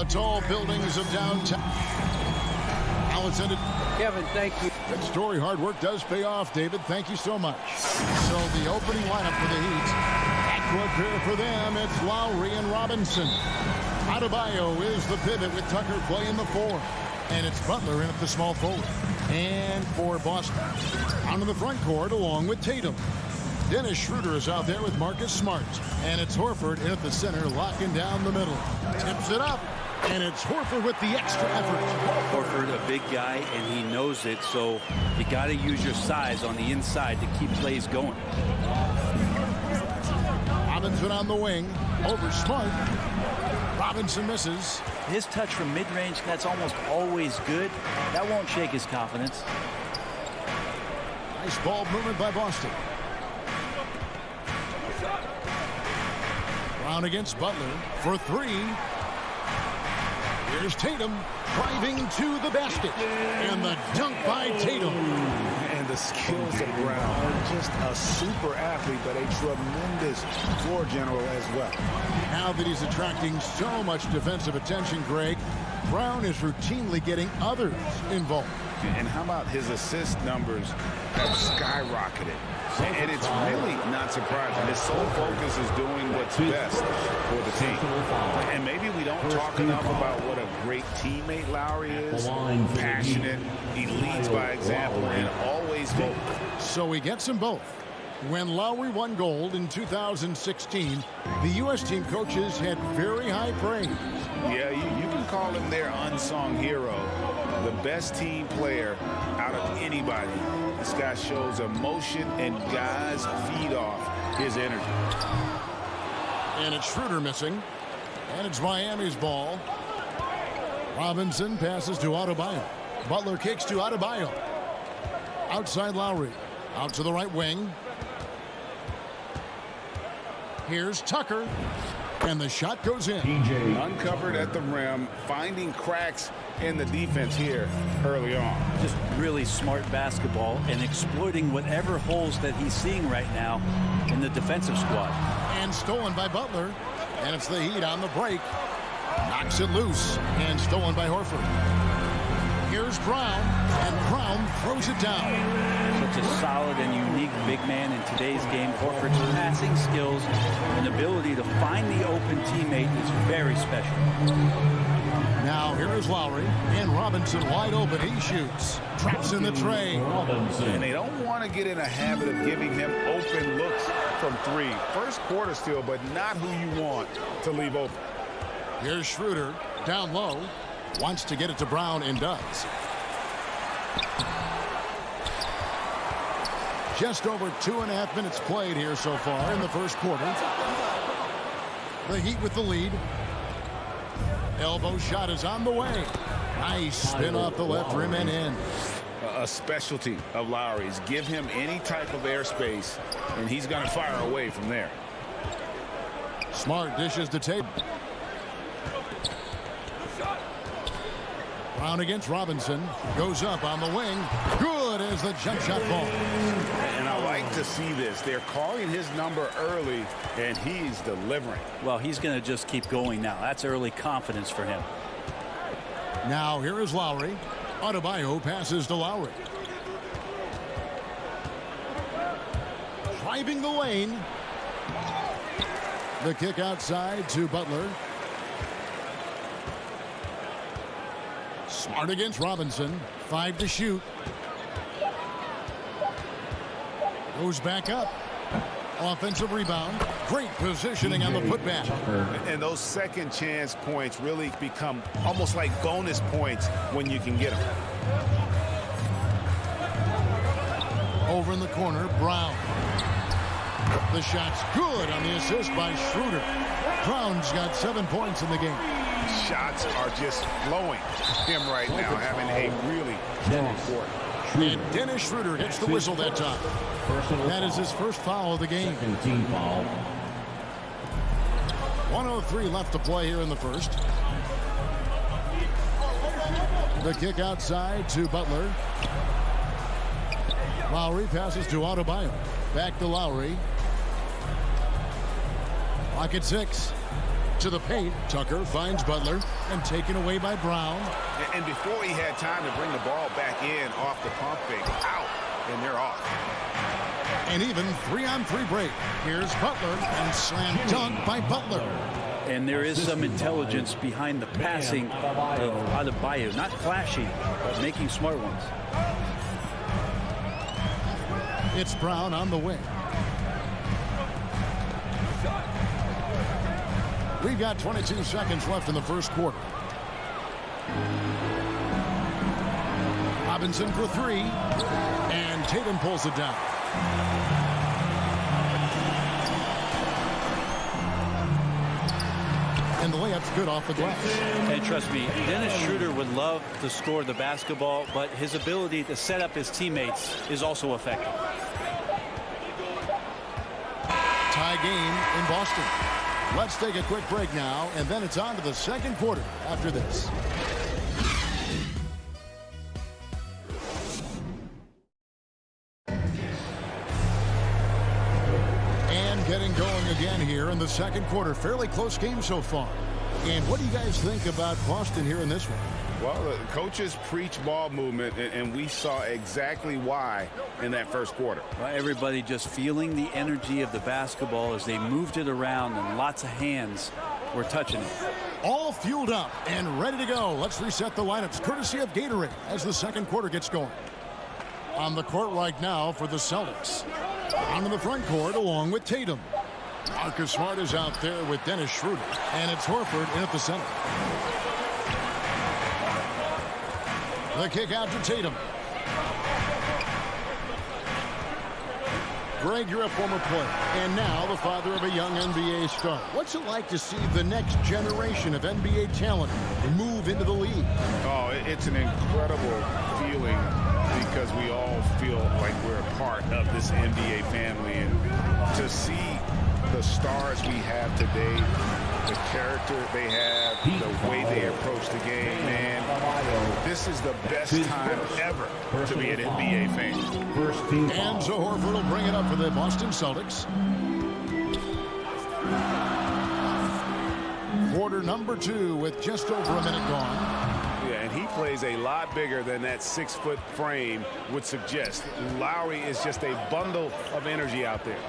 the tall buildings of downtown. Now it's ended. Kevin, thank you. Good story. Hard work does pay off, David. Thank you so much. So the opening lineup for the Heat. Backcourt pair for them. It's Lowry and Robinson. Adebayo is the pivot with Tucker playing the 4. And it's Butler in at the small forward. And for Boston, onto the front court along with Tatum. Dennis Schroeder is out there with Marcus Smart. And it's Horford in at the center, locking down the middle. Tips it up. And it's Horford with the extra effort. Horford, a big guy, and he knows it, so you got to use your size on the inside to keep plays going. Robinson on the wing. Over Smart. Robinson misses. His touch from mid-range, that's almost always good. That won't shake his confidence. Nice ball movement by Boston. Brown against Butler for 3. Here's Tatum driving to the basket. And the dunk by Tatum. And the skills of Brown. Just a super athlete, but a tremendous floor general as well. Now that he's attracting so much defensive attention, Greg, Brown is routinely getting others involved. And how about his assist numbers have skyrocketed? And it's really not surprising. His sole focus is doing what's best for the team. And maybe we don't talk enough about what a great teammate Lowry is. Passionate, he leads by example, and always focused. So he gets them both. When Lowry won gold in 2016, the U.S. team coaches had very high praise. Yeah, you can call him their unsung hero. The best team player out of anybody. This guy shows emotion, and guys feed off his energy. And it's Schroeder missing. And it's Miami's ball. Robinson passes to Adebayo. Butler kicks to Adebayo. Outside Lowry. Out to the right wing. Here's Tucker. And the shot goes in. Uncovered at the rim, finding cracks in the defense here early on. Just really smart basketball and exploiting whatever holes that he's seeing right now in the defensive squad. And stolen by Butler. And it's the Heat on the break. Knocks it loose. And stolen by Horford. Here's Brown. And Brown throws it down. Such a solid and unique big man in today's game. Horford's passing skills and ability to find the open teammate is very special. Now here is Lowry. And Robinson wide open. He shoots. Traps in the tray. And they don't want to get in a habit of giving him open looks from 3. First quarter still, but not who you want to leave open. Here's Schroeder. Down low. Wants to get it to Brown and does. Just over 2.5 minutes played here so far in the first quarter. The Heat with the lead. Elbow shot is on the way. Nice spin off the left rim and in. A specialty of Lowry's. Give him any type of airspace, and he's going to fire away from there. Smart dishes to Tatum. Brown against Robinson. Goes up on the wing. Good as the jump shot falls. And I like to see this. They're calling his number early, and he's delivering. Well, he's going to just keep going now. That's early confidence for him. Now here is Lowry. Adebayo passes to Lowry. Driving the lane. The kick outside to Butler. Smart against Robinson. 5 to shoot. Goes back up. Offensive rebound. Great positioning on the putback. And those second chance points really become almost like bonus points when you can get them. Over in the corner, Brown. The shot's good on the assist by Schroeder. Brown's got 7 points in the game. Shots are just flowing. Him right now having a really strong quarter. And Dennis Schroeder hits the whistle that time. That is his first foul of the game. 1:03 left to play here in the first. The kick outside to Butler. Lowry passes to Adebayo. Back to Lowry. Clock at 6. To the paint, Tucker finds Butler and taken away by Brown. And before he had time to bring the ball back in off the pump fake, out, and they're off. An even 3-on-3 break. Here's Butler and slam dunk by Butler. And there is some intelligence behind the passing of Adebayo. Not flashy, but making smart ones. It's Brown on the wing. We've got 22 seconds left in the first quarter. Robinson for three. And Tatum pulls it down. And the layup's good off the glass. And trust me, Dennis Schroeder would love to score the basketball, but his ability to set up his teammates is also effective. Tie game in Boston. Let's take a quick break now, and then it's on to the second quarter after this. And getting going again here in the second quarter. Fairly close game so far. And what do you guys think about Boston here in this one? Well, the coaches preach ball movement, and we saw exactly why in that first quarter. Well, everybody just feeling the energy of the basketball as they moved it around, and lots of hands were touching it. All fueled up and ready to go. Let's reset the lineups courtesy of Gatorade as the second quarter gets going. On the court right now for the Celtics. On the front court along with Tatum. Marcus Smart is out there with Dennis Schroeder. And it's Horford in at the center. The kick out to Tatum. Greg, you're a former player, and now the father of a young NBA star. What's it like to see the next generation of NBA talent move into the league? Oh, it's an incredible feeling because we all feel like we're a part of this NBA family. And to see the stars we have today, the character they have, the way they approach the game, man, this is the best time ever to be an NBA fan. And so Horford will bring it up for the Boston Celtics. Quarter number 2 with just over a minute gone. Yeah, and he plays a lot bigger than that 6-foot frame would suggest. Lowry is just a bundle of energy out there.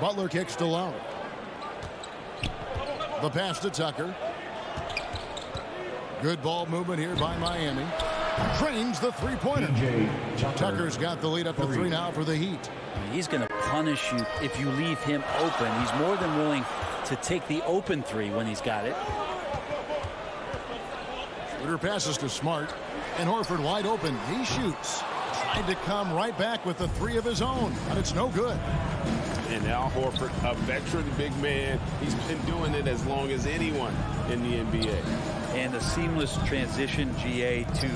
Butler kicks to Lowry. The pass to Tucker. Good ball movement here by Miami. Trains the three-pointer. Tucker's got the lead up to 3 now for the Heat. He's going to punish you if you leave him open. He's more than willing to take the open 3 when he's got it. Schroeder passes to Smart. And Horford wide open. He shoots. Tried to come right back with the 3 of his own. But it's no good. And Al Horford, a veteran big man. He's been doing it as long as anyone in the NBA. And a seamless transition, GA, to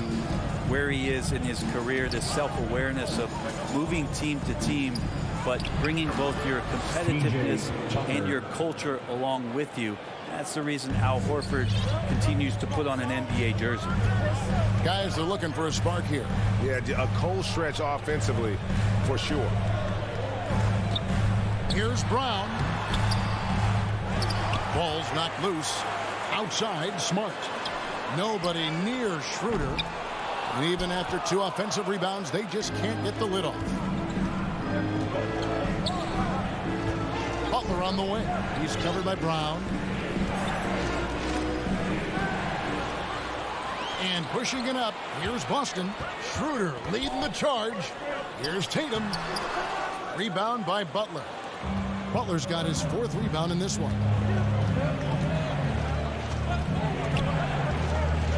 where he is in his career, this self-awareness of moving team to team, but bringing both your competitiveness and your culture along with you. That's the reason Al Horford continues to put on an NBA jersey. Guys are looking for a spark here. Yeah, a cold stretch offensively for sure. Here's Brown. Ball's knocked loose. Outside, Smart. Nobody near Schroeder. And even after 2 offensive rebounds, they just can't get the lid off. Butler on the wing. He's covered by Brown. And pushing it up, here's Boston. Schroeder leading the charge. Here's Tatum. Rebound by Butler. Butler's got his 4th rebound in this one.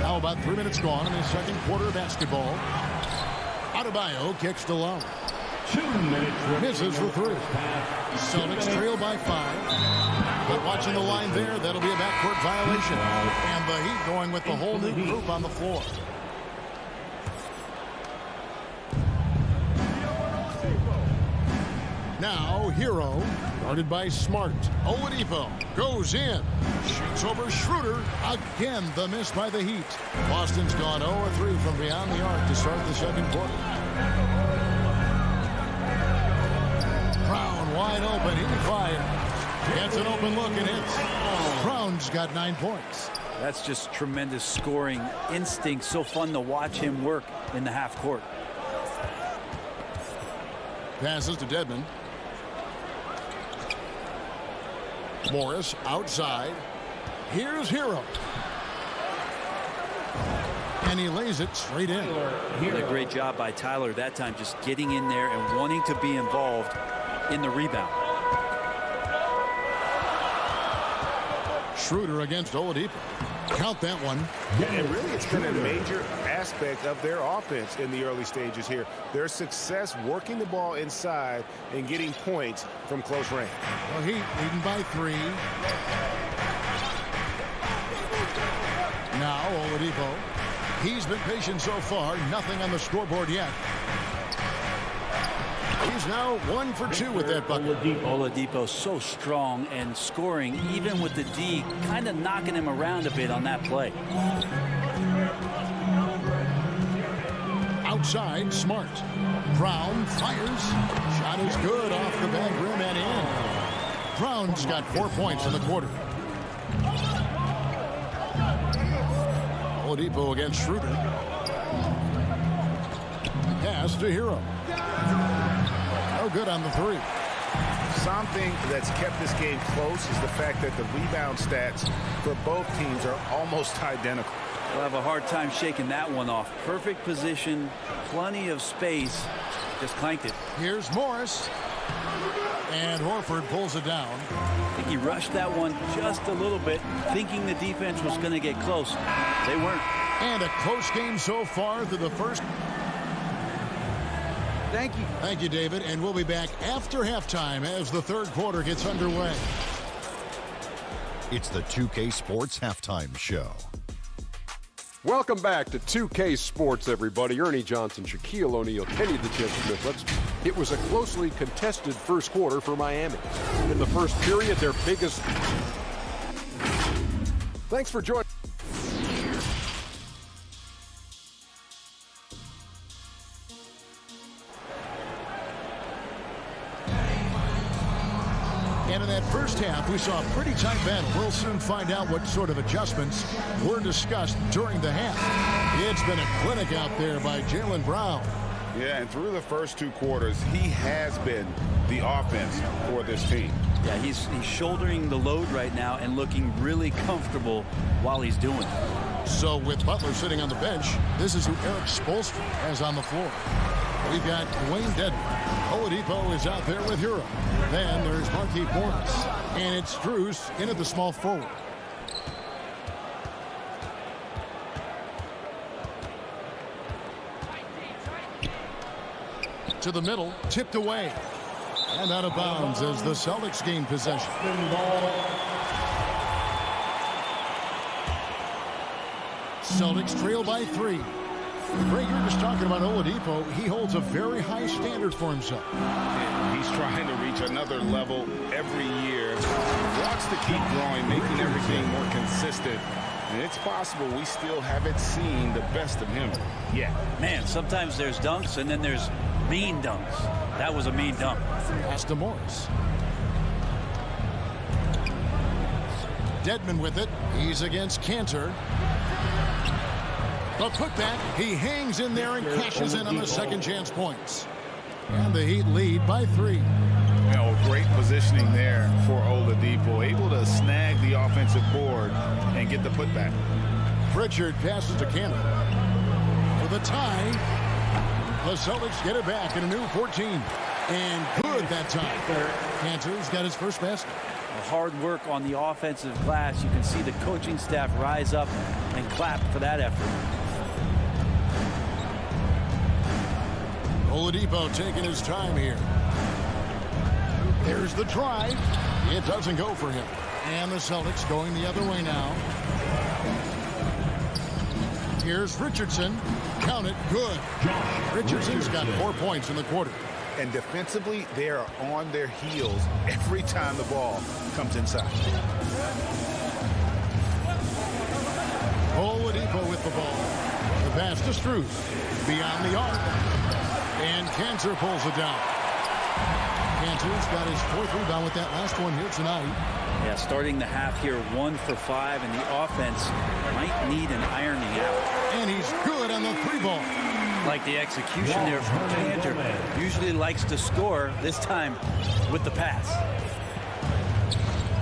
Now about 3 minutes gone in the second quarter of basketball. Adebayo kicks to Lowry. 2 minutes. Misses for 3. Celtics trail by 5. But watching the line there, that'll be a backcourt violation. And the Heat going with the whole new group on the floor. Now, Hero, guarded by Smart. Oladipo goes in. Shoots over Schroeder. Again, the miss by the Heat. Boston's gone 0-3 from beyond the arc to start the second quarter. Brown wide open. He fires. Gets an open look and hits. Brown's got 9 points. That's just tremendous scoring instinct. So fun to watch him work in the half court. Passes to Dedmon. Morris outside. Here's Hero. And he lays it straight in. What a great job by Tyler that time, just getting in there and wanting to be involved in the rebound. Schroeder against Oladipo. Count that one. And really, it's been a major aspect of their offense in the early stages here. Their success working the ball inside and getting points from close range. Well, Heat leading by 3. Now Oladipo. He's been patient so far. Nothing on the scoreboard yet. He's now 1 for 2 with that bucket. Oladipo so strong and scoring, even with the D, kind of knocking him around a bit on that play. Outside, Smart. Brown fires. Shot is good off the back rim and in. Brown's got 4 points in the quarter. Oladipo against Schroeder. Pass to Hero. No good on the 3. Something that's kept this game close is the fact that the rebound stats for both teams are almost identical. We'll have a hard time shaking that one off. Perfect position, plenty of space. Just clanked it. Here's Morris. And Horford pulls it down. I think he rushed that one just a little bit, thinking the defense was going to get close. They weren't. And a close game so far through the first. Thank you. Thank you, David. And we'll be back after halftime as the third quarter gets underway. It's the 2K Sports Halftime Show. Welcome back to 2K Sports, everybody. Ernie Johnson, Shaquille O'Neal, Kenny the Jet Smith. It was a closely contested first quarter for Miami. In the first period, their biggest... Thanks for joining. And in that first half, we saw a pretty tight battle. We'll soon find out what sort of adjustments were discussed during the half. It's been a clinic out there by Jaylen Brown. Yeah, and through the first 2 quarters, he has been the offense for this team. Yeah, he's shouldering the load right now and looking really comfortable while he's doing it. So with Butler sitting on the bench, this is who Eric Spoelstra has on the floor. We've got Dwayne Dedmon. Oladipo is out there with Hero. Then there's Markieff Morris. And it's Strus in at the small forward. To the middle, tipped away. And out of bounds as the Celtics gain possession. Celtics trail by 3. Greg, you're just talking about Oladipo. He holds a very high standard for himself. And he's trying to reach another level every year. He wants to keep growing, making everything more consistent. And it's possible we still haven't seen the best of him yet. Man, sometimes there's dunks and then there's mean dunks. That was a mean dunk. Pass to Morris. Dedmon with it. He's against Cantor. The putback. He hangs in there and cashes in on the second chance points. And the Heat lead by 3. You know, great positioning there for Oladipo. Able to snag the offensive board and get the putback. Pritchard passes to Cantor. For the tie. The Celtics get it back in a new 14. And good that time. Cantor's got his first basket. Hard work on the offensive glass. You can see the coaching staff rise up and clap for that effort. Oladipo taking his time here. There's the drive. It doesn't go for him. And the Celtics going the other way now. Here's Richardson. Count it. Good. Richardson's got 4 points in the quarter. And defensively, they are on their heels every time the ball comes inside. Oladipo with the ball. The pass to Strus. Beyond the arc. And Cantor pulls it down. Cantor's got his 4th rebound with that last one here tonight. Yeah, starting the half here 1 for 5, and the offense might need an ironing out. And he's good on the 3 ball. Like the execution there from Cantor. Usually likes to score, this time with the pass.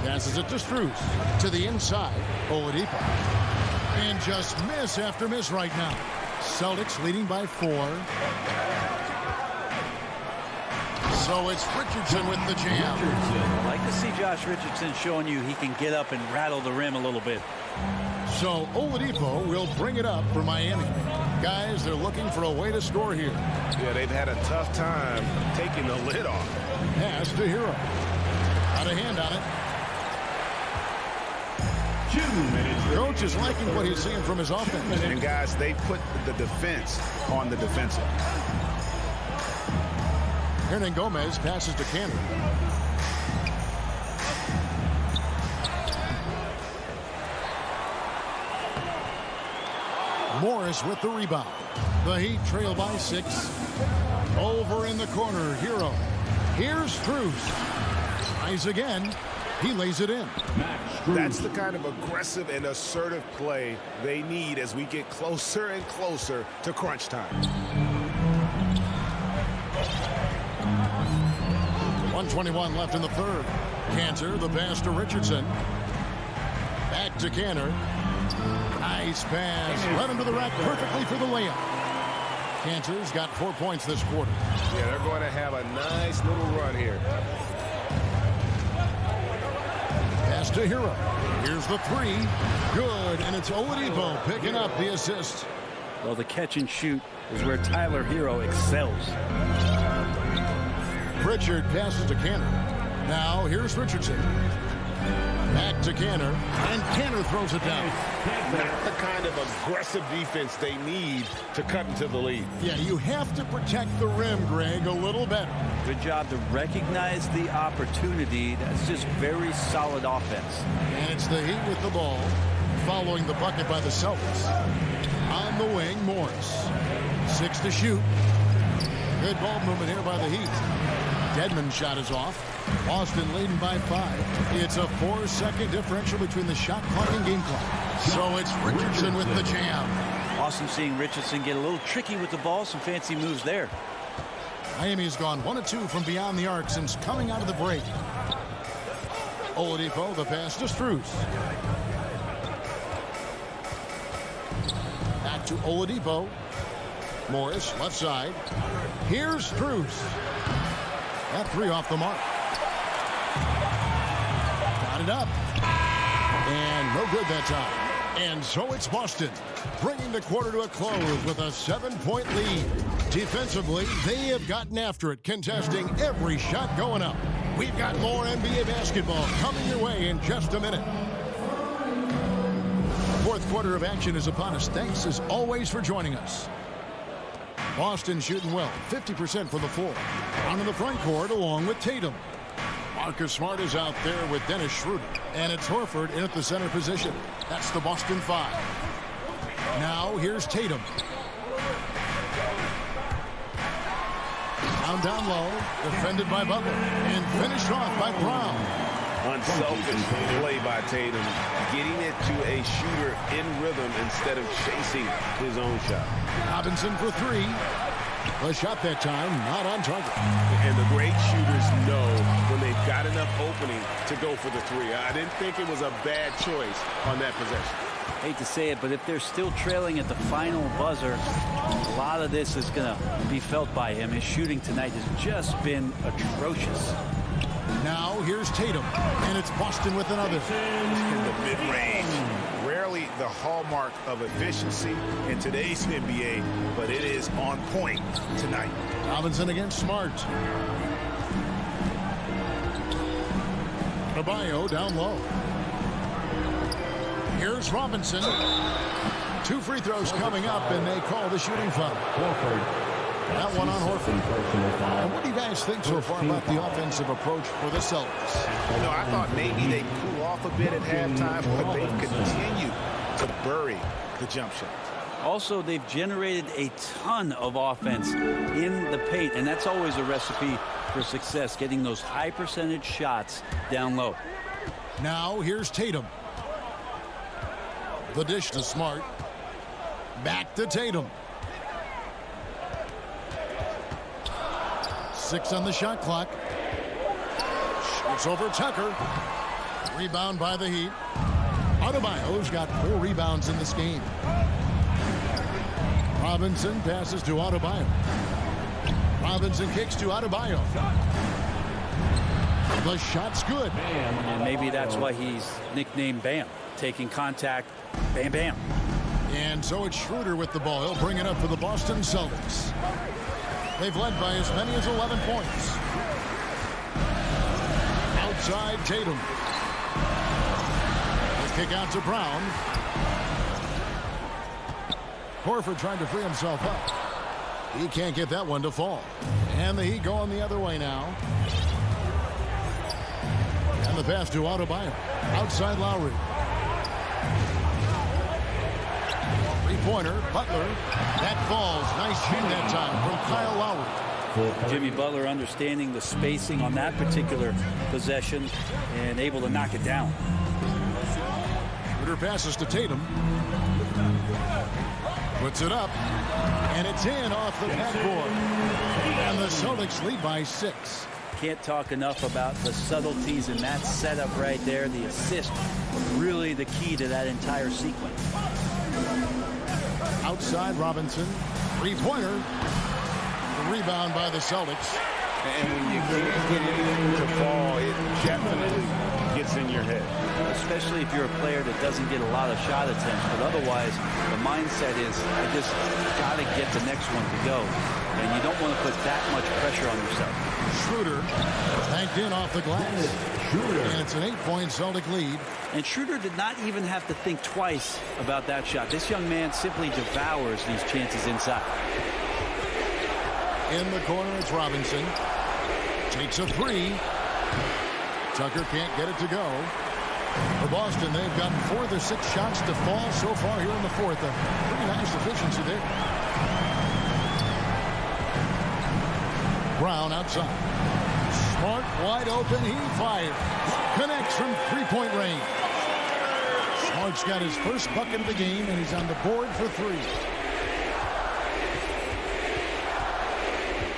Passes it to Strus. To the inside, Oladipo. And just miss after miss right now. Celtics leading by 4. So it's Richardson with the jam. I like to see Josh Richardson showing you he can get up and rattle the rim a little bit. So Oladipo will bring it up for Miami. Guys, they're looking for a way to score here. Yeah, they've had a tough time taking the lid off. Pass to Hero. Out of hand on it. 2 minutes. Coach is liking what he's seeing from his offense. And guys, they put the defense on the defensive. Hernan Gomez passes to Cantor. Morris with the rebound. The Heat trail by 6. Over in the corner, Hero. Here's Strus. Tries again. He lays it in. That's the kind of aggressive and assertive play they need as we get closer and closer to crunch time. 1:21 left in the 3rd. Cantor, the pass to Richardson. Back to Cantor. Nice pass. Right into the rack perfectly for the layup. Cantor's got 4 points this quarter. Yeah, they're going to have a nice little run here. Pass to Hero. Here's the 3. Good, and it's Oladipo picking up the assist. Well, the catch and shoot is where Tyler Hero excels. Pritchard passes to Cantor. Now here's Richardson. Back to Cantor, and Cantor throws it down. Not the kind of aggressive defense they need to cut into the lead. Yeah, you have to protect the rim, Greg, a little better. Good job to recognize the opportunity. That's just very solid offense. And it's the Heat with the ball, following the bucket by the Celtics. On the wing, Morris. 6 to shoot. Good ball movement here by the Heat. Dedmon's shot is off. Boston leading by 5. It's a 4-second differential between the shot clock and game clock. So it's Richardson with the jam. Awesome seeing Richardson get a little tricky with the ball. Some fancy moves there. Miami's gone 1 of 2 from beyond the arc since coming out of the break. Oladipo, the pass to Strus. Back to Oladipo. Morris, left side. Here's Strus. That 3 off the mark. Got it up. And no good that time. And so it's Boston, bringing the quarter to a close with a 7-point lead. Defensively, they have gotten after it, contesting every shot going up. We've got more NBA basketball coming your way in just a minute. 4th quarter of action is upon us. Thanks, as always, for joining us. Boston shooting well, 50% from the floor. Down in the front court along with Tatum. Marcus Smart is out there with Dennis Schroeder. And it's Horford in at the center position. That's the Boston 5. Now here's Tatum. Down low, defended by Butler. And finished off by Brown. Unselfish play by Tatum, getting it to a shooter in rhythm instead of chasing his own shot. Robinson for 3. The shot that time, not on target. And the great shooters know when they've got enough opening to go for the 3. I didn't think it was a bad choice on that possession. Hate to say it, but if they're still trailing at the final buzzer, a lot of this is going to be felt by him. His shooting tonight has just been atrocious. Now here's Tatum, and it's Boston with another. In the mid-range. Rarely the hallmark of efficiency in today's NBA, but it is on point tonight. Robinson against Smart. Adebayo down low. Here's Robinson. 2 free throws coming up, and they call the shooting foul. That one on Horford. And what do you guys think so far about the offensive approach for the Celtics? You know, I thought maybe they'd cool off a bit at halftime, but they've continued to bury the jump shot. Also, they've generated a ton of offense in the paint, and that's always a recipe for success, getting those high percentage shots down low. Now here's Tatum. The dish to Smart. Back to Tatum. 6 on the shot clock. Shoots over Tucker. Rebound by the Heat. Adebayo's got 4 rebounds in this game. Robinson passes to Adebayo. Robinson kicks to Adebayo. The shot's good. And maybe that's why he's nicknamed Bam. Taking contact, bam, bam. And so it's Schroeder with the ball. He'll bring it up for the Boston Celtics. They've led by as many as 11 points. Outside Tatum. The kick out to Brown. Horford trying to free himself up. He can't get that one to fall. And the Heat going the other way now. And the pass to Adebayo. Outside Lowry. Three-pointer, Butler. That falls. Nice shoot that time from Kyle Lowry. Jimmy Butler understanding the spacing on that particular possession and able to knock it down. Schroeder passes to Tatum. Puts it up. And it's in off the backboard. And the Celtics lead by 6. Can't talk enough about the subtleties in that setup right there. The assist, really the key to that entire sequence. Outside Robinson. Three-pointer. The rebound by the Celtics. And when you can't get anything to fall, it definitely gets in your head. Especially if you're a player that doesn't get a lot of shot attempts. But otherwise, the mindset is, I just got to get the next one to go. And you don't want to put that much pressure on yourself. Schroeder banked in off the glass. And it's an 8-point Celtic lead. And Schroeder did not even have to think twice about that shot. This young man simply devours these chances inside. In the corner, it's Robinson. Takes a 3. Tucker can't get it to go. For Boston, they've gotten 4 of their 6 shots to fall so far here in the 4th. A pretty nice efficiency there. Brown outside. Smart wide open. He fires. Connects from 3-point range. Smart's got his first bucket of the game, and he's on the board for 3.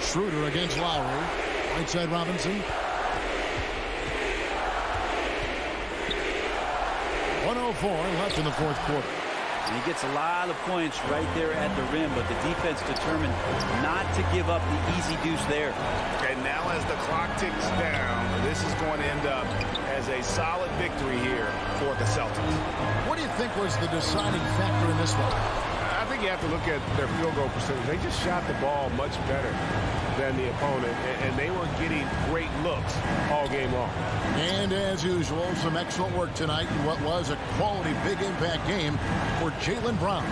Schroeder against Lowry. Right side Robinson. 1:04 left in the 4th quarter. And he gets a lot of points right there at the rim, but the defense determined not to give up the easy deuce there. And now as the clock ticks down, this is going to end up as a solid victory here for the Celtics. What do you think was the deciding factor in this one? I think you have to look at their field goal percentage. They just shot the ball much better than the opponent, and they were getting great looks all game long. And as usual, some excellent work tonight in what was a quality big impact game for Jaylen Brown.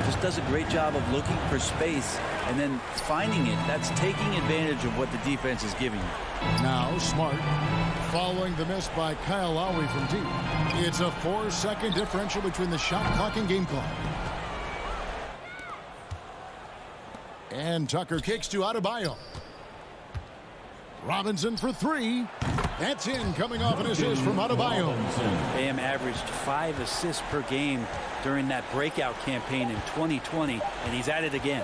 Just does a great job of looking for space and then finding it. That's taking advantage of what the defense is giving you. Now Smart following the miss by Kyle Lowry from deep. It's a 4-second differential between the shot clock and game clock. And Tucker kicks to Adebayo. Robinson for 3. That's in, coming off an assist from Adebayo. Bam averaged 5 assists per game during that breakout campaign in 2020, and he's at it again.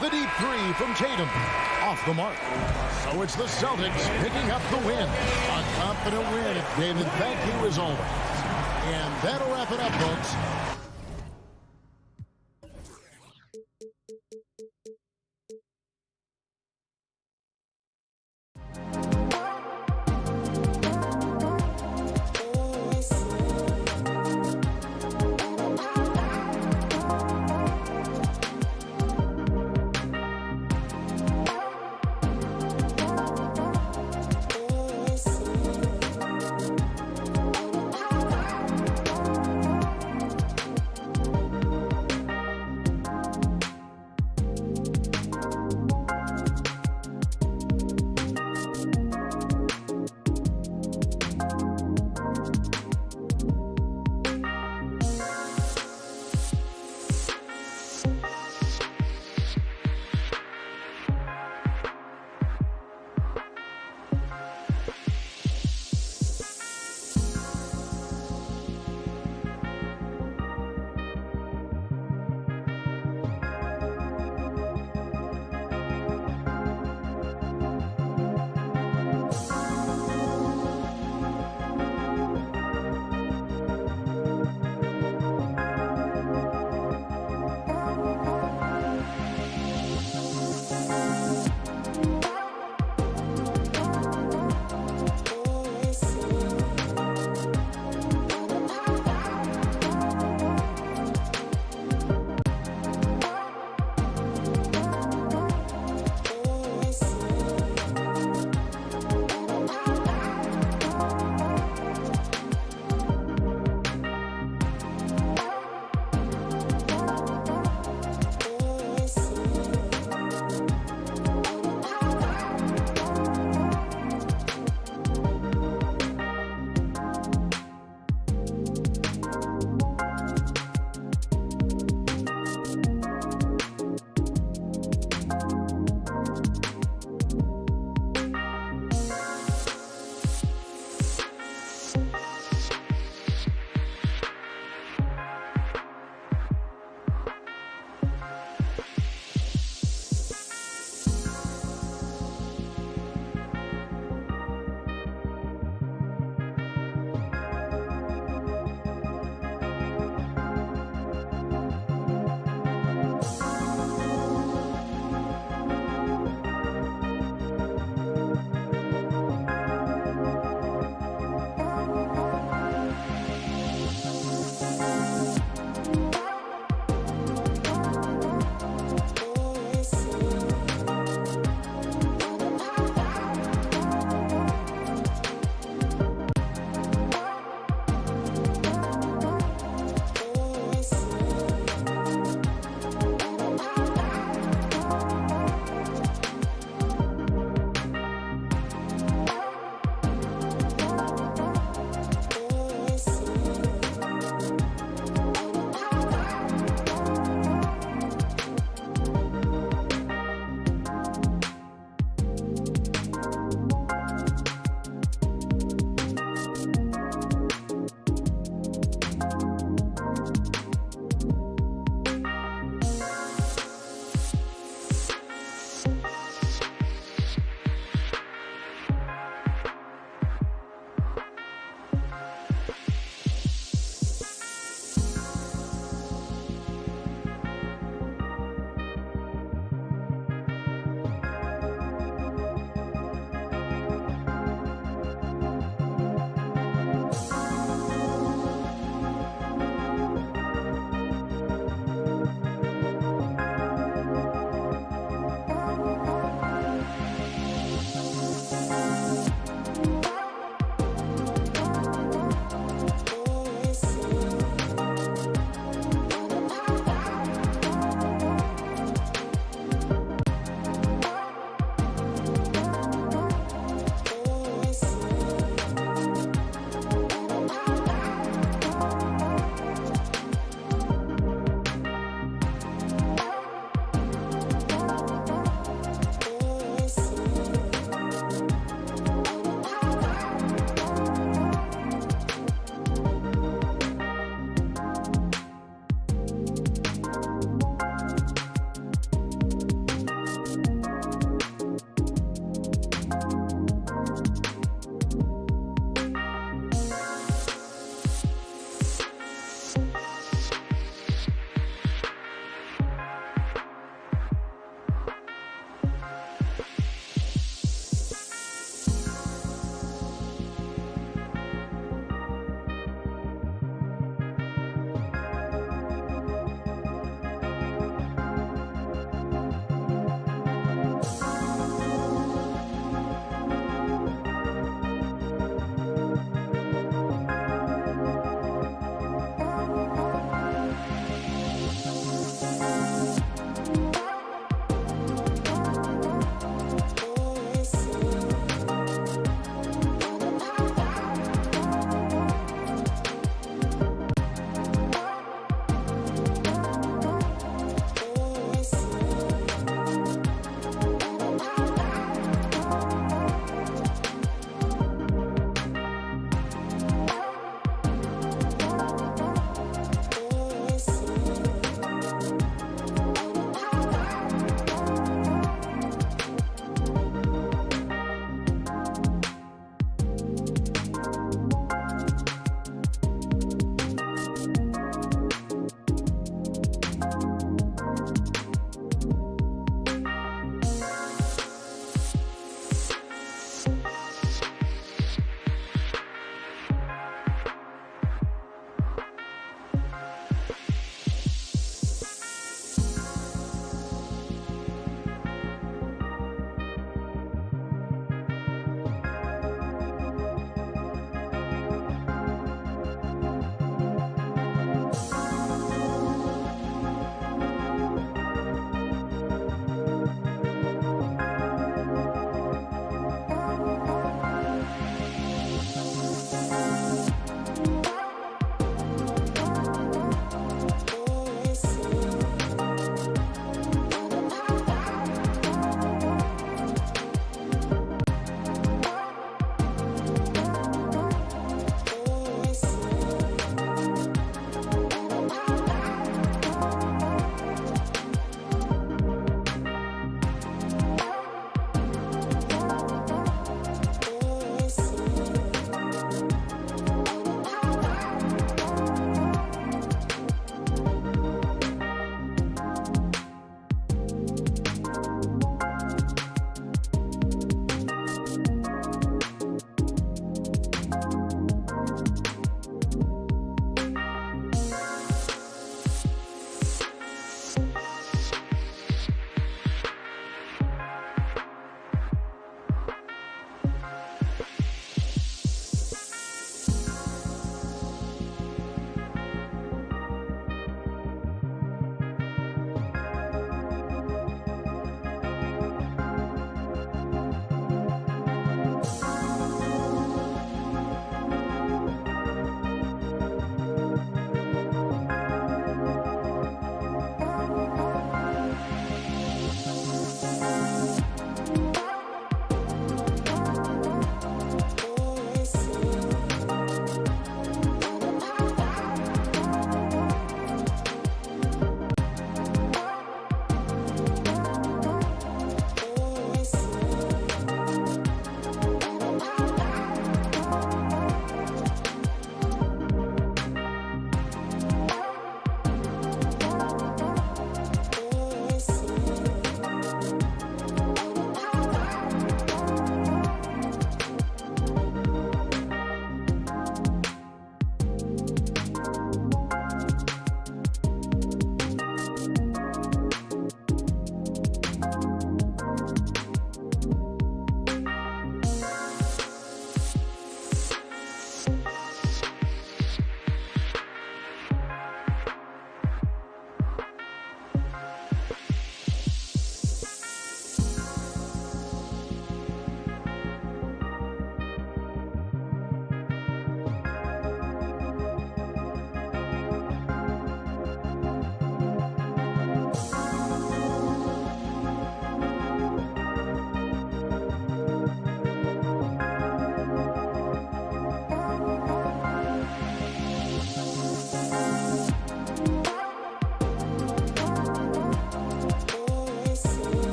The deep 3 from Tatum. Off the mark. So it's the Celtics picking up the win. A confident win, David. Thank you as always. And that'll wrap it up, folks.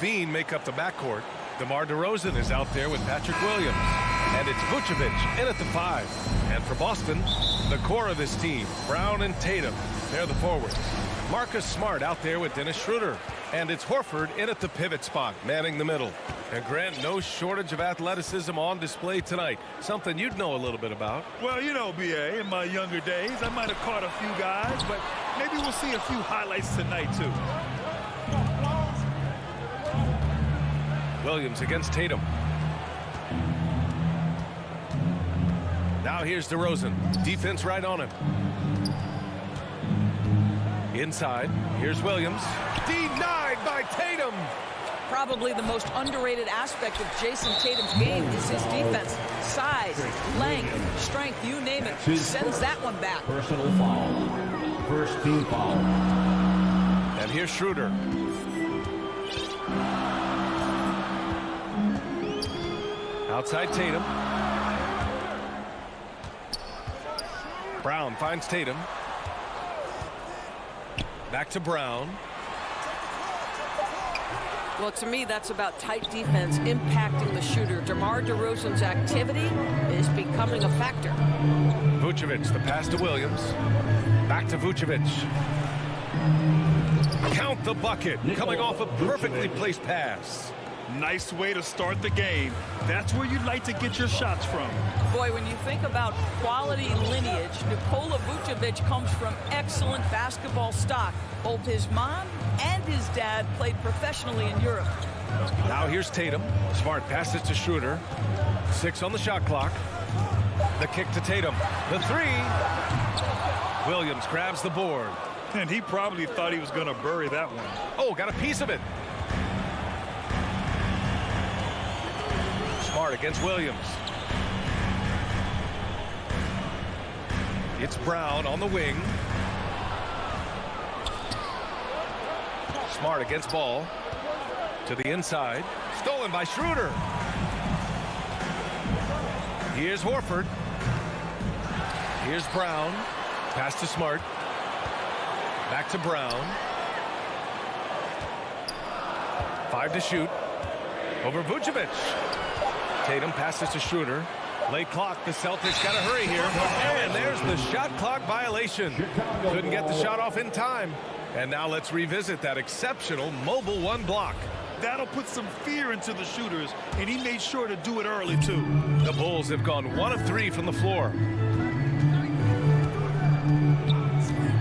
Levine make up the backcourt. DeMar DeRozan is out there with Patrick Williams. And it's Vucevic in at the 5. And for Boston, the core of this team, Brown and Tatum, they're the forwards. Marcus Smart out there with Dennis Schroeder. And it's Horford in at the pivot spot, manning the middle. And Grant, no shortage of athleticism on display tonight. Something you'd know a little bit about. Well, you know, B.A., in my younger days, I might have caught a few guys, but maybe we'll see a few highlights tonight, too. Williams against Tatum. Now here's DeRozan. Defense right on him. Inside. Here's Williams. Denied by Tatum. Probably the most underrated aspect of Jason Tatum's game is his defense. Size, length, strength, you name it. Sends that one back. Personal foul. First team foul. And here's Schroeder. Outside Tatum. Brown finds Tatum. Back to Brown. Well, to me, that's about tight defense impacting the shooter. DeMar DeRozan's activity is becoming a factor. Vucevic, the pass to Williams. Back to Vucevic. Count the bucket. Coming off a perfectly placed pass. Nice way to start the game. That's where you'd like to get your shots from. Boy, when you think about quality lineage, Nikola Vucevic comes from excellent basketball stock. Both his mom and his dad played professionally in Europe. Now here's Tatum. Smart passes to Schroeder. 6 on the shot clock. The kick to Tatum. The 3. Williams grabs the board. And he probably thought he was going to bury that one. Oh, got a piece of it. Smart against Williams. It's Brown on the wing. Smart against Ball. To the inside. Stolen by Schroeder. Here's Horford. Here's Brown. Pass to Smart. Back to Brown. 5 to shoot. Over Vucevic. Tatum passes to Schroeder. Late clock. The Celtics got to hurry here. And there's the shot clock violation. Couldn't get the shot off in time. And now let's revisit that exceptional mobile 1 block. That'll put some fear into the shooters, and he made sure to do it early, too. The Bulls have gone 1 of 3 from the floor.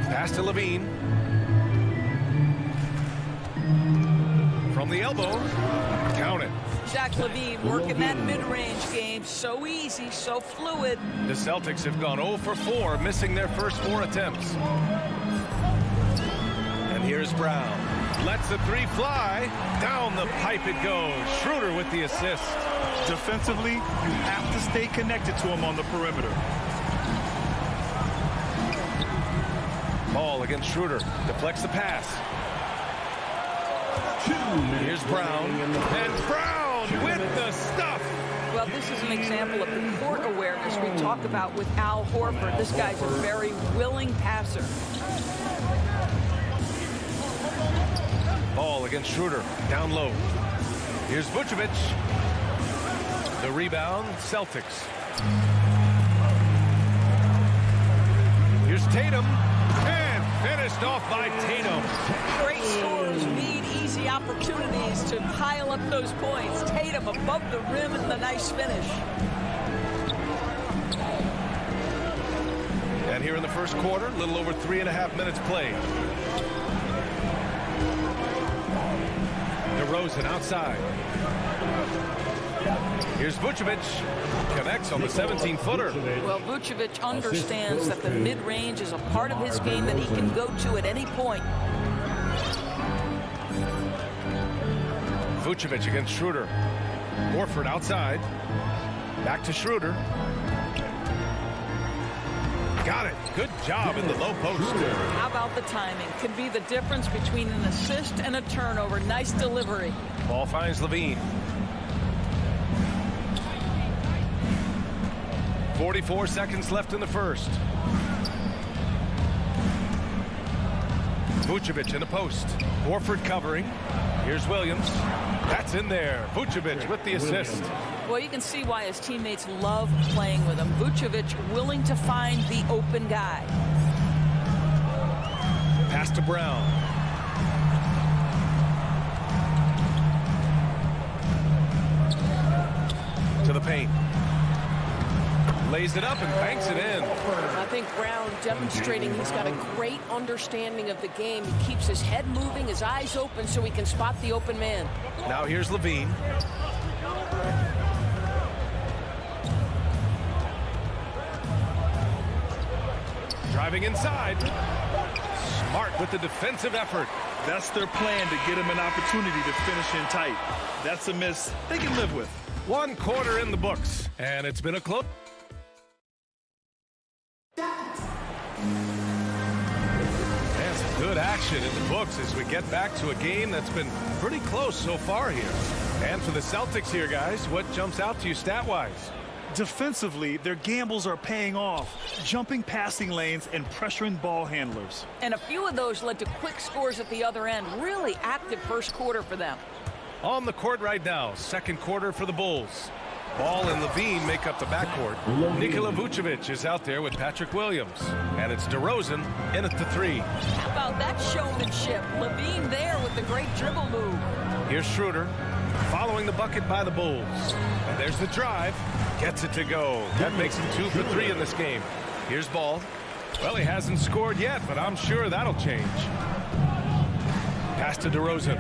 Pass to Levine. From the elbow. Count it. Zach LaVine working that mid-range game. So easy, so fluid. The Celtics have gone 0 for 4, missing their first 4 attempts. And here's Brown. Lets the 3 fly. Down the pipe it goes. Schroeder with the assist. Defensively, you have to stay connected to him on the perimeter. Ball against Schroeder. Deflects the pass. Here's Brown. And Brown with the stuff. Well, this is an example of the court awareness we talk about with Al Horford. This guy's a very willing passer. Ball against Schroeder. Down low. Here's Vucevic. The rebound, Celtics. Here's Tatum. And finished off by Tatum. Great scorers need easy opportunities to pile up those points. Tatum above the rim and the nice finish. And here in the first quarter, a little over 3.5 minutes played. DeRozan outside. Here's Vucevic. Connects on the 17-footer. Well, Vucevic understands that the mid-range is a part of his game that he can go to at any point. Vucevic against Schroeder. Horford outside. Back to Schroeder. Got it. Good job in the low post. How about the timing? Could be the difference between an assist and a turnover. Nice delivery. Ball finds Levine. 44 seconds left in the first. Vucevic in the post. Horford covering. Here's Williams. That's in there. Vucevic with the assist. Well, you can see why his teammates love playing with him. Vucevic willing to find the open guy. Pass to Brown. To the paint. Lays it up and banks it in. I think Brown demonstrating he's got a great understanding of the game. He keeps his head moving, his eyes open so he can spot the open man. Now here's Levine. Driving inside. Smart with the defensive effort. That's their plan, to get him an opportunity to finish in tight. That's a miss they can live with. 1 quarter in the books, and it's been a close. And some good action in the books as we get back to a game that's been pretty close so far here. And for the Celtics here, guys, what jumps out to you stat-wise? Defensively, their gambles are paying off, jumping passing lanes and pressuring ball handlers. And a few of those led to quick scores at the other end. Really active first quarter for them. On the court right now, second quarter for the Bulls. Ball and Levine make up the backcourt. Nikola Vucevic is out there with Patrick Williams. And it's DeRozan in at the 3. How about that showmanship? Levine there with the great dribble move. Here's Schroeder following the bucket by the Bulls. And there's the drive. Gets it to go. That makes him 2 for 3 in this game. Here's Ball. Well, he hasn't scored yet, but I'm sure that'll change. Pass to DeRozan.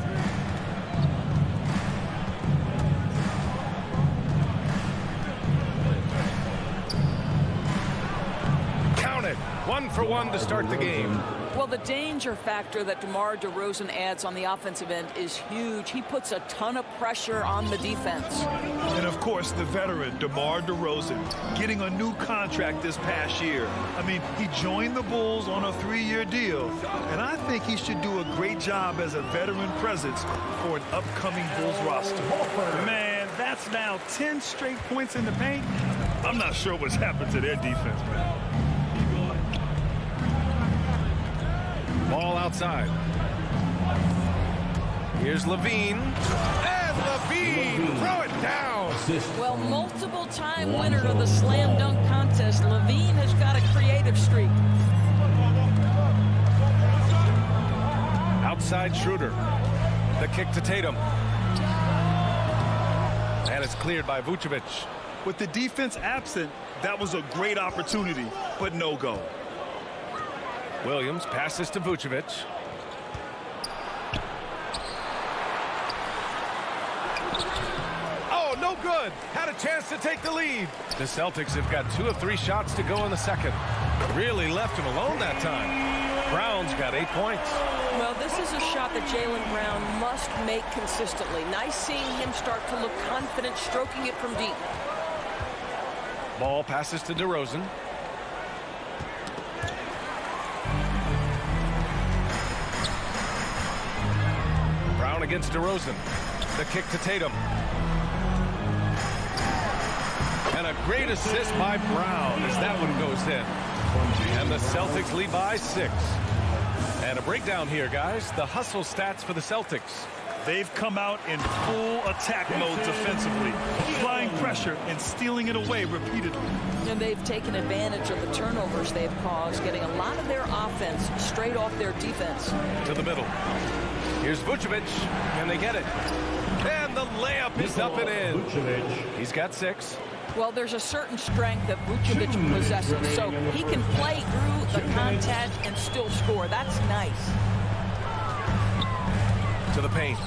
Count it. 1 for 1 to start the game. Well, the danger factor that DeMar DeRozan adds on the offensive end is huge. He puts a ton of pressure on the defense. And, of course, the veteran, DeMar DeRozan, getting a new contract this past year. I mean, he joined the Bulls on a 3-year deal, and I think he should do a great job as a veteran presence for an upcoming Bulls roster. Man, that's now 10 straight points in the paint. I'm not sure what's happened to their defense, man. Ball outside. Here's Levine. And Levine, throw it down. Well, multiple-time winner of the slam dunk contest, Levine has got a creative streak. Outside Schroeder. The kick to Tatum. And it's cleared by Vucevic. With the defense absent, that was a great opportunity, but no go. Williams passes to Vucevic. Oh, no good. Had a chance to take the lead. The Celtics have got 2 of 3 shots to go in the second. Really left him alone that time. Brown's got 8 points. Well, this is a shot that Jaylen Brown must make consistently. Nice seeing him start to look confident, stroking it from deep. Ball passes to DeRozan. Brown against DeRozan. The kick to Tatum. And a great assist by Brown as that one goes in. And the Celtics lead by 6. And a breakdown here, guys. The hustle stats for the Celtics. They've come out in full attack mode defensively, applying pressure and stealing it away repeatedly. And they've taken advantage of the turnovers they've caused, getting a lot of their offense straight off their defense. To the middle. Here's Vucevic, and they get it. And the layup is up and in. He's got 6. Well, there's a certain strength that Vucevic possesses, so he can play through the contact and still score. That's nice. To the paint.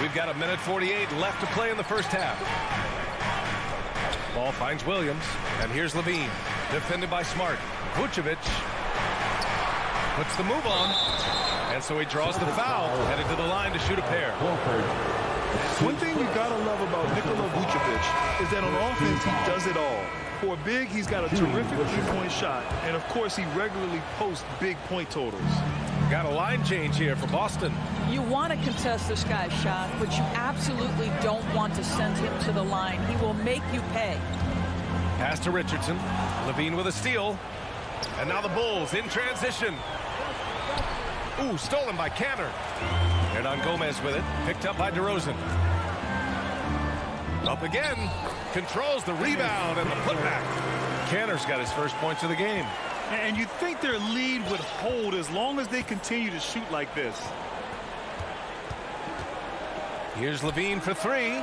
We've got 1:48 left to play in the first half. Ball finds Williams, and here's Levine, defended by Smart. Vucevic puts the move on, and so he draws the foul, headed to the line to shoot a pair. One thing you gotta love about Nikola Vucevic is that on offense he does it all. For a big, he's got a terrific three-point shot, and of course he regularly posts big point totals. Got a line change here for Boston. You want to contest this guy's shot, but you absolutely don't want to send him to the line. He will make you pay. Pass to Richardson. Levine with a steal. And now the Bulls in transition. Ooh, stolen by Canner. Hernan Gomez with it. Picked up by DeRozan. Up again. Controls the rebound and the putback. Canner's got his first points of the game. And you'd think their lead would hold as long as they continue to shoot like this. Here's Levine for three.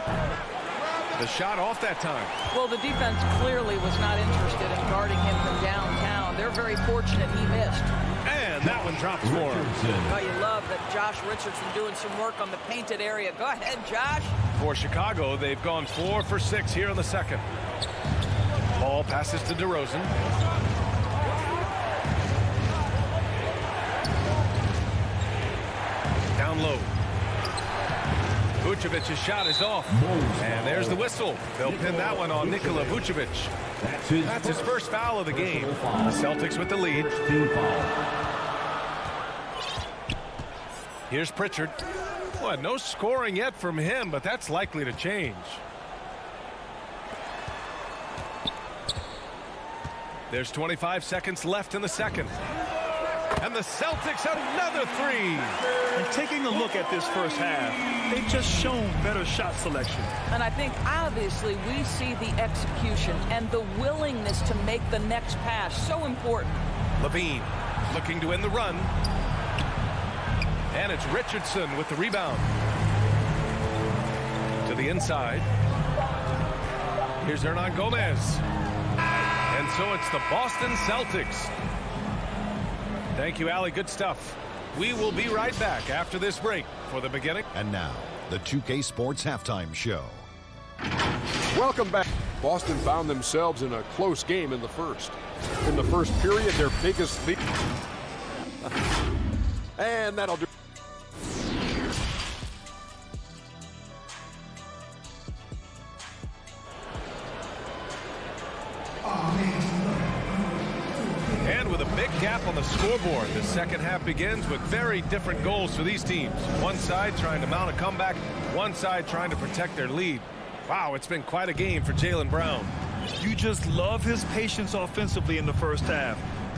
The shot off that time. Well, the defense clearly was not interested in guarding him from downtown. They're very fortunate he missed. And that one drops for him. Oh, you love that Josh Richardson doing some work on the painted area. Go ahead, Josh. For Chicago, they've gone 4 for 6 here in the second. Ball passes to DeRozan. Down low. Vucevic's shot is off. And there's the whistle. They'll pin that one on Nikola Vucevic. That's his first foul of the game. The Celtics with the lead. Here's Pritchard. Boy, no scoring yet from him, but that's likely to change. There's 25 seconds left in the second. And the Celtics another three. And taking a look at this first half, they've just shown better shot selection. And I think obviously we see the execution and the willingness to make the next pass so important. Levine looking to win the run. And it's Richardson with the rebound. To the inside. Here's Hernan Gomez. And so it's the Boston Celtics. Thank you, Allie. Good stuff. We will be right back after this break for the beginning. And now, the 2K Sports Halftime Show. Welcome back. Boston found themselves in a close game in the first. In the first period, their biggest lead. And that'll do. And with a big gap on the scoreboard, the second half begins with very different goals for these teams. One side trying to mount a comeback, one side trying to protect their lead. Wow, it's been quite a game for Jaylen Brown. You just love his patience offensively in the first half.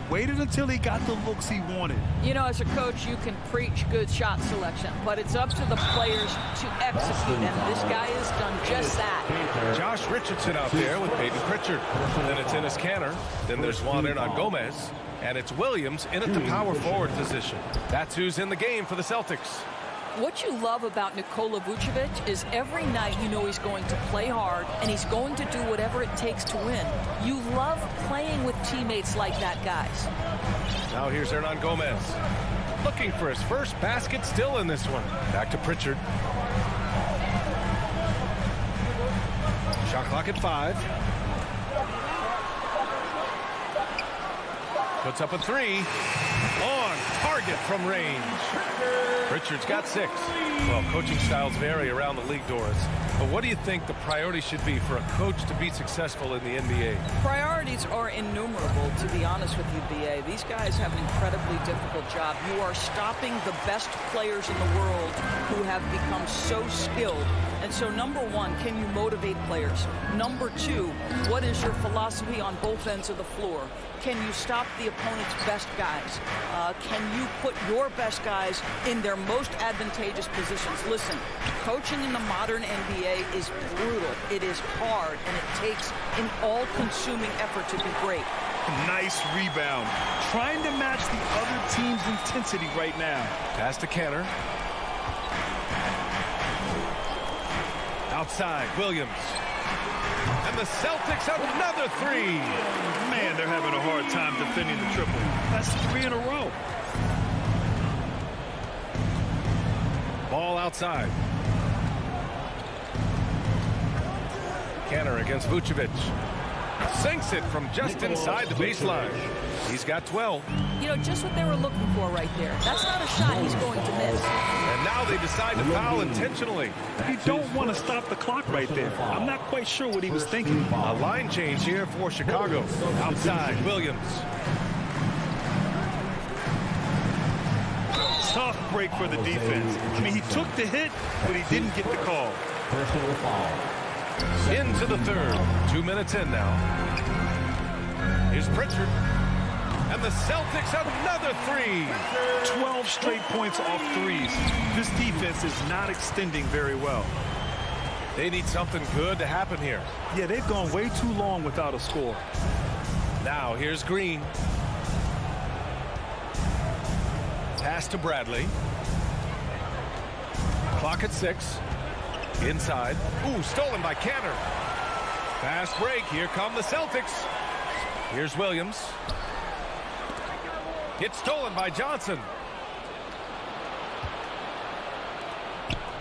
Waited until he got the looks he wanted. You know, as a coach, you can preach good shot selection, but it's up to the players to execute, and this guy has done just that. Josh Richardson out there with Peyton Pritchard. Then it's Enes Kanter. Then there's Juan Hernan Gomez. And it's Williams in at the power forward position. That's who's in the game for the Celtics. What you love about Nikola Vucevic is every night you know he's going to play hard and he's going to do whatever it takes to win. You love playing with teammates like that, guys. Now here's Hernan Gomez. Looking for his first basket still in this one. Back to Pritchard. Shot clock at 5. Puts up a 3. On target from range. Pritchard's got 6. Well, coaching styles vary around the league, Doris. But what do you think the priority should be for a coach to be successful in the NBA? Priorities are innumerable, to be honest with you, B.A. These guys have an incredibly difficult job. You are stopping the best players in the world who have become so skilled. And so, number one, can you motivate players? Number two, what is your philosophy on both ends of the floor? Can you stop the opponent's best guys? Can you put your best guys in their most advantageous positions? Listen, coaching in the modern NBA is brutal. It is hard, and it takes an all-consuming effort to be great. Nice rebound. Trying to match the other team's intensity right now. Pass to Kanter. Outside, Williams. And the Celtics have another 3. Man, they're having a hard time defending the triple. That's 3 in a row. Ball outside. Kanter against Vucevic. Sinks it from just inside the baseline. He's got 12. You know, just what they were looking for right there. That's not a shot he's going to miss. And now they decide to foul intentionally. You don't want to stop the clock right there. I'm not quite sure what he was thinking. A line change here for Chicago. Outside, Williams. Tough break for the defense. I mean, he took the hit, but he didn't get the call. Personal foul. Into the third. 2 minutes in now. Here's Pritchard. And the Celtics another three. 12 straight points off threes. This defense is not extending very well. They need something good to happen here. Yeah, they've gone way too long without a score. Now here's Green. Pass to Bradley. Clock at 6. Inside. Ooh, stolen by Cantor. Fast break. Here come the Celtics. Here's Williams. It's stolen by Johnson.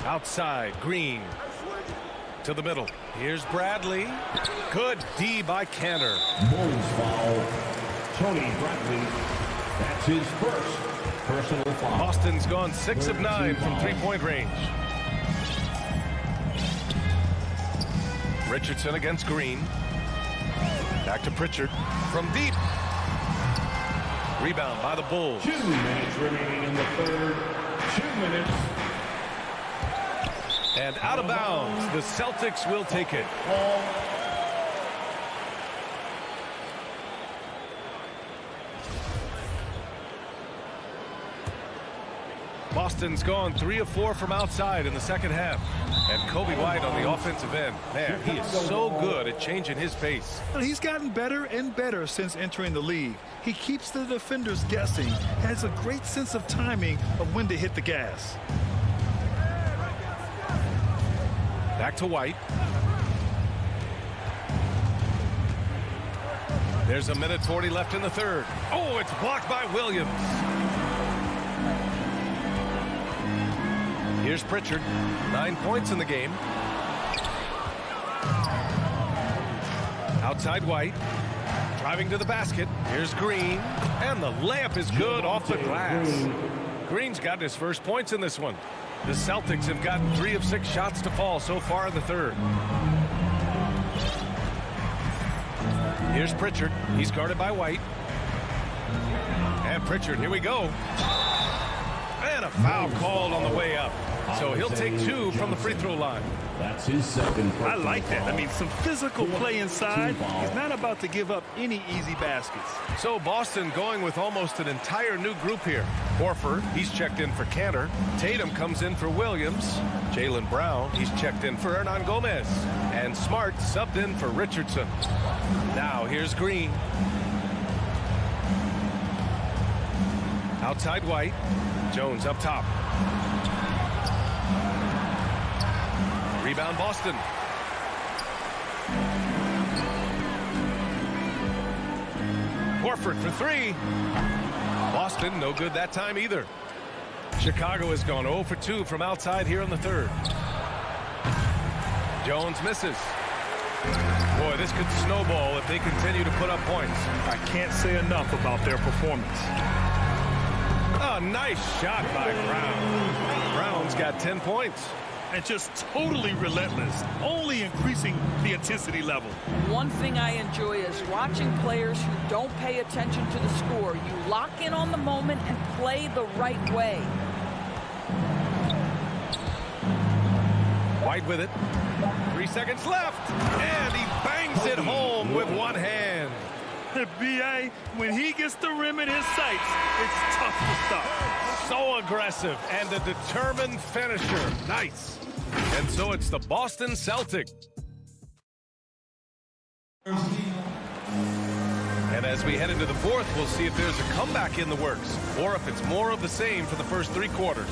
Outside, Green. To the middle. Here's Bradley. Good D by Cantor. Bulls foul. Tony Bradley. That's his first personal foul. Boston's gone 6 of 9 from three-point range. Richardson against Green. Back to Pritchard from deep. Rebound by the Bulls. 2 minutes remaining in the third. 2 minutes. And out of bounds. The Celtics will take it. Boston's gone 3 of 4 from outside in the second half. And Kobe White on the offensive end. Man, he is so good at changing his pace. Well, he's gotten better and better since entering the league. He keeps the defenders guessing, has a great sense of timing of when to hit the gas. Back to White. There's 1:40 left in the third. Oh, it's blocked by Williams. Here's Pritchard. 9 points in the game. Outside White. Driving to the basket. Here's Green. And the layup is good off the glass. Green's got his first points in this one. The Celtics have gotten 3 of 6 shots to fall so far in the third. Here's Pritchard. He's guarded by White. And Pritchard, here we go. And a foul called on the way up. So he'll take 2 from the free throw line. That's his second. I like that. I mean, some physical play inside. He's not about to give up any easy baskets. So Boston going with almost an entire new group here. Horford, he's checked in for Cantor. Tatum comes in for Williams. Jaylen Brown, he's checked in for Hernan Gomez. And Smart subbed in for Richardson. Now here's Green. Outside White. Jones up top. Rebound Boston. Horford for 3. Boston no good that time either. Chicago has gone 0 for 2 from outside here in the third. Jones misses. Boy, this could snowball if they continue to put up points. I can't say enough about their performance. A nice shot by Brown. Brown's got 10 points. And just totally relentless, only increasing the intensity level. One thing I enjoy is watching players who don't pay attention to the score. You lock in on the moment and play the right way. White with it. 3 seconds left. And he bangs it home with one hand. B.A., when he gets the rim in his sights, it's tough to stop. So aggressive and a determined finisher. Nice. And so it's the Boston Celtics. And as we head into the fourth, we'll see if there's a comeback in the works or if it's more of the same for the first 3 quarters.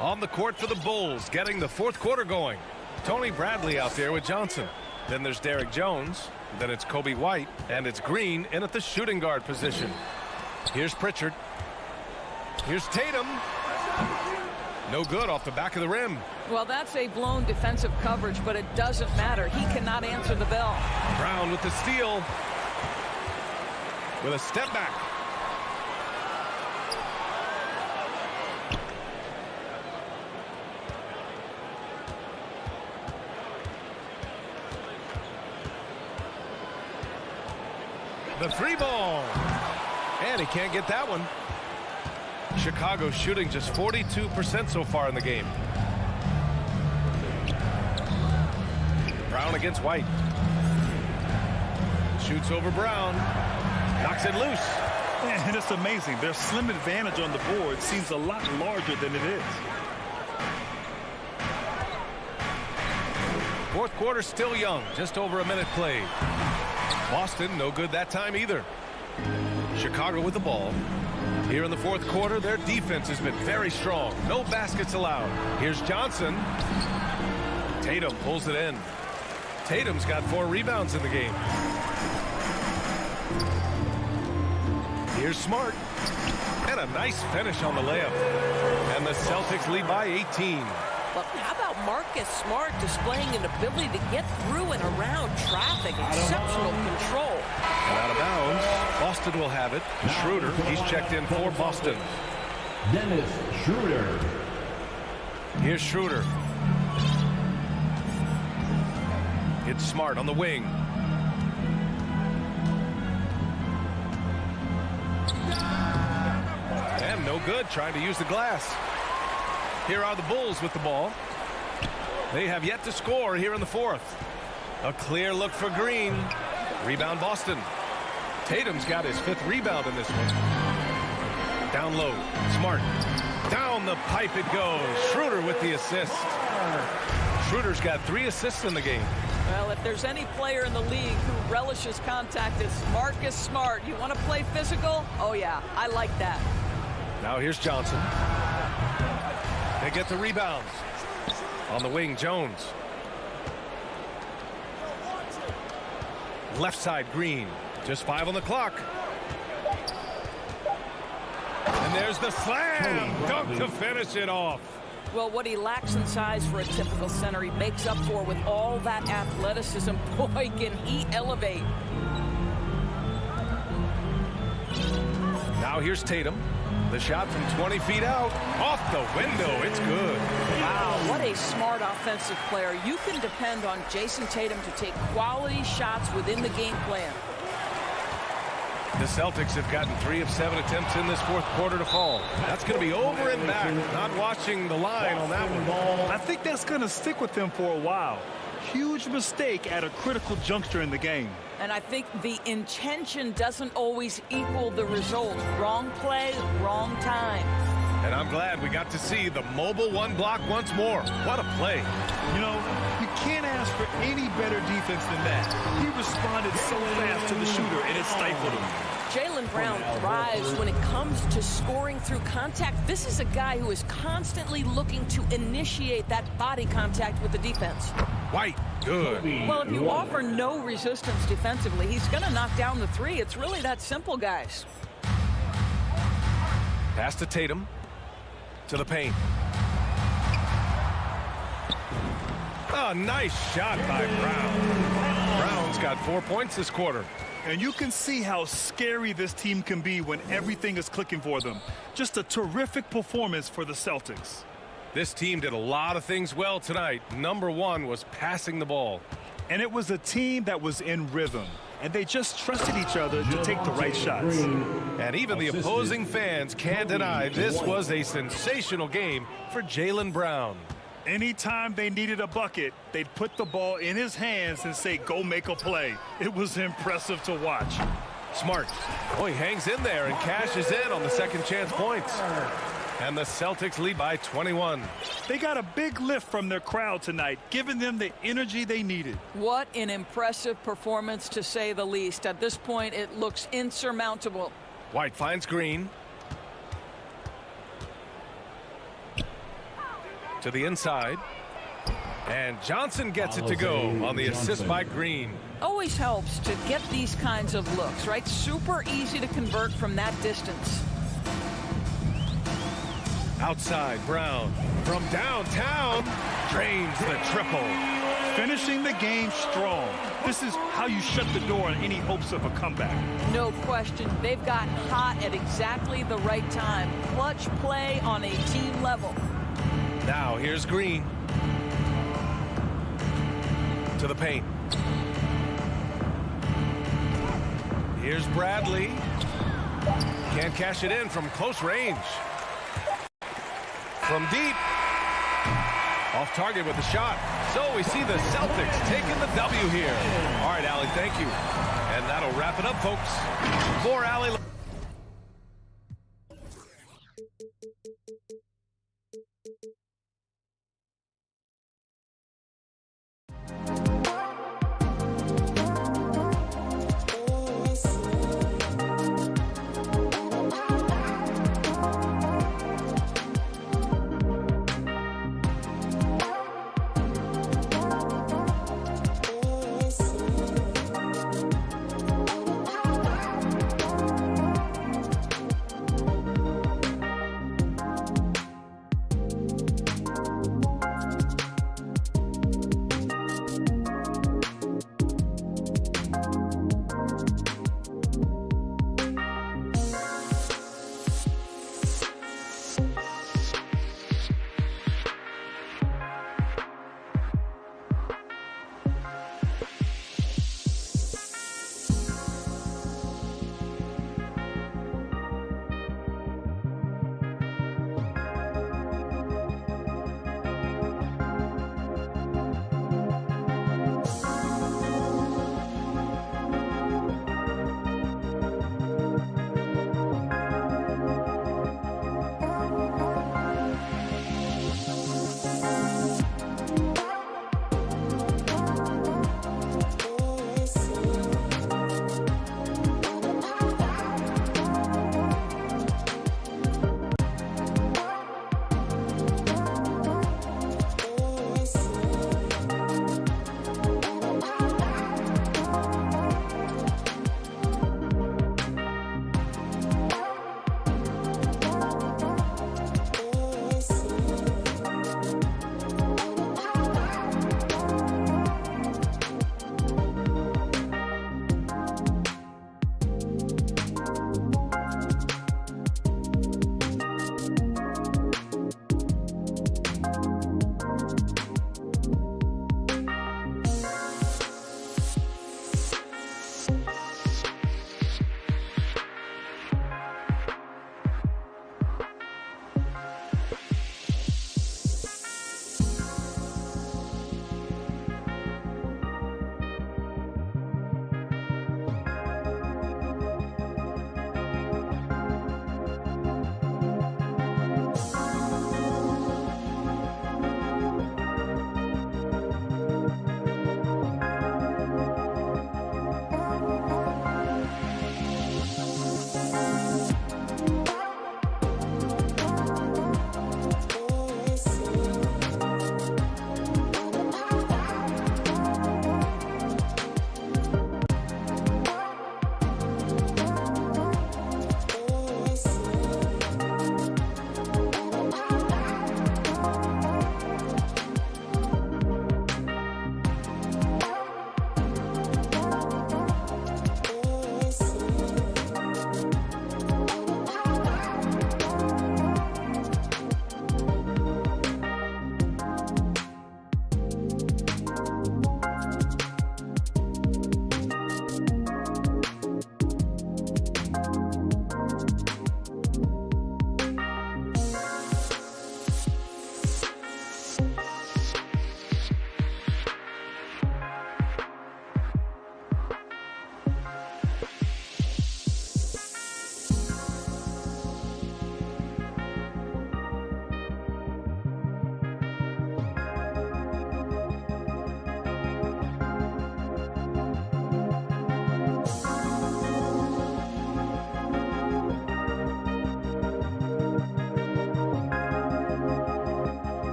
On the court for the Bulls, getting the fourth quarter going. Tony Bradley out there with Johnson. Then there's Derek Jones. Then it's Kobe White. And it's Green in at the shooting guard position. Here's Pritchard. Here's Tatum. No good off the back of the rim. Well, that's a blown defensive coverage, but it doesn't matter. He cannot answer the bell. Brown with the steal. With a step back. The 3-ball. And he can't get that one. Chicago shooting just 42% so far in the game. Brown against White. Shoots over Brown. Knocks it loose. And it's amazing. Their slim advantage on the board seems a lot larger than it is. Fourth quarter still young. Just over a minute played. Boston no good that time either. Chicago with the ball. Here in the fourth quarter, their defense has been very strong. No baskets allowed. Here's Johnson. Tatum pulls it in. Tatum's got 4 rebounds in the game. Here's Smart. And a nice finish on the layup. And the Celtics lead by 18. But how about Marcus Smart displaying an ability to get through and around traffic? Exceptional control. And out of bounds. Boston will have it. Schroeder, he's checked in for Boston. Dennis Schroeder. Here's Schroeder. It's Smart on the wing. And no good, trying to use the glass. Here are the Bulls with the ball. They have yet to score here in the fourth. A clear look for Green. Rebound Boston. Tatum's got his 5th rebound in this one. Down low. Smart. Down the pipe it goes. Schroeder with the assist. Schroeder's got 3 assists in the game. Well, if there's any player in the league who relishes contact, it's Marcus Smart. You want to play physical? Oh, yeah, I like that. Now here's Johnson. They get the rebounds. On the wing, Jones. Left side, Green. Just 5 on the clock. And there's the slam. Dunk to finish it off. Well, what he lacks in size for a typical center, he makes up for with all that athleticism. Boy, can he elevate. Now here's Tatum. The shot from 20 feet out. Off the window. It's good. Wow, what a smart offensive player. You can depend on Jason Tatum to take quality shots within the game plan. The Celtics have gotten 3 of 7 attempts in this fourth quarter to fall. That's going to be over and back. Not watching the line on that one. I think that's going to stick with them for a while. Huge mistake at a critical juncture in the game. And I think the intention doesn't always equal the result. Wrong play, wrong time. And I'm glad we got to see the mobile 1 block once more. What a play. You know, you can't ask for any better defense than that. He responded so fast to the shooter, and it stifled him. Jaylen Brown thrives when it comes to scoring through contact. This is a guy who is constantly looking to initiate that body contact with the defense. White, good. Well, if you offer no resistance defensively, he's going to knock down the 3. It's really that simple, guys. Pass to Tatum. To the paint. Oh, nice shot by Brown. Brown's got 4 points this quarter. And you can see how scary this team can be when everything is clicking for them. Just a terrific performance for the Celtics. This team did a lot of things well tonight. Number 1 was passing the ball. And it was a team that was in rhythm. And they just trusted each other to take the right shots. And even the opposing fans can't deny this was a sensational game for Jaylen Brown. Anytime they needed a bucket, they'd put the ball in his hands and say, go make a play. It was impressive to watch. Smart. Oh, he hangs in there and cashes in on the second chance points. And the Celtics lead by 21. They got a big lift from their crowd tonight, giving them the energy they needed. What an impressive performance, to say the least. At this point, it looks insurmountable. White finds Green. To the inside. And Johnson gets it to go on the assist by Green. Always helps to get these kinds of looks, right? Super easy to convert from that distance. Outside, Brown from downtown drains the triple. Finishing the game strong. This is how you shut the door on any hopes of a comeback. No question. They've gotten hot at exactly the right time. Clutch play on a team level. Now here's Green. To the paint. Here's Bradley. Can't cash it in from close range. From deep. Off target with the shot. So we see the Celtics taking the W here. All right, Allie, thank you. And that'll wrap it up, folks. For Allie.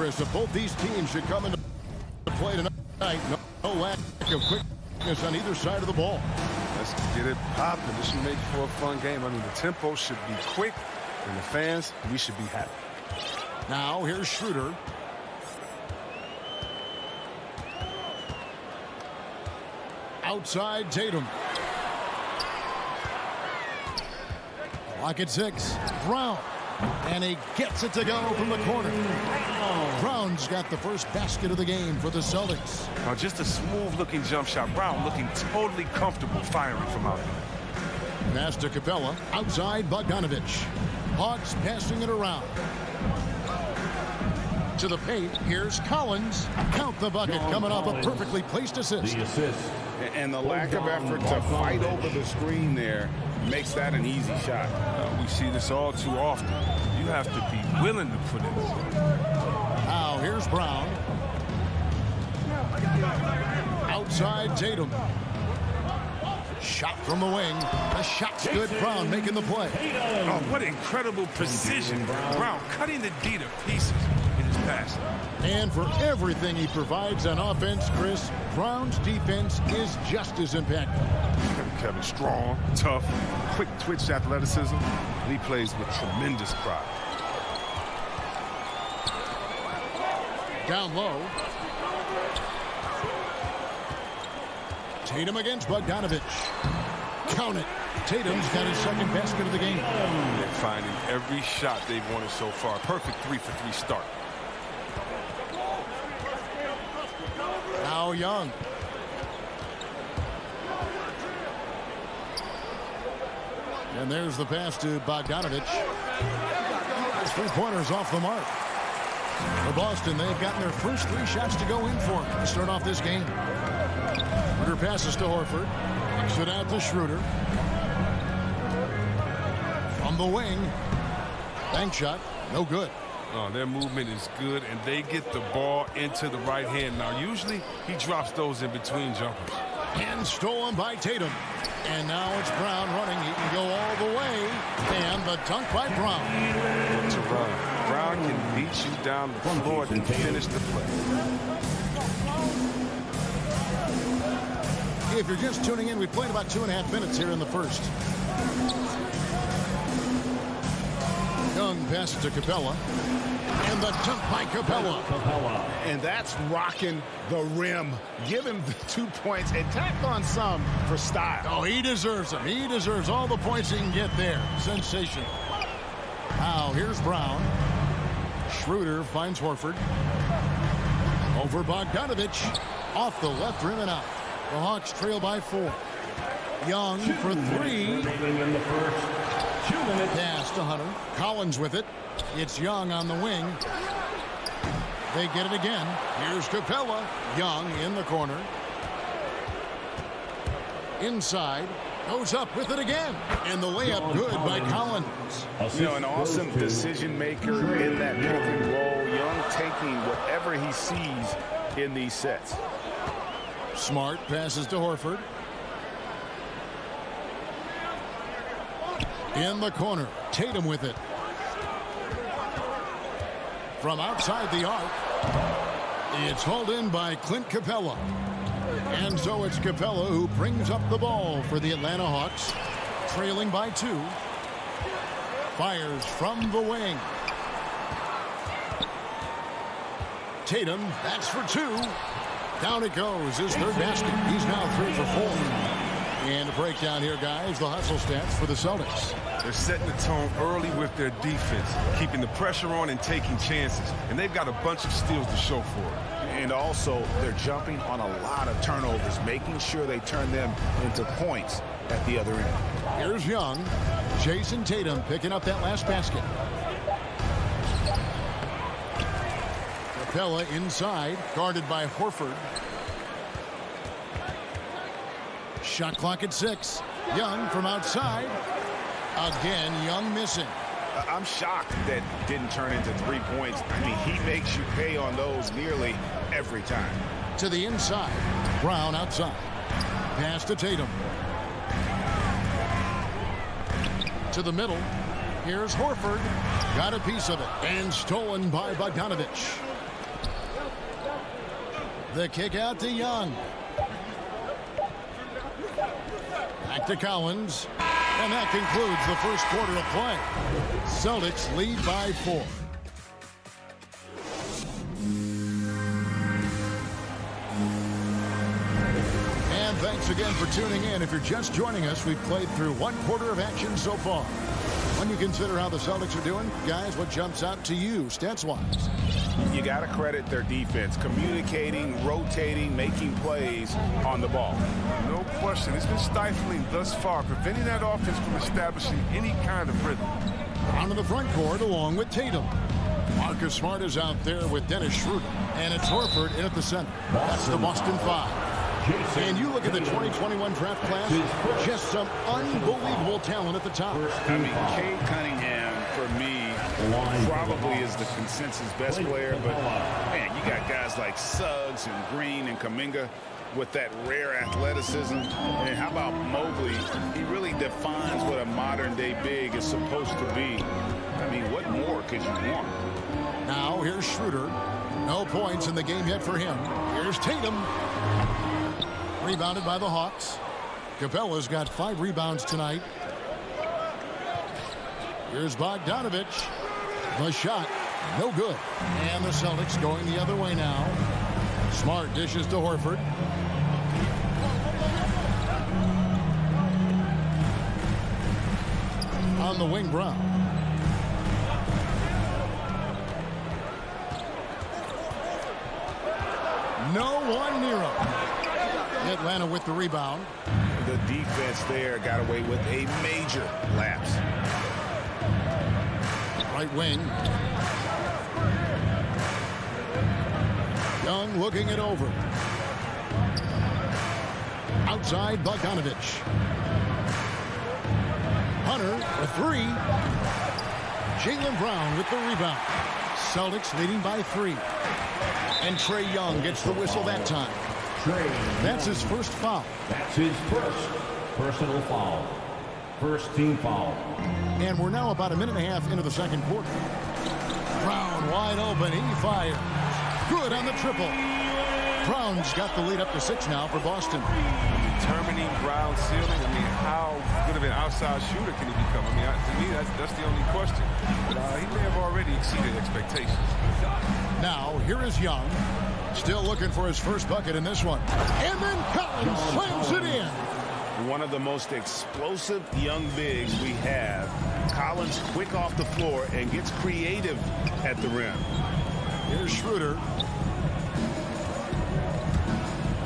Chris, if both these teams should come into play tonight, no lack of quickness on either side of the ball. Let's get it popping. This should make for a fun game. I mean, the tempo should be quick, and the fans, we should be happy. Now, here's Schroeder. Outside Tatum. Clock at 6. Brown. And he gets it to go from the corner. Brown's got the first basket of the game for the Celtics. Just a smooth-looking jump shot. Brown looking totally comfortable firing from out there. Pass to Capella. Outside Bogdanovich. Hawks passing it around. To the paint. Here's Collins. Count the bucket coming off a perfectly placed assist. The assist. And the lack of effort to fight over the screen there makes that an easy shot. We see this all too often. You have to be willing to put it. Now here's Brown. Outside Tatum. Shot from the wing. The shot's good. Brown making the play. Oh, what incredible precision. Brown cutting the D to pieces in his pass. And for everything he provides on offense, Chris, Brown's defense is just as impactful. Kevin, strong, tough, quick twitch athleticism, and he plays with tremendous pride. Down low. Tatum against Bogdanovich. Count it. Tatum's got his second basket of the game. They're finding every shot they've wanted so far. Perfect 3-for-3 start. Now Young. And there's the pass to Bogdanovich. His three-pointers off the mark. For Boston, they've gotten their first 3 shots to go in for him to start off this game. Schroeder passes to Horford. Kicks it out to Schroeder. From the wing. Bank shot. No good. Oh, their movement is good, and they get the ball into the right hand. Now, usually, he drops those in between jumpers. And stolen by Tatum. And now it's Brown running. He can go all the way. And the dunk by Brown. It's a run. Brown can beat you down the floor and finish the play. If you're just tuning in, we played about 2.5 minutes here in the first. Young passes to Capella. And the dunk by Capella. And that's rocking the rim. Give him the 2 points and tack on some for style. Oh, he deserves them. He deserves all the points he can get there. Sensational. Now, here's Brown. Schroeder finds Horford. Over Bogdanovich. Off the left rim and out. The Hawks trail by 4. Young for 3. Pass to Hunter. Collins with it. It's Young on the wing. They get it again. Here's Capella. Young in the corner. Inside. Goes up with it again. And the layup good by Collins. You know, an awesome decision maker in that pick and roll. Young taking whatever he sees in these sets. Smart passes to Horford. In the corner. Tatum with it. From outside the arc. It's hauled in by Clint Capella. And so it's Capella who brings up the ball for the Atlanta Hawks. Trailing by 2. Fires from the wing. Tatum, that's for 2. Down it goes. His third basket. He's now 3 for 4. And a breakdown here, guys. The hustle stats for the Celtics. They're setting the tone early with their defense, keeping the pressure on and taking chances. And they've got a bunch of steals to show for it. And also, they're jumping on a lot of turnovers, making sure they turn them into points at the other end. Here's Young. Jason Tatum picking up that last basket. Capella inside, guarded by Horford. Shot clock at 6. Young from outside. Again, Young missing. I'm shocked that didn't turn into 3 points. I mean, he makes you pay on those nearly every time. To the inside. Brown outside. Pass to Tatum. To the middle. Here's Horford. Got a piece of it. And stolen by Bogdanovich. The kick out to Young. Back to Collins. And that concludes the first quarter of play. Celtics lead by 4. And thanks again for tuning in. If you're just joining us, we've played through one quarter of action so far. When you consider how the Celtics are doing, guys, what jumps out to you stats-wise? You got to credit their defense, communicating, rotating, making plays on the ball. No question. It's been stifling thus far, preventing that offense from establishing any kind of rhythm. Onto the front court along with Tatum. Marcus Smart is out there with Dennis Schroeder. And it's Horford in at the center. That's the Boston 5. And you look at the 2021 draft class, just some unbelievable talent at the top. I mean, Cade Cunningham, for me, probably is the consensus best player. But, man, you got guys like Suggs and Green and Kuminga with that rare athleticism. And how about Mobley? He really defines what a modern-day big is supposed to be. I mean, what more could you want? Now, here's Schroeder. No points in the game yet for him. Here's Tatum. Rebounded by the Hawks. Capella's got 5 rebounds tonight. Here's Bogdanovich. The shot, no good. And the Celtics going the other way now. Smart dishes to Horford. On the wing, Brown. No one near him. Atlanta with the rebound. The defense there got away with a major lapse. Right wing. Young looking it over. Outside, Bogdanovich. Hunter, a 3. Jaylen Brown with the rebound. Celtics leading by 3. And Trae Young gets the whistle that time. That's his first foul. That's his first personal foul. First team foul. And we're now about a minute and a half into the second quarter. Brown wide open. He fires. Good on the triple. Brown's got the lead up to 6 now for Boston. Determining Brown's ceiling. I mean, how good of an outside shooter can he become? I mean, to me, that's the only question. But he may have already exceeded expectations. Now, here is Young. Still looking for his first bucket in this one. And then Collins slams it in. One of the most explosive young bigs we have. Collins quick off the floor and gets creative at the rim. Here's Schroeder.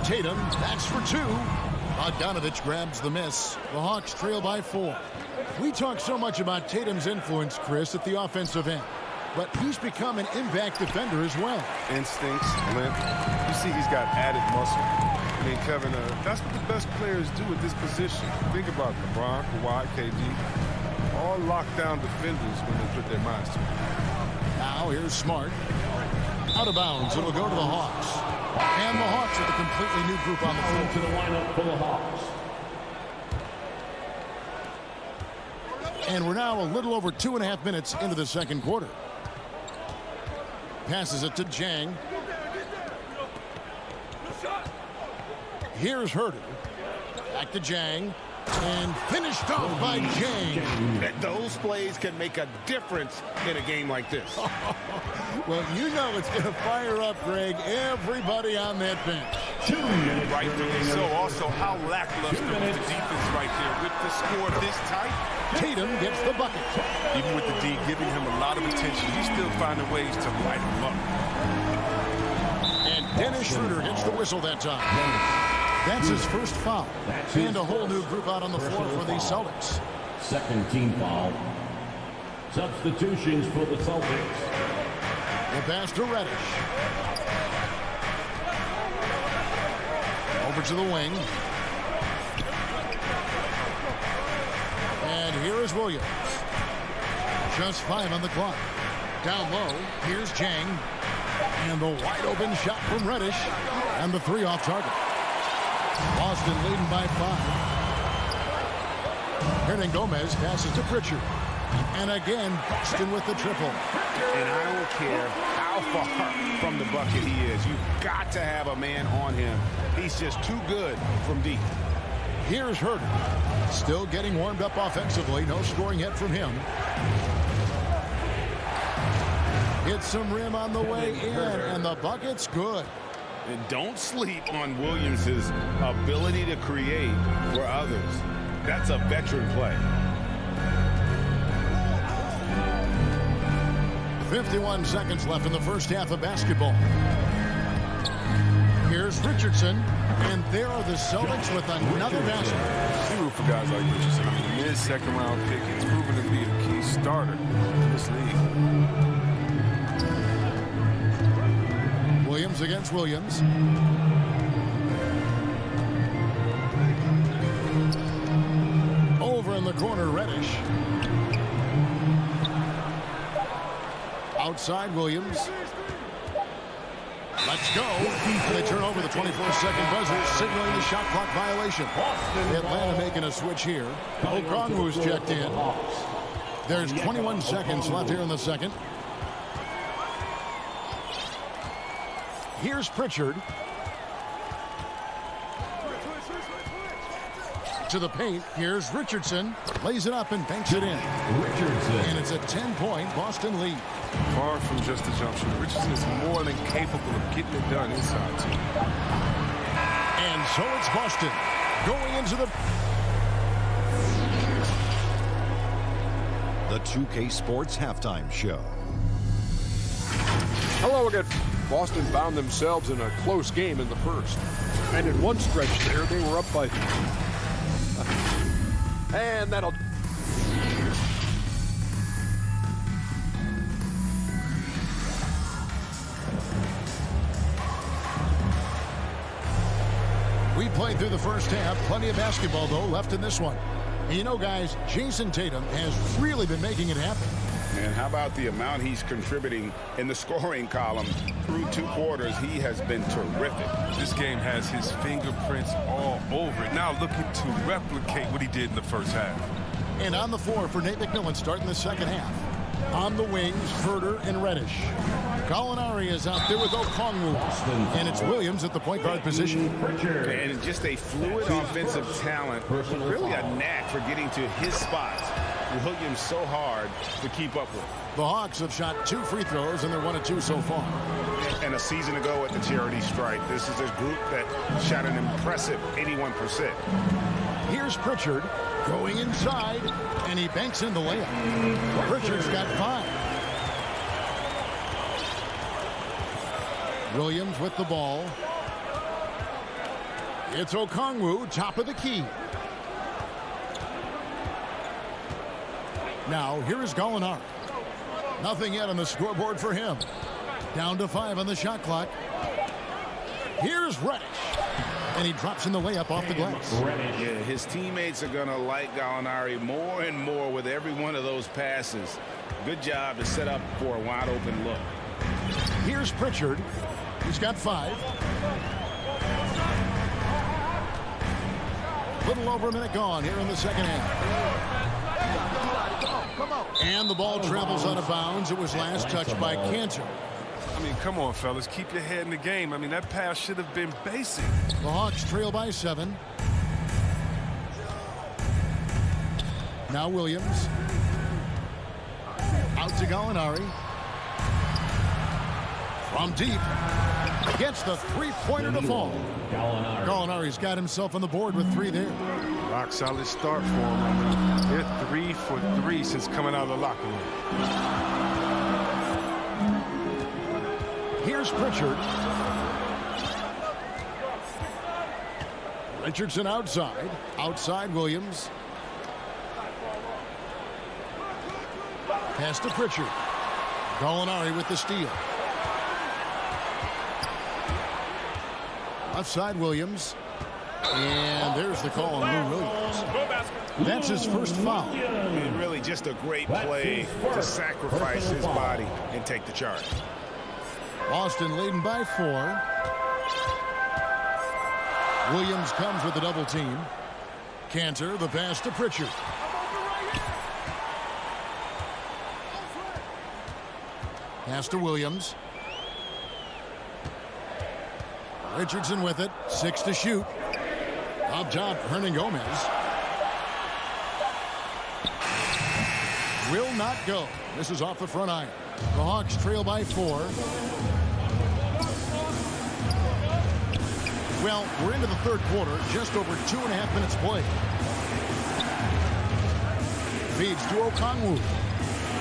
Tatum, that's for 2. Bogdanovich grabs the miss. The Hawks trail by 4. We talk so much about Tatum's influence, Chris, at the offensive end. But he's become an impact defender as well. Instincts, length. You see he's got added muscle. I mean, Kevin, that's what the best players do at this position. Think about LeBron, Kawhi, KD. All lockdown defenders when they put their minds to it. Now here's Smart. Out of bounds. It'll go to the Hawks. And the Hawks with a completely new group on the floor. To the lineup for the Hawks. And we're now a little over 2.5 minutes into the second quarter. Passes it to Jang. Here's Herter. Back to Jang. And finished off by Jang. Those plays can make a difference in a game like this. Well, you know it's going to fire up, Greg, everybody on that bench. Rightfully so. Also, how lackluster was the defense right there. With the score this tight, Tatum gets the bucket. even with the D giving him a lot of attention, he's still finding ways to light him up. And Dennis Schroeder gets the whistle that time. That's his first foul. And a whole new group out on the floor for the Celtics. Second team foul. Substitutions for the Celtics. The pass to Reddish. Over to the wing. And here is Williams. Just 5 on the clock. Down low, here's Jang. And the wide open shot from Reddish. And the 3 off target. Boston leading by 5. Hernan Gomez passes to Pritchard. And again, Boston with the triple. And I don't care how far from the bucket he is. You've got to have a man on him. He's just too good from deep. Here's Herder. Still getting warmed up offensively. No scoring yet from him. Hits some rim on the way in, and the bucket's good. And don't sleep on Williams' ability to create for others. That's a veteran play. 51 seconds left in the first half of basketball. Here's Richardson, and there are the Celtics with another basket. You root for guys like Richardson. I mean, mid-second round pick. He's proven to be a key starter in this league. Williams against Williams. Over in the corner, Reddish. Outside Williams. Let's go. And they turn over the 24-second buzzer, signaling the shot clock violation. Atlanta making a switch here. Okongwu's checked in. There's 21 seconds left here in the second. Here's Pritchard. To the paint. Here's Richardson. Lays it up and banks it in. Richardson. And it's a 10-point Boston lead. Far from just a jump shooter. Richardson is more than capable of getting it done inside, too. And so it's Boston going into the 2K Sports Halftime Show. Hello again. Boston found themselves in a close game in the first. And in one stretch there, they were up by... and that'll... We played through the first half. Plenty of basketball, though, left in this one. And you know, guys, Jason Tatum has really been making it happen. And how about the amount he's contributing in the scoring column through 2 quarters? He has been terrific. This game has his fingerprints all over it. Now looking to replicate what he did in the first half. And on the floor for Nate McMillan starting the second half. On the wings, Herder and Reddish. Gallinari is out there with Okongwu. And it's Williams at the point guard position. And just a fluid offensive talent. Really a knack for getting to his spots. Williams so hard to keep up with. The Hawks have shot 2 free throws, and they're 1 of 2 so far. And a season ago at the charity strike, this is a group that shot an impressive 81%. Here's Pritchard going inside, and he banks in the layup. Pritchard's got 5. Williams with the ball. It's Okongwu, top of the key. Now, here is Gallinari. Nothing yet on the scoreboard for him. Down to 5 on the shot clock. Here's Reddish. And he drops in the layup off the glass. Yeah, his teammates are going to like Gallinari more and more with every one of those passes. Good job to set up for a wide-open look. Here's Pritchard. He's got 5. Little over a minute gone here in the second half. And the ball travels out of bounds. It was last touched by Cantor. I mean, come on, fellas. Keep your head in the game. I mean, that pass should have been basic. The Hawks trail by 7. Now Williams. Out to Gallinari. From deep. Gets the 3-pointer to fall. Gallinari's got himself on the board with 3 there. Rock solid start for him. They're 3 for 3 since coming out of the locker room. Here's Pritchard. Richardson outside. Outside Williams. Pass to Pritchard. Gallinari with the steal. Left side Williams. And there's the call on Lou Williams. That's his first foul. And really just a great play to sacrifice his body and take the charge. Boston leading by 4. Williams comes with the double team. Cantor, the pass to Pritchard. Pass to Williams. Richardson with it. 6 to shoot. Up top, Hernan Gomez. Will not go. This is off the front iron. The Hawks trail by 4. Well, we're into the third quarter. Just over 2.5 minutes played. Feeds to Okongwu.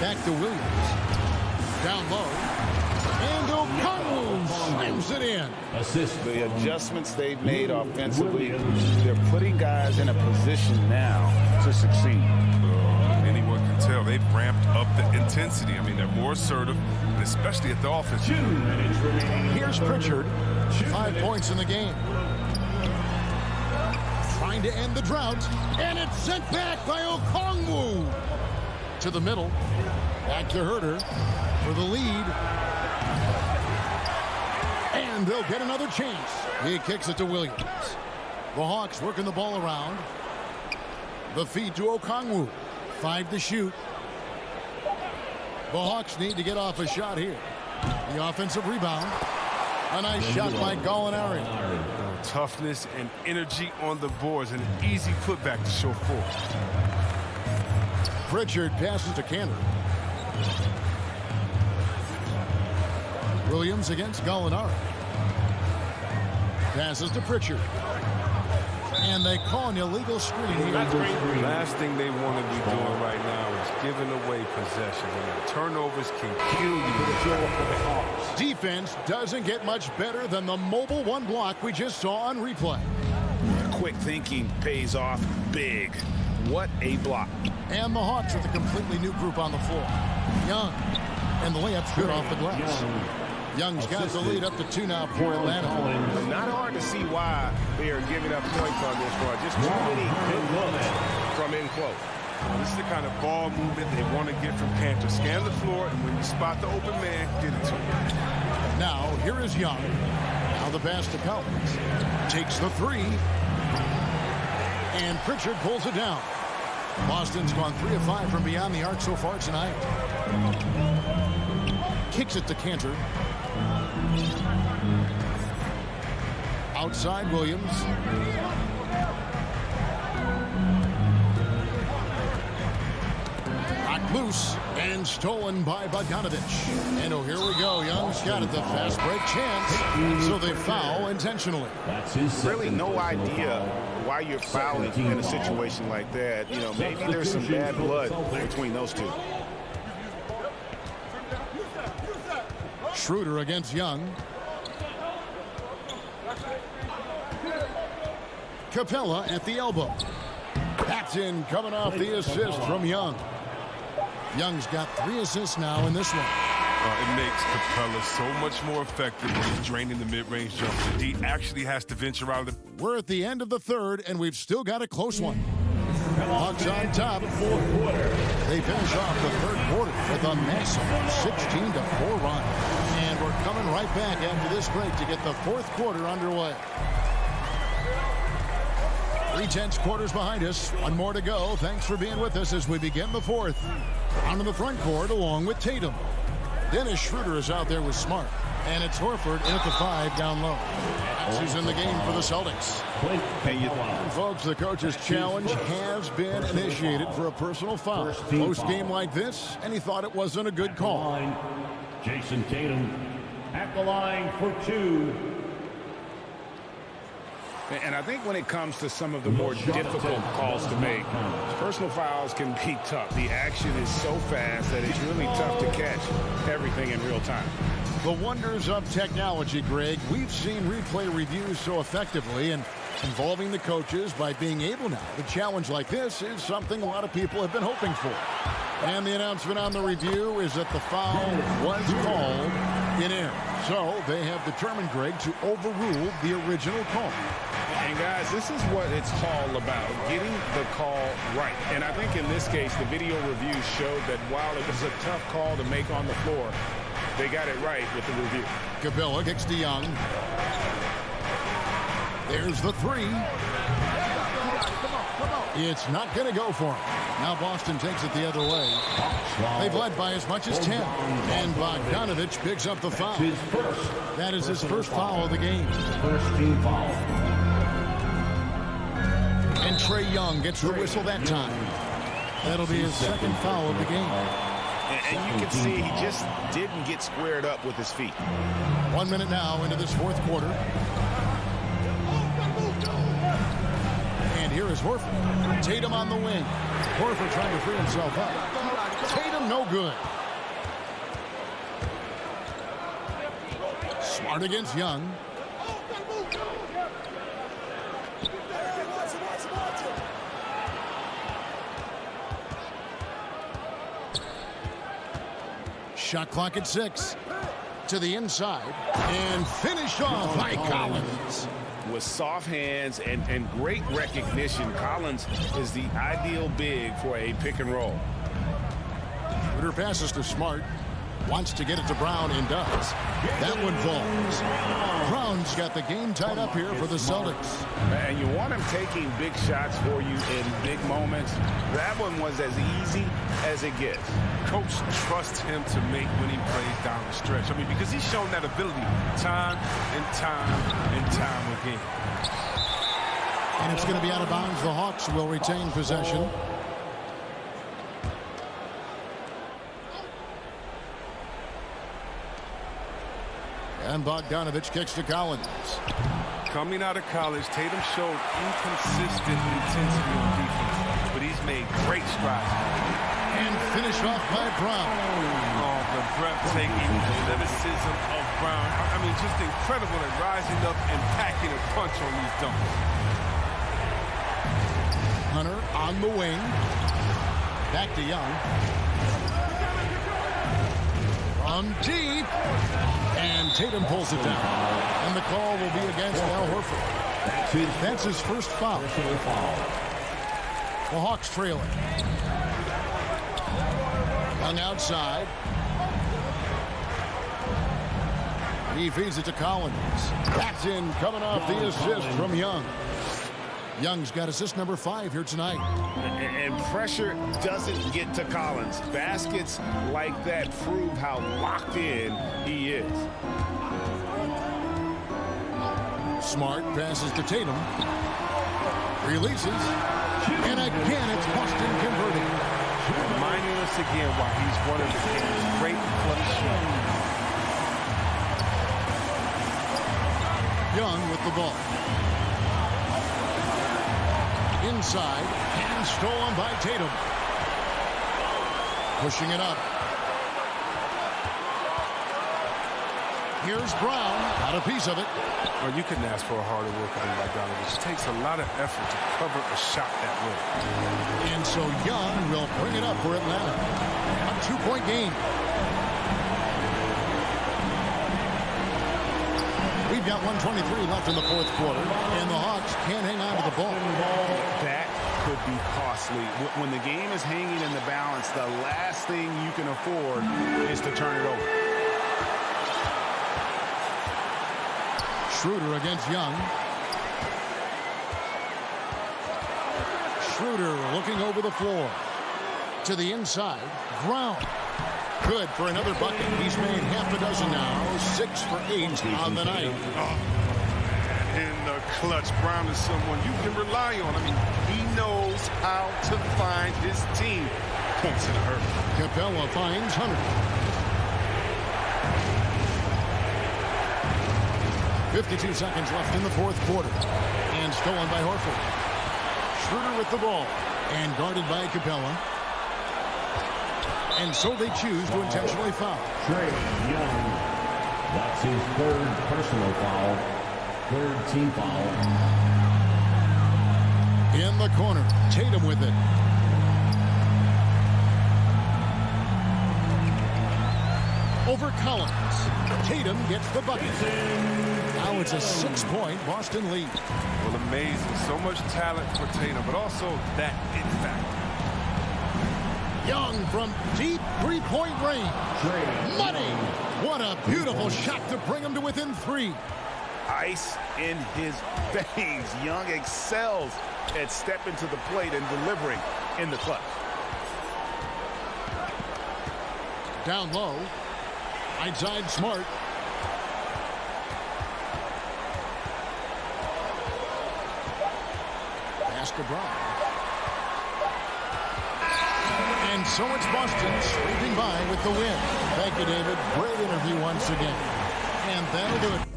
Back to Williams. Down low. And Okongwu slams it in. Assist. The adjustments they've made offensively, they're putting guys in a position now to succeed. Anyone can tell they've ramped up the intensity. I mean, they're more assertive, and especially at the offense. 2 minutes remaining. Here's Pritchard. 5 points in the game. Trying to end the drought. And it's sent back by Okongwu. To the middle. Back to Herter for the lead. And they'll get another chance. He kicks it to Williams. The Hawks working the ball around. The feed to Okongwu. 5 to shoot. The Hawks need to get off a shot here. The offensive rebound. A nice shot by Gallinari. Toughness and energy on the boards, and an easy putback to show forth. Pritchard passes to Cantor. Williams against Gallinari. Passes to Pritchard. And they call an illegal screen here. Last thing they want to be doing right now is giving away possessions. And turnovers can kill you. Defense doesn't get much better than the mobile one block we just saw on replay. Quick thinking pays off big. What a block. And the Hawks with a completely new group on the floor. Young. And the layup's good off the glass. Young's got the lead up to 2 now for Atlanta. Not hard to see why they are giving up points on this one. Just too many good looks from in close. This is the kind of ball movement they want to get from Cantor. Scan the floor, and when you spot the open man, get it to him. Now, here is Young. Now the pass to Collins. Takes the 3. And Pritchard pulls it down. Boston's gone 3 of 5 from beyond the arc so far tonight. Kicks it to Cantor. Outside Williams. Knocked loose and stolen by Bogdanovich. And oh, here we go. Young's got it. The fast break chance. So they foul intentionally. Really no idea why you're fouling in a situation like that. You know, maybe there's some bad blood between those two. Schroeder against Young. Capella at the elbow. That's in, coming off the assist from Young. Young's got 3 assists now in this one. It makes Capella so much more effective when he's draining the mid-range jumper. D actually has to venture out of the... We're at the end of the third, and we've still got a close one. Hawks on top. They finish off the third quarter with a massive 16-4 run. And we're coming right back after this break to get the fourth quarter underway. 3/10 quarters behind us. 1 more to go. Thanks for being with us as we begin the fourth. Onto the front court along with Tatum. Dennis Schroeder is out there with Smart. And it's Horford in at the 5 down low. He's in the game for the Celtics. And folks, the coach's challenge has been initiated for a personal foul. Close game like this, and he thought it wasn't a good call. Jason Tatum at the line for 2. And I think when it comes to some of the more difficult calls to make, personal fouls can be tough. The action is so fast that it's really tough to catch everything in real time. The wonders of technology, Greg. We've seen replay reviews so effectively, and involving the coaches by being able now to challenge like this is something a lot of people have been hoping for. And the announcement on the review is that the foul was called in error. So they have determined, Greg, to overrule the original call. And guys, this is what it's all about, getting the call right. And I think in this case, the video review showed that while it was a tough call to make on the floor, they got it right with the review. Capella kicks to Young. There's the 3. It's not going to go for him. Now Boston takes it the other way. They've led by as much as 10. And Bogdanovich picks up the foul. That is his first foul of the game. First team foul. And Trae Young gets the whistle that time. That'll be his second foul of the game. And you can see he just didn't get squared up with his feet. 1 minute now into this fourth quarter. And here is Horford. Tatum on the wing. Horford trying to free himself up. Tatum no good. Smart against Young. Shot clock at 6. To the inside. And finished off by Collins. With soft hands and great recognition, Collins is the ideal big for a pick and roll. Schroeder passes to Smart. Wants to get it to Brown and does. That one falls. Brown's got the game tied up here for the Celtics. And you want him taking big shots for you in big moments. That one was as easy as it gets. Coach trusts him to make winning plays down the stretch. I mean, because he's shown that ability time and time and time again. And it's going to be out of bounds. The Hawks will retain possession. And Bogdanovich kicks to Collins. Coming out of college, Tatum showed inconsistent intensity on defense, but he's made great strides. And finished off by Brown. Oh, the breathtaking athleticism of Brown. I mean, just incredible at rising up and packing a punch on these dunks. Hunter on the wing. Back to Young. From deep. And Tatum pulls it down. And the call will be against Al Horford. That's his first foul. The Hawks trailing. Young outside. He feeds it to Collins. That's in, coming off the assist from Young. Young's got assist number 5 here tonight. And pressure doesn't get to Collins. Baskets like that prove how locked in he is. Smart passes to Tatum. Releases. And again, it's Boston converting. Reminding us again why he's one of the game's great clutch shooters. Young with the ball. Inside and stolen by Tatum. Pushing it up. Here's Brown. Got a piece of it. Well, you couldn't ask for a harder worker than Bogdanovich. It takes a lot of effort to cover a shot that way. And so Young will bring it up for Atlanta. A 2-point game. We've got 1:23 left in the fourth quarter, and the Hawks can't hang on to the ball. That could be costly. When the game is hanging in the balance, the last thing you can afford is to turn it over. Schroeder against Young. Schroeder looking over the floor. To the inside. Brown. Good for another bucket. He's made half a dozen now. 6 for 8 on the night. In the clutch, Brown is someone you can rely on. I mean, he knows how to find his team. Points in a hurry. Capella finds Hunter. 52 seconds left in the fourth quarter. And stolen by Horford. Schroeder with the ball. And guarded by Capella. And so they choose to intentionally foul. Trae Young. That's his 3rd personal foul. 3rd team foul. In the corner. Tatum with it. Over Collins. Tatum gets the bucket. Now it's a 6-point Boston lead. Well, amazing. So much talent for Tatum, but also that it factor. Young from deep 3-point range. Money. What a beautiful shot to bring him to within 3. Ice in his veins. Young excels at stepping to the plate and delivering in the clutch. Down low. Right side, Smart. Pass to Brown. And so it's Boston sweeping by with the win. Thank you, David. Great interview once again. And that'll do it.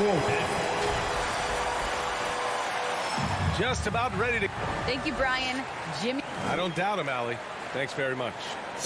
forward. Just about ready to... Thank you, Brian. Jimmy. I don't doubt him, Allie. Thanks very much.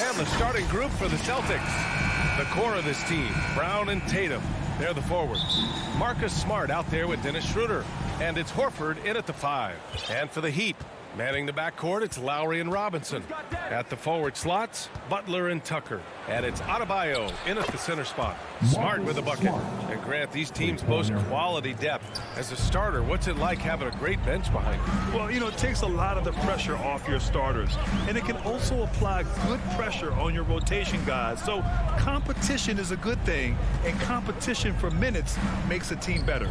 And the starting group for the Celtics. The core of this team, Brown and Tatum. They're the forwards. Marcus Smart out there with Dennis Schroeder. And it's Horford in at the 5. And for the Heat, manning the backcourt, it's Lowry and Robinson. At the forward slots, Butler and Tucker. And it's Adebayo in at the center spot. Smart with a bucket. And Grant, these teams boast quality depth. As a starter, what's it like having a great bench behind you? Well, you know, it takes a lot of the pressure off your starters. And it can also apply good pressure on your rotation guys. So competition is a good thing. And competition for minutes makes a team better.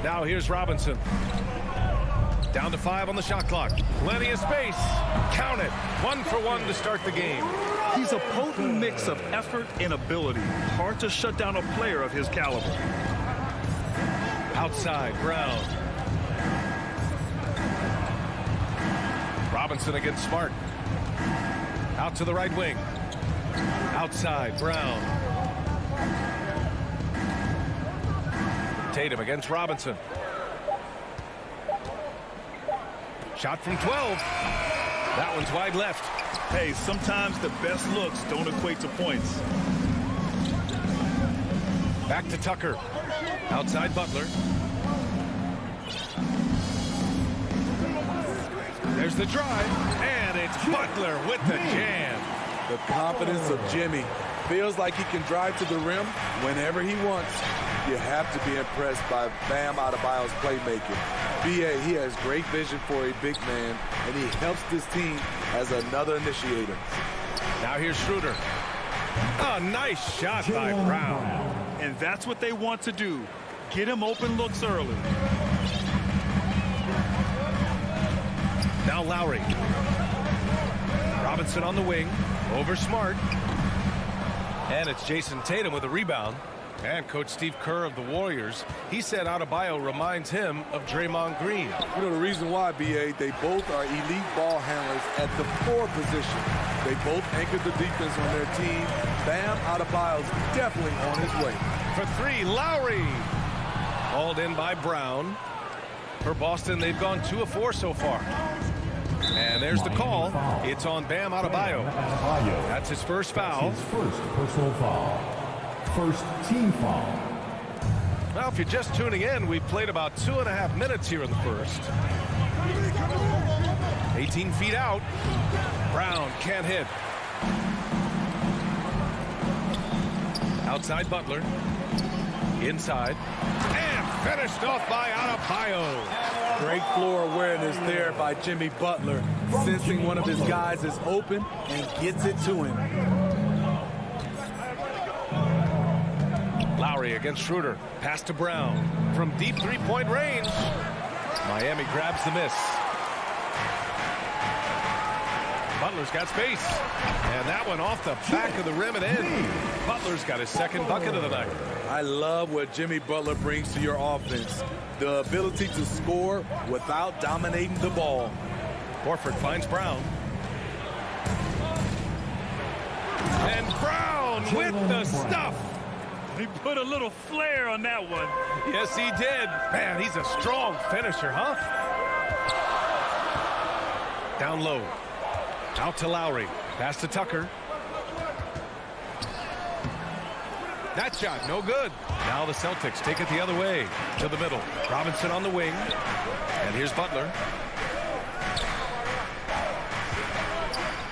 Now here's Robinson. Down to 5 on the shot clock. Plenty of space. Count it. 1 for 1 to start the game. He's a potent mix of effort and ability. Hard to shut down a player of his caliber. Outside, Brown. Robinson against Smart. Out to the right wing. Outside, Brown. Tatum against Robinson. Shot from 12. That one's wide left. Hey, sometimes the best looks don't equate to points. Back to Tucker. Outside Butler. There's the drive. And it's Butler with the jam. The confidence of Jimmy. Feels like he can drive to the rim whenever he wants. You have to be impressed by Bam Adebayo's playmaking. B.A., he has great vision for a big man, and he helps this team as another initiator. Now here's Schroeder. A nice shot by Brown. And that's what they want to do. Get him open looks early. Now Lowry. Robinson on the wing. Over Smart. And it's Jason Tatum with a rebound. And Coach Steve Kerr of the Warriors, he said Adebayo reminds him of Draymond Green. You know the reason why, B.A., they both are elite ball handlers at the 4 position. They both anchored the defense on their team. Bam Adebayo's definitely on his way. For 3, Lowry. Hauled in by Brown. For Boston, they've gone 2 of 4 so far. And there's the call. It's on Bam Adebayo. That's his first foul. His first personal foul. First team foul. Well, if you're just tuning in, we've played about 2.5 minutes here in the first. 18 feet out. Brown can't hit. Outside Butler. Inside. And finished off by Adebayo. Great floor awareness there by Jimmy Butler. Sensing one of his guys is open and gets it to him. Lowry against Schroeder. Pass to Brown. From deep 3-point range. Miami grabs the miss. Butler's got space. And that one off the back of the rim and in. Butler's got his second bucket of the night. I love what Jimmy Butler brings to your offense. The ability to score without dominating the ball. Horford finds Brown. And Brown with the stuff. He put a little flair on that one. Yes, he did. Man, he's a strong finisher, huh? Down low. Out to Lowry. Pass to Tucker. That shot, no good. Now the Celtics take it the other way. To the middle. Robinson on the wing. And here's Butler.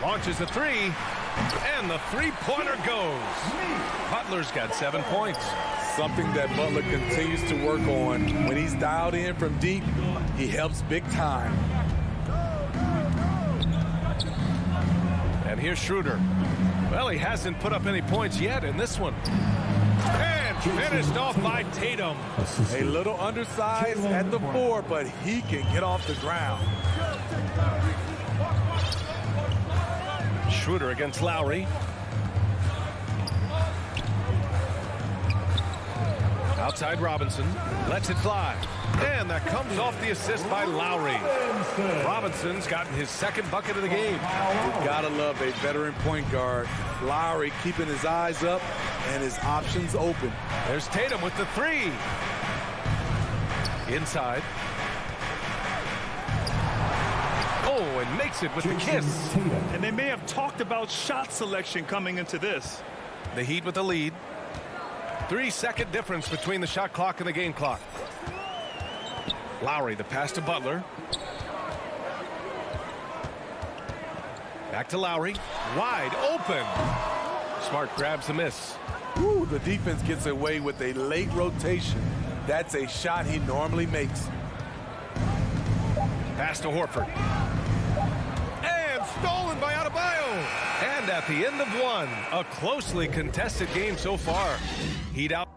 Launches a 3. And the 3-pointer goes. Butler's got 7 points. Something that Butler continues to work on. When he's dialed in from deep, he helps big time. And here's Schroeder. Well, he hasn't put up any points yet in this one. And finished off by Tatum. A little undersized at the 4, but he can get off the ground. Schroeder against Lowry. Outside Robinson. Lets it fly. And that comes off the assist by Lowry. Robinson's gotten his second bucket of the game. You gotta love a veteran point guard. Lowry keeping his eyes up and his options open. There's Tatum with the 3. Inside. Oh, and makes it with the kiss. And they may have talked about shot selection coming into this. The Heat with the lead. 3-second difference between the shot clock and the game clock. Lowry, the pass to Butler. Back to Lowry. Wide open. Smart grabs the miss. Ooh, the defense gets away with a late rotation. That's a shot he normally makes. Pass to Horford. And stolen by Adebayo. And at the end of one, a closely contested game so far. Heat out.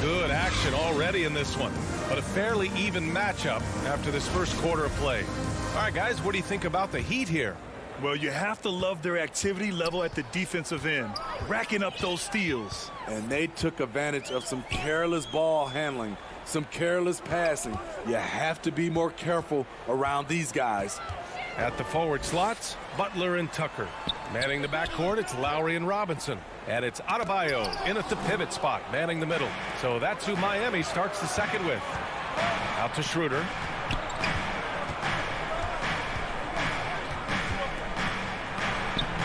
Good action already in this one, but a fairly even matchup after this first quarter of play. All right, guys, what do you think about the Heat here? Well, you have to love their activity level at the defensive end, racking up those steals. And they took advantage of some careless ball handling, some careless passing. You have to be more careful around these guys. At the forward slots, Butler and Tucker. Manning the backcourt, it's Lowry and Robinson. And it's Adebayo in at the pivot spot, manning the middle. So that's who Miami starts the second with. Out to Schroeder.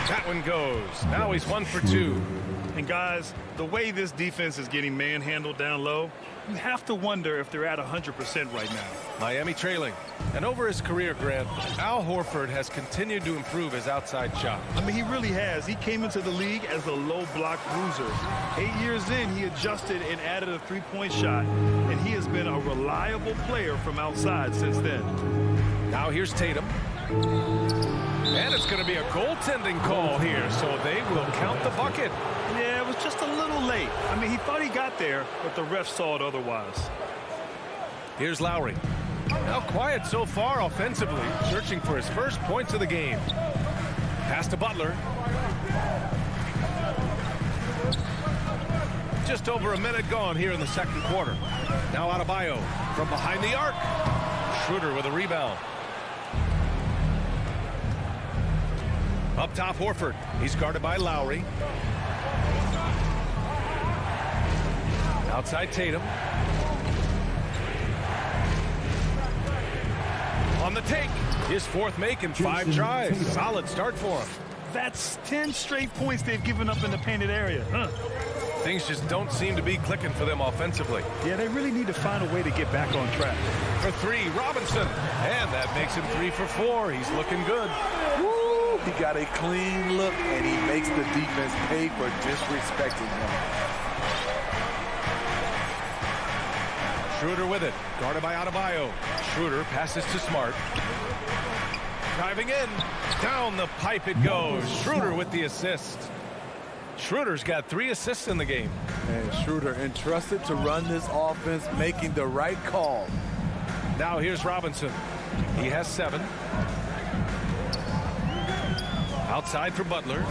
That one goes. Now he's 1 for 2. And guys, the way this defense is getting manhandled down low, you have to wonder if they're at 100% right now. Miami trailing. And over his career, Grant, Al Horford has continued to improve his outside shot. I mean, he really has. He came into the league as a low block bruiser. 8 years in, he adjusted and added a three-point shot. And he has been a reliable player from outside since then. Now here's Tatum. And it's going to be a goaltending call here, so they will count the bucket. Yeah, it was just a little late. I mean, he thought he got there, but the ref saw it otherwise. Here's Lowry. Now quiet so far offensively, searching for his first points of the game. Pass to Butler. Just over a minute gone here in the second quarter. Now Adebayo from behind the arc. Schroeder with a rebound. Up top, Horford. He's guarded by Lowry. Outside Tatum. On the take. His fourth make in 5 drives. Solid start for him. That's 10 straight points they've given up in the painted area. Things just don't seem to be clicking for them offensively. Yeah, they really need to find a way to get back on track. For 3, Robinson. And that makes him 3 for 4. He's looking good. Woo! He got a clean look, and he makes the defense pay for disrespecting him. Schroeder with it. Guarded by Adebayo. Schroeder passes to Smart. Driving in. Down the pipe it goes. Schroeder with the assist. Schroeder's got 3 assists in the game. And Schroeder entrusted to run this offense, making the right call. Now here's Robinson. He has 7. Outside for Butler.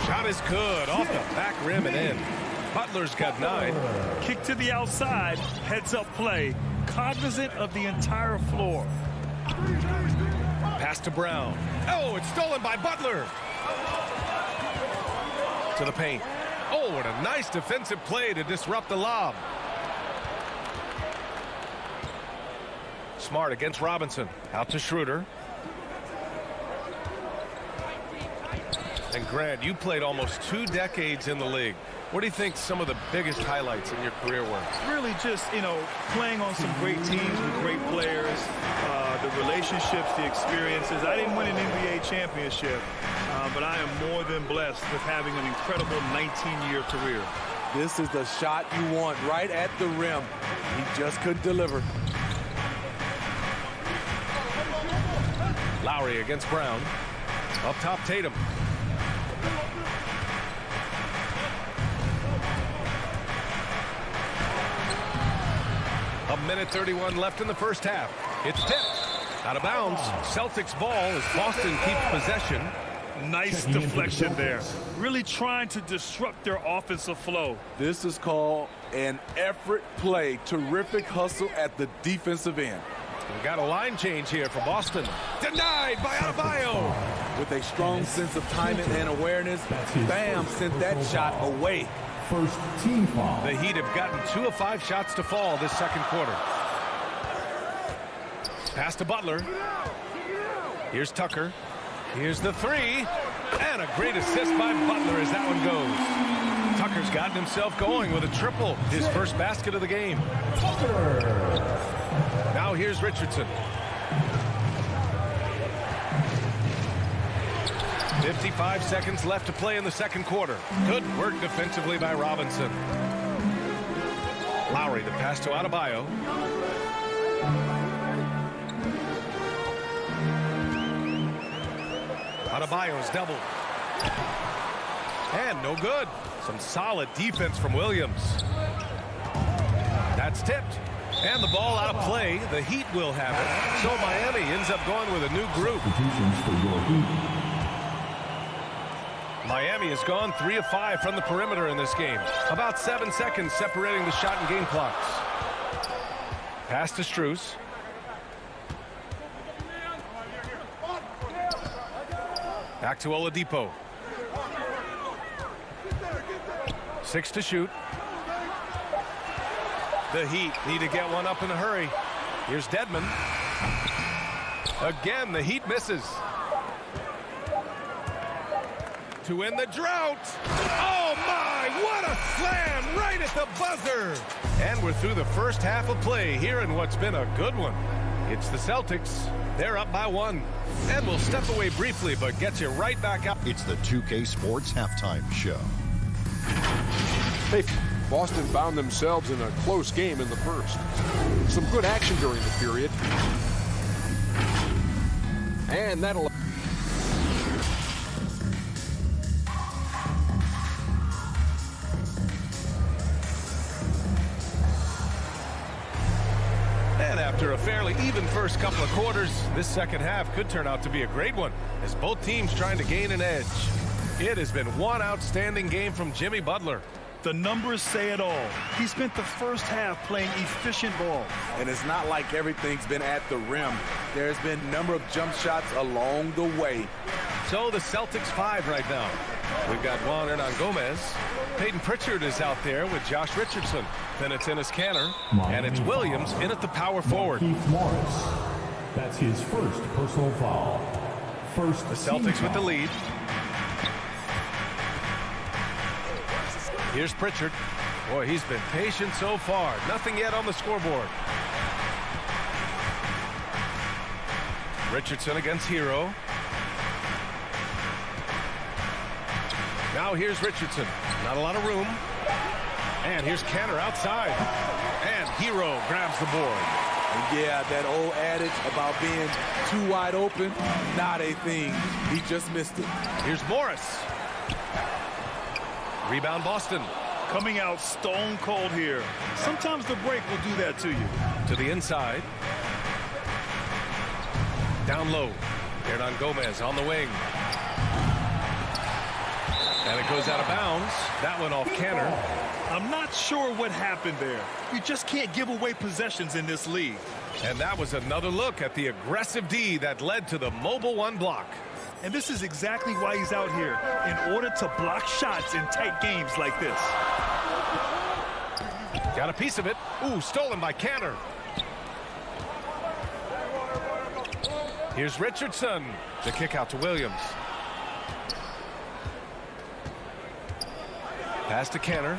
Shot is good. Off the back rim and in. Butler's got 9. Kick to the outside. Heads up play. Cognizant of the entire floor. Pass to Brown. Oh, it's stolen by Butler. To the paint. Oh, what a nice defensive play to disrupt the lob. Smart against Robinson. Out to Schroeder. And Grant, you played almost 2 decades in the league. What do you think some of the biggest highlights in your career were? Really just, playing on some great teams with great players, the relationships, the experiences. I didn't win an NBA championship, but I am more than blessed with having an incredible 19-year career. This is the shot you want right at the rim. He just couldn't deliver. Lowry against Brown. Up top, Tatum. A minute 31 left in the first half. It's tipped. Out of bounds. Celtics ball as Boston keeps possession. Nice deflection there. Really trying to disrupt their offensive flow. This is called an effort play. Terrific hustle at the defensive end. We got a line change here for Boston. Denied by Adebayo. With a strong sense of timing and awareness, Bam sent that shot away. First team foul. The Heat have gotten 2 of 5 shots to fall this second quarter. Pass to Butler. Here's Tucker. Here's the 3. And a great assist by Butler as that one goes. Tucker's gotten himself going with a triple. His first basket of the game. Now here's Richardson. 55 seconds left to play in the second quarter. Good work defensively by Robinson. Lowry, the pass to Adebayo. Adebayo's doubled. And no good. Some solid defense from Williams. That's tipped. And the ball out of play. The Heat will have it. So Miami ends up going with a new group. Miami has gone 3 of 5 from the perimeter in this game. About 7 seconds separating the shot and game clocks. Pass to Strus. Back to Oladipo. 6 to shoot. The Heat need to get one up in a hurry. Here's Dedmon. Again, the Heat misses. To win the drought. Oh my, what a slam right at the buzzer. And we're through the first half of play here in what's been a good one. It's the Celtics. They're up by 1. And we'll step away briefly, but get you right back up. It's the 2K Sports Halftime Show. Hey, Boston found themselves in a close game in the first. Some good action during the period. And that'll... And after a fairly even first couple of quarters, this second half could turn out to be a great one, as both teams trying to gain an edge. It has been one outstanding game from Jimmy Butler. The numbers say it all. He spent the first half playing efficient ball. And it's not like everything's been at the rim. There's been a number of jump shots along the way. So the Celtics 5 right now. We've got Juan Hernan-Gomez. Peyton Pritchard is out there with Josh Richardson. Then it's Enes Kanter. And it's Williams in at the power forward. Keith Morris. That's his first personal foul. First the Celtics with the lead. Here's Pritchard. Boy, he's been patient so far. Nothing yet on the scoreboard. Richardson against Hero. Now here's Richardson. Not a lot of room. And here's Kanter outside. And Hero grabs the board. And yeah, that old adage about being too wide open, not a thing. He just missed it. Here's Morris. Rebound Boston. Coming out stone cold here. Sometimes the break will do that to you. To the inside. Down low. Hernan-Gomez on the wing. And it goes out of bounds. That one off Kanter. I'm not sure what happened there. You just can't give away possessions in this league. And that was another look at the aggressive D that led to the mobile 1 block. And this is exactly why he's out here, in order to block shots in tight games like this. Got a piece of it. Ooh, stolen by Kanter. Here's Richardson. The kick out to Williams. Pass to Kanter.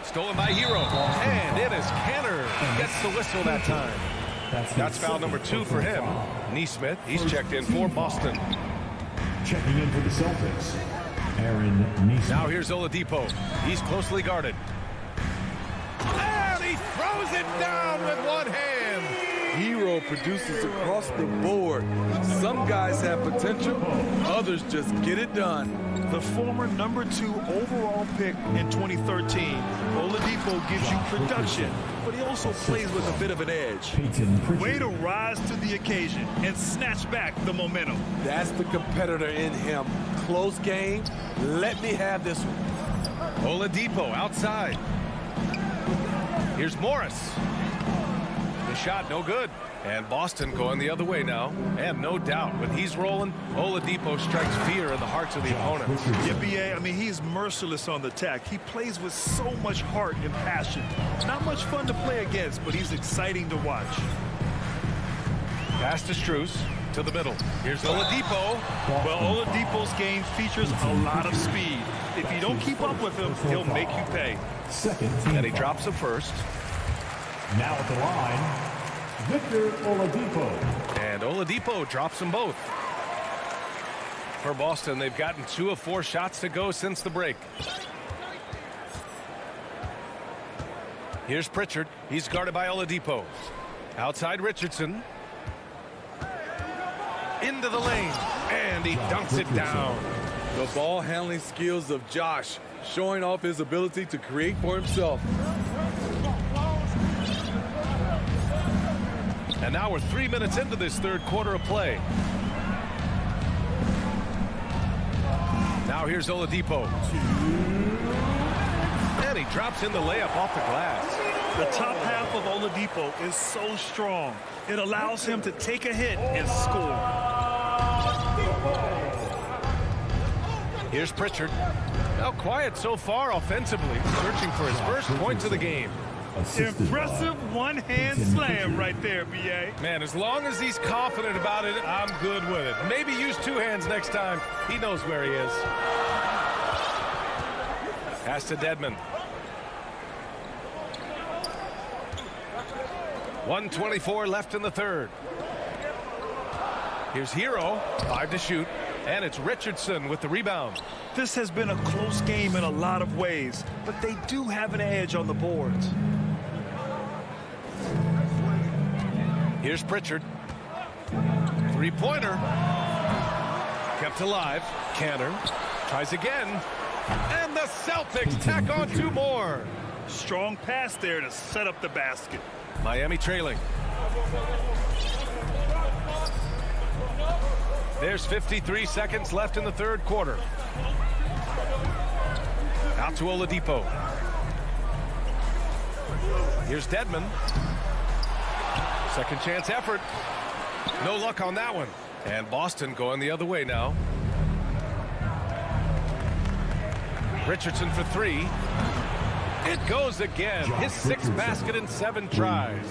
Stolen by Hero. And it is Kanter. Gets the whistle that time. That's foul number 2 for him. Nesmith, he's checked in for Boston. Checking in for the Celtics, Aaron Nesmith. Now here's Oladipo. He's closely guarded. And he throws it down with one hand. Hero produces across the board. Some guys have potential, others just get it done. The former number 2 overall pick in 2013, Oladipo gives you production, but he also plays with a bit of an edge. Way to rise to the occasion and snatch back the momentum. That's the competitor in him. Close game. Let me have this one. Oladipo outside. Here's Morris. The shot no good. And Boston going the other way now. And no doubt, when he's rolling, Oladipo strikes fear in the hearts of the opponents. Yeah, B.A., I mean, he's merciless on the attack. He plays with so much heart and passion. Not much fun to play against, but he's exciting to watch. Pass to Strus to the middle. Here's Oladipo. Well, Oladipo's game features a lot of speed. If you don't keep up with him, he'll make you pay. And he drops a first. Now at the line, Victor Oladipo. And Oladipo drops them both. For Boston, they've gotten 2 of 4 shots to go since the break. Here's Pritchard. He's guarded by Oladipo. Outside Richardson. Into the lane. And he dunks it down. The ball handling skills of Josh, showing off his ability to create for himself. And now we're 3 minutes into this third quarter of play. Now here's Oladipo. And he drops in the layup off the glass. The top half of Oladipo is so strong. It allows him to take a hit and score. Here's Pritchard. Now quiet so far offensively, searching for his first points of the game. Impressive one-hand slam right there, B.A. Man, as long as he's confident about it, I'm good with it. Maybe use 2 hands next time. He knows where he is. Pass to Dedmon. 1:24 left in the third. Here's Hero, 5 to shoot, and it's Richardson with the rebound. This has been a close game in a lot of ways, but they do have an edge on the boards. Here's Pritchard. 3-pointer. Kept alive. Canner tries again. And the Celtics tack on 2 more. Strong pass there to set up the basket. Miami trailing. There's 53 seconds left in the third quarter. Out to Oladipo. Here's Dedmon. Second chance effort. No luck on that one. And Boston going the other way now. Richardson for 3. It goes again. His 6th basket in 7 tries.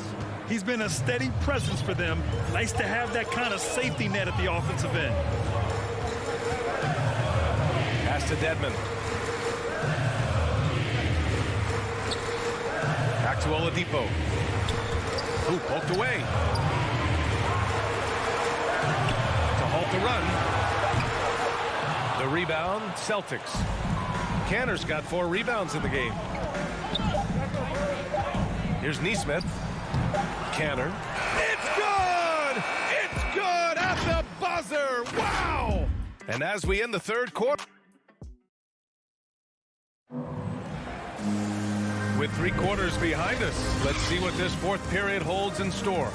He's been a steady presence for them. Nice to have that kind of safety net at the offensive end. Pass to Dedmon. Back to Oladipo. Ooh, poked away. To halt the run. The rebound, Celtics. Canner's got 4 rebounds in the game. Here's Nesmith. Canner. It's good! It's good at the buzzer! Wow! And as we end the third quarter, with 3 quarters behind us, let's see what this 4th period holds in store.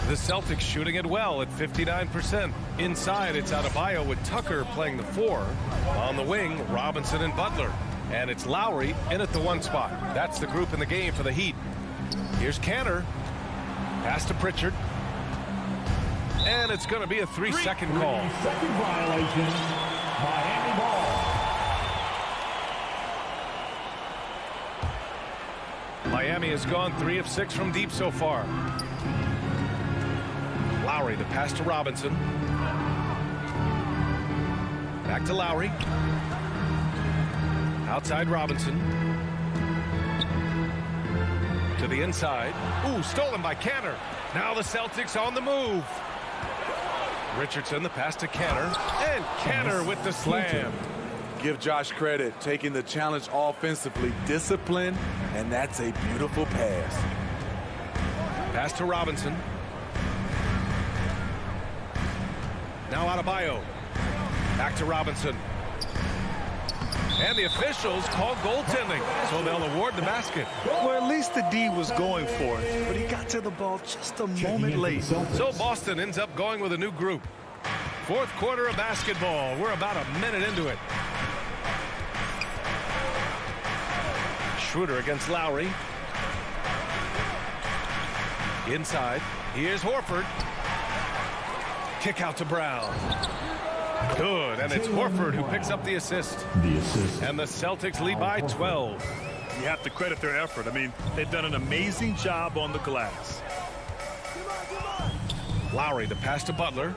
The Celtics shooting it well at 59%. Inside, it's Adebayo with Tucker playing the 4. On the wing, Robinson and Butler. And it's Lowry in at the 1 spot. That's the group in the game for the Heat. Here's Canner. Pass to Pritchard. And it's going to be a 3-second call. 3-second violation. Miami ball. Miami has gone 3 of 6 from deep so far. Lowry, the pass to Robinson. Back to Lowry. Outside Robinson. To the inside. Ooh, stolen by Canner. Now the Celtics on the move. Richardson, the pass to Canner. And Canner with the slam. Give Josh credit, taking the challenge offensively, discipline, and that's a beautiful pass. Pass to Robinson. Now Adebayo. Back to Robinson. And the officials call goaltending, so they'll award the basket. Well, at least the D was going for it, but he got to the ball just a moment late. So Boston ends up going with a new group. 4th quarter of basketball. We're about a minute into it. Schroeder against Lowry. Inside. Here's Horford. Kick out to Brown. Good, and it's Horford who picks up the assist. And the Celtics lead by 12. You have to credit their effort. I mean, they've done an amazing job on the glass. Lowry, the pass to Butler.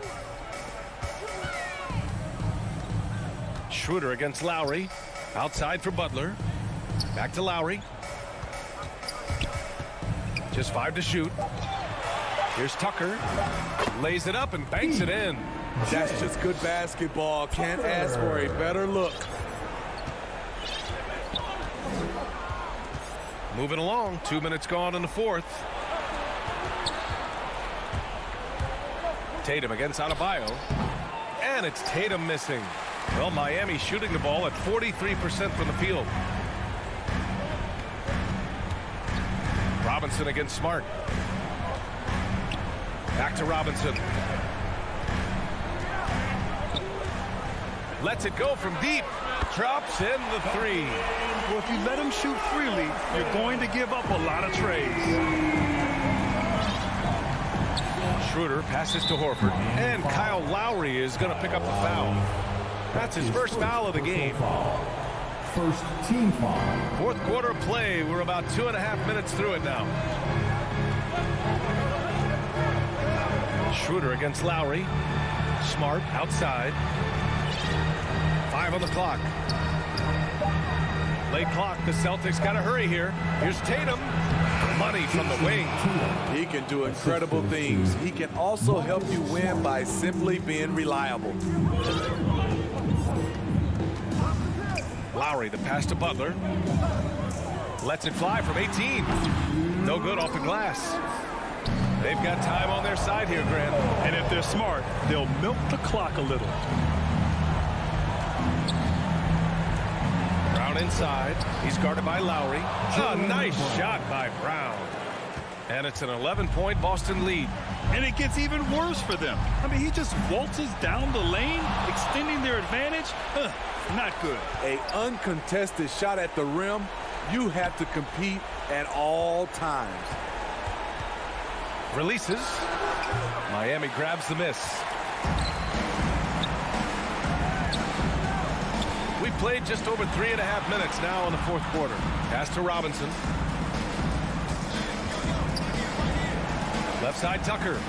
Schroeder against Lowry. Outside for Butler. Back to Lowry. Just 5 to shoot. Here's Tucker. Lays it up and banks it in. That's just good basketball. Can't ask for a better look. Moving along. 2 minutes gone in the fourth. Tatum against Adebayo. And it's Tatum missing. Well, Miami shooting the ball at 43% from the field. Robinson against Smart. Back to Robinson. Lets it go from deep. Drops in the three. Well, if you let him shoot freely, you're going to give up a lot of trades. Schroeder passes to Horford. And Kyle Lowry is going to pick up the foul. That's his first foul of the game. First team foul. Fourth quarter of play. We're about 2.5 minutes through it now. Schroeder against Lowry. Smart outside. 5 on the clock. Late clock. The Celtics got to hurry here. Here's Tatum. Money from the wing. He can do incredible things. He can also help you win by simply being reliable. Lowry, the pass to Butler. Lets it fly from 18. No good off the glass. They've got time on their side here, Grant. And if they're smart, they'll milk the clock a little. Brown inside. He's guarded by Lowry. A nice shot by Brown. And it's an 11-point Boston lead. And it gets even worse for them. I mean, he just waltzes down the lane, extending their advantage. Not good. An uncontested shot at the rim. You have to compete at all times. Releases. Miami grabs the miss. We played just over 3.5 minutes now in the fourth quarter. Pass to Robinson. Left side Tucker.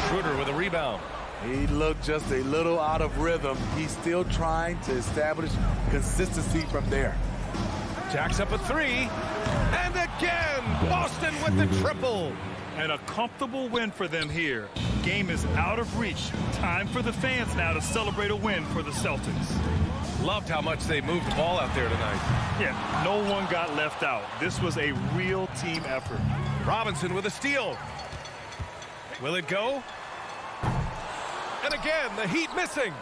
Schroeder with a rebound. He looked just a little out of rhythm. He's still trying to establish consistency from there. Jacks up a three. And again, Boston with the triple. And a comfortable win for them here. Game is out of reach. Time for the fans now to celebrate a win for the Celtics. Loved how much they moved the ball out there tonight. Yeah, no one got left out. This was a real team effort. Robinson with a steal. Will it go? And again, the Heat missing.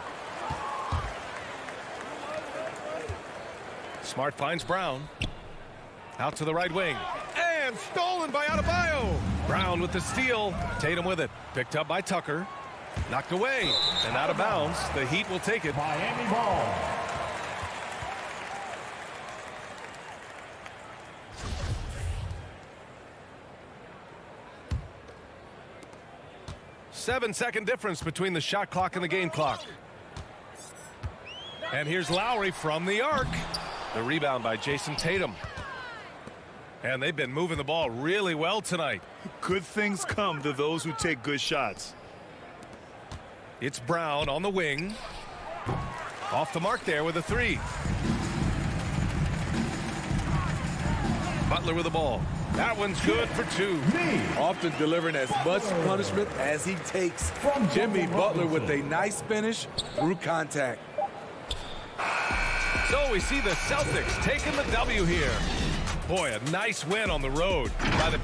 Smart finds Brown. Out to the right wing. And stolen by Adebayo. Brown with the steal. Tatum with it. Picked up by Tucker. Knocked away. And out of bounds. The Heat will take it. Miami ball. Seven-second difference between the shot clock and the game clock. And here's Lowry from the arc. The rebound by Jason Tatum. And they've been moving the ball really well tonight. Good things come to those who take good shots. It's Brown on the wing. Off the mark there with a three. Butler with the ball. That one's good for two. Often delivering as much punishment as he takes. From Jimmy Butler with a nice finish through contact. So we see the Celtics taking the W here. Boy, a nice win on the road by the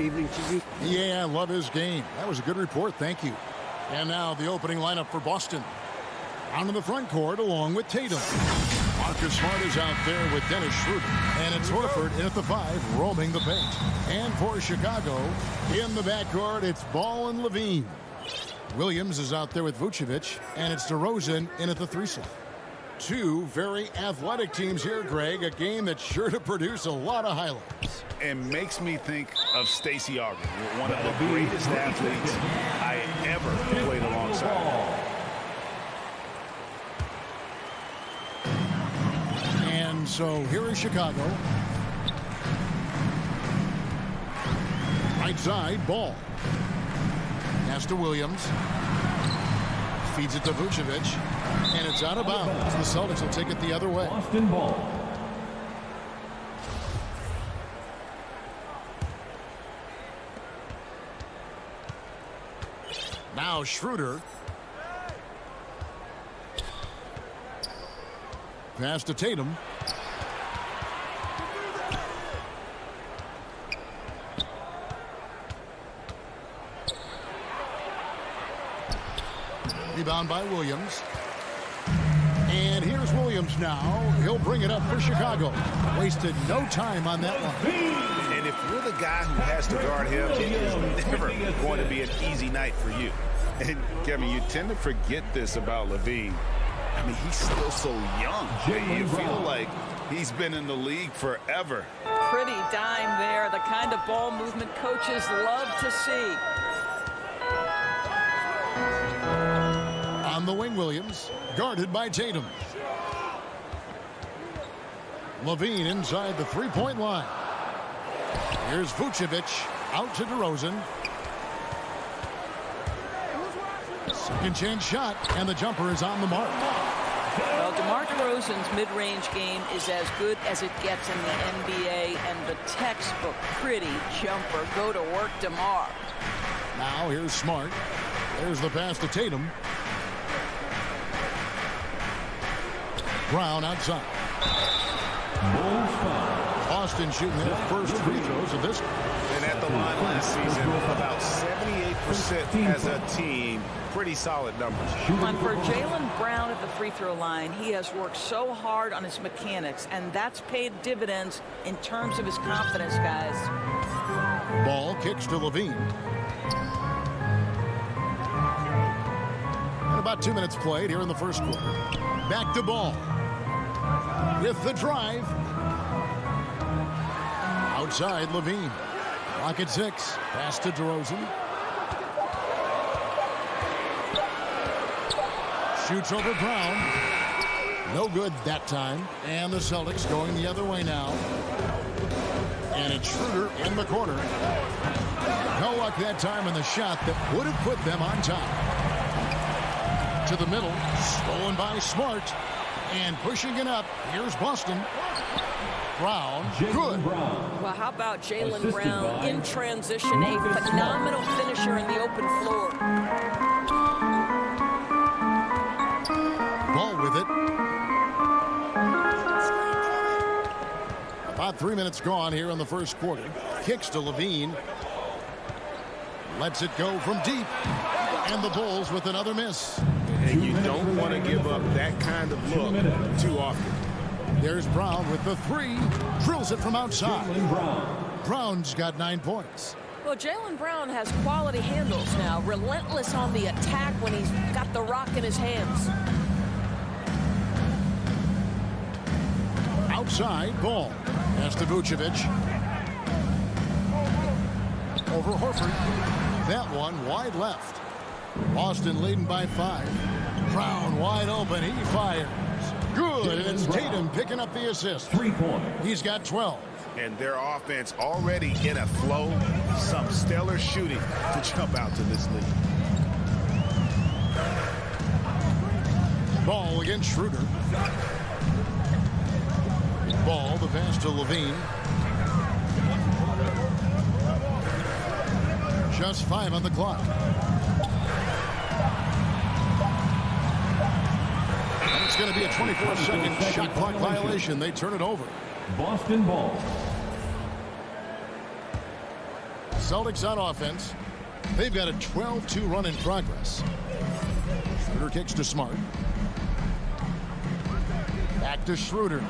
evening to you? Yeah, I love his game. That was a good report. Thank you. And now the opening lineup for Boston. Out in the front court along with Tatum. Marcus Smart is out there with Dennis Schroeder. And it's Horford in at the 5, roaming the paint. And for Chicago, in the backcourt, it's Ball and Levine. Williams is out there with Vucevic. And it's DeRozan in at the 3 slot. Two very athletic teams here, Greg. A game that's sure to produce a lot of highlights. And makes me think of Stacey Augmon, one of the greatest athletes I ever played alongside. And so here is Chicago. Right side, Ball. Pass to Williams. Feeds it to Vucevic. And it's out of bounds. The Celtics will take it the other way. Boston ball. Now Schroeder. Pass to Tatum. Rebound by Williams. And here's Williams now. He'll bring it up for Chicago. Wasted no time on that one. And if you're the guy who has to guard him, it is never going to be an easy night for you. And, Kevin, you tend to forget this about Levine. I mean, he's still so young. You feel like he's been in the league forever. Pretty dime there. The kind of ball movement coaches love to see. On the wing, Williams, guarded by Tatum. Levine inside the three-point line. Here's Vucevic out to DeRozan. Second chance shot, and the jumper is on the mark. Well, DeMar DeRozan's mid-range game is as good as it gets in the NBA, and the textbook pretty jumper. Go to work, DeMar. Now here's Smart. There's the pass to Tatum. Brown outside. Boston shooting their first free throws of this. And at the line last season, about 78% as a team. Pretty solid numbers. And for Jaylen Brown at the free throw line, he has worked so hard on his mechanics, and that's paid dividends in terms of his confidence, guys. Ball kicks to Levine. And about 2 minutes played here in the first quarter. Back to Ball. With the drive. Outside, Levine. Clock at 6. Pass to DeRozan. Shoots over Brown. No good that time. And the Celtics going the other way now. And it's Schroeder in the corner. No luck that time on the shot that would have put them on top. To the middle. Stolen by Smart. And pushing it up. Here's Boston. Brown. Good. Well, how about Jaylen Brown in transition? A phenomenal finisher in the open floor. Ball with it. About 3 minutes gone here in the first quarter. Kicks to Levine. Lets it go from deep. And the Bulls with another miss. And you don't want to give up that kind of look too often. There's Brown with the 3. Drills it from outside. Brown's got 9 points. Well, Jaylen Brown has quality handles now. Relentless on the attack when he's got the rock in his hands. Outside, Ball. Pass to Vucevic. Over Horford. That one wide left. Boston leading by 5. Brown wide open. He fires. Good. And it's Tatum picking up the assist. 3 points. He's got 12. And their offense already in a flow. Some stellar shooting to jump out to this lead. Ball against Schroeder. Ball, the pass to Levine. Just 5 on the clock. And it's going to be a 24-second shot clock violation. They turn it over. Boston ball. Celtics on offense. They've got a 12-2 run in progress. Schroeder kicks to Smart. Back to Schroeder.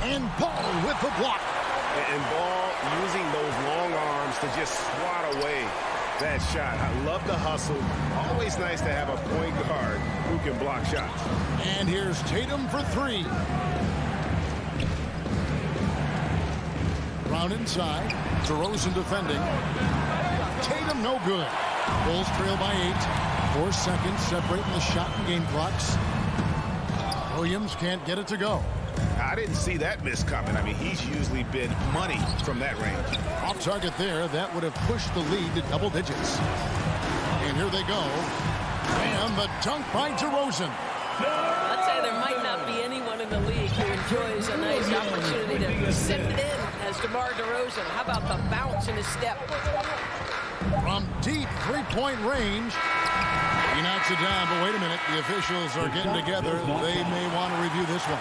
And Ball with the block. And Ball using those long arms to just swat away that shot. I love the hustle. Always nice to have a point guard who can block shots. And here's Tatum for three. Brown inside. DeRozan defending. Tatum no good. Bulls trail by 8. 4 seconds separating the shot and game clocks. Williams can't get it to go. I didn't see that miss coming. I mean, he's usually been money from that range. Off target there. That would have pushed the lead to double digits. And here they go. And the dunk by DeRozan. I'd say there might not be anyone in the league who enjoys a nice opportunity to send it in as DeMar DeRozan. How about the bounce in his step? From deep three-point range. He knocks it down, but wait a minute. The officials are getting together. They may want to review this one.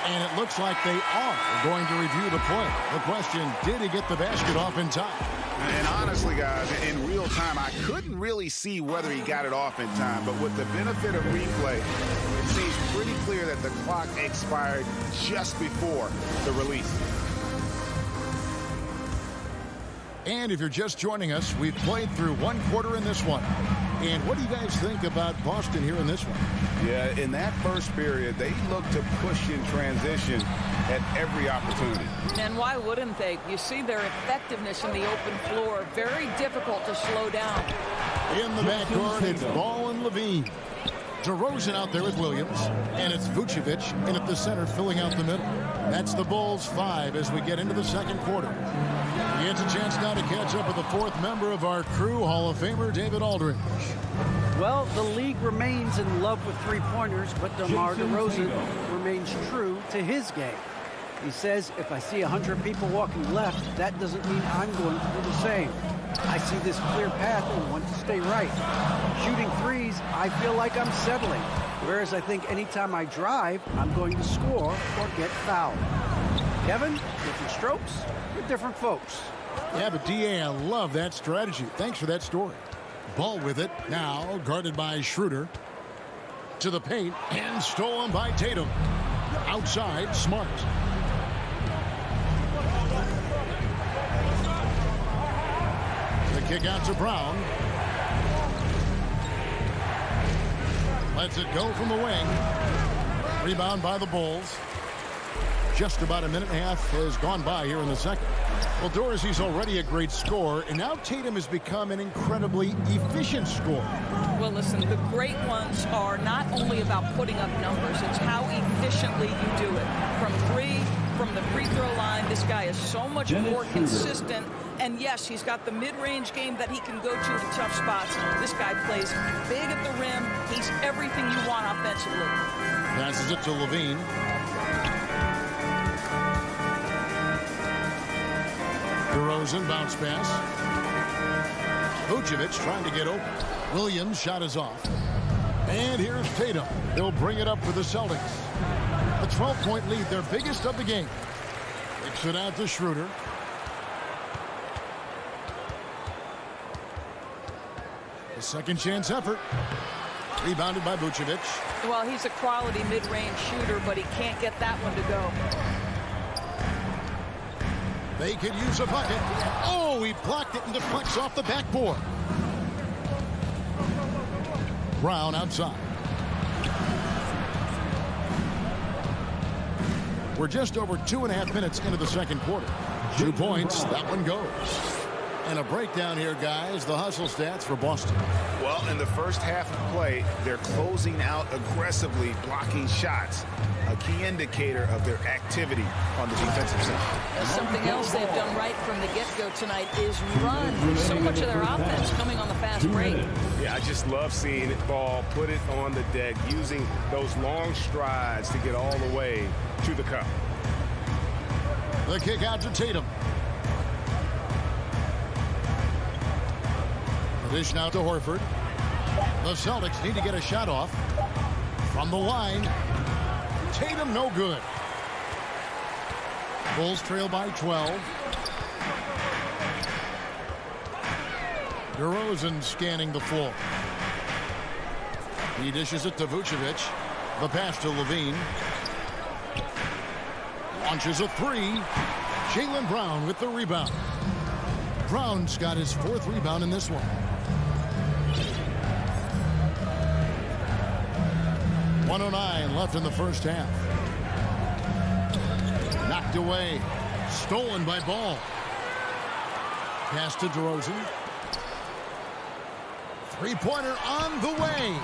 And it looks like they are going to review the play. The question, did he get the basket off in time? And honestly, guys, in real time, I couldn't really see whether he got it off in time. But with the benefit of replay, it seems pretty clear that the clock expired just before the release. And if you're just joining us, we've played through one quarter in this one. And what do you guys think about Boston here in this one? Yeah, in that first period, they looked to push in transition at every opportunity. And why wouldn't they? You see their effectiveness in the open floor. Very difficult to slow down. In the backcourt, it's Ball and Levine. DeRozan out there with Williams. And it's Vucevic in at the center, filling out the middle. That's the Bulls 5 as we get into the second quarter. He gets a chance now to catch up with the fourth member of our crew, Hall of Famer David Aldridge. Well, the league remains in love with three-pointers, but DeMar DeRozan remains true to his game. He says, if I see 100 people walking left, that doesn't mean I'm going to do the same. I see this clear path and want to stay right. Shooting threes, I feel like I'm settling. Whereas I think anytime I drive, I'm going to score or get fouled. Kevin, different strokes for different folks. Yeah, but D.A., I love that strategy. Thanks for that story. Ball with it, now guarded by Schroeder. To the paint, and stolen by Tatum. Outside, Smart. The kick out to Brown. Lets it go from the wing. Rebound by the Bulls. Just about a minute and a half has gone by here in the second. Well, Dorsey's already a great scorer, and now Tatum has become an incredibly efficient scorer. Well, listen, the great ones are not only about putting up numbers, it's how efficiently you do it. From three, from the free throw line, this guy is so much more consistent. And yes, he's got the mid-range game that he can go to in tough spots. This guy plays big at the rim. He's everything you want offensively. Passes it to Levine. DeRozan bounce pass. Vucevic trying to get open. Williams shot is off. And here's Tatum. He'll bring it up for the Celtics. A 12-point lead, their biggest of the game. Kicks it out to Schroeder. A second chance effort. Rebounded by Vucevic. Well, he's a quality mid-range shooter, but he can't get that one to go. They could use a bucket. Oh, he blocked it and deflects off the backboard. Brown outside. We're just over 2.5 minutes into the second quarter. 2 points, that one goes. And a breakdown here, guys. The hustle stats for Boston. Well, in the first half of play, they're closing out aggressively, blocking shots. A key indicator of their activity on the defensive side. Something else they've done right from the get-go tonight is run. So much of their offense coming on the fast break. Yeah, I just love seeing it Ball put it on the deck, using those long strides to get all the way to the cup. The kick out to Tatum. The dish now to Horford. The Celtics need to get a shot off. From the line. Tatum no good. Bulls trail by 12. DeRozan scanning the floor. He dishes it to Vucevic. The pass to Levine. Launches a three. Jaylen Brown with the rebound. Brown's got his 4th rebound in this one. .109 left in the first half. Knocked away. Stolen by Ball. Pass to DeRozan. Three-pointer on the way.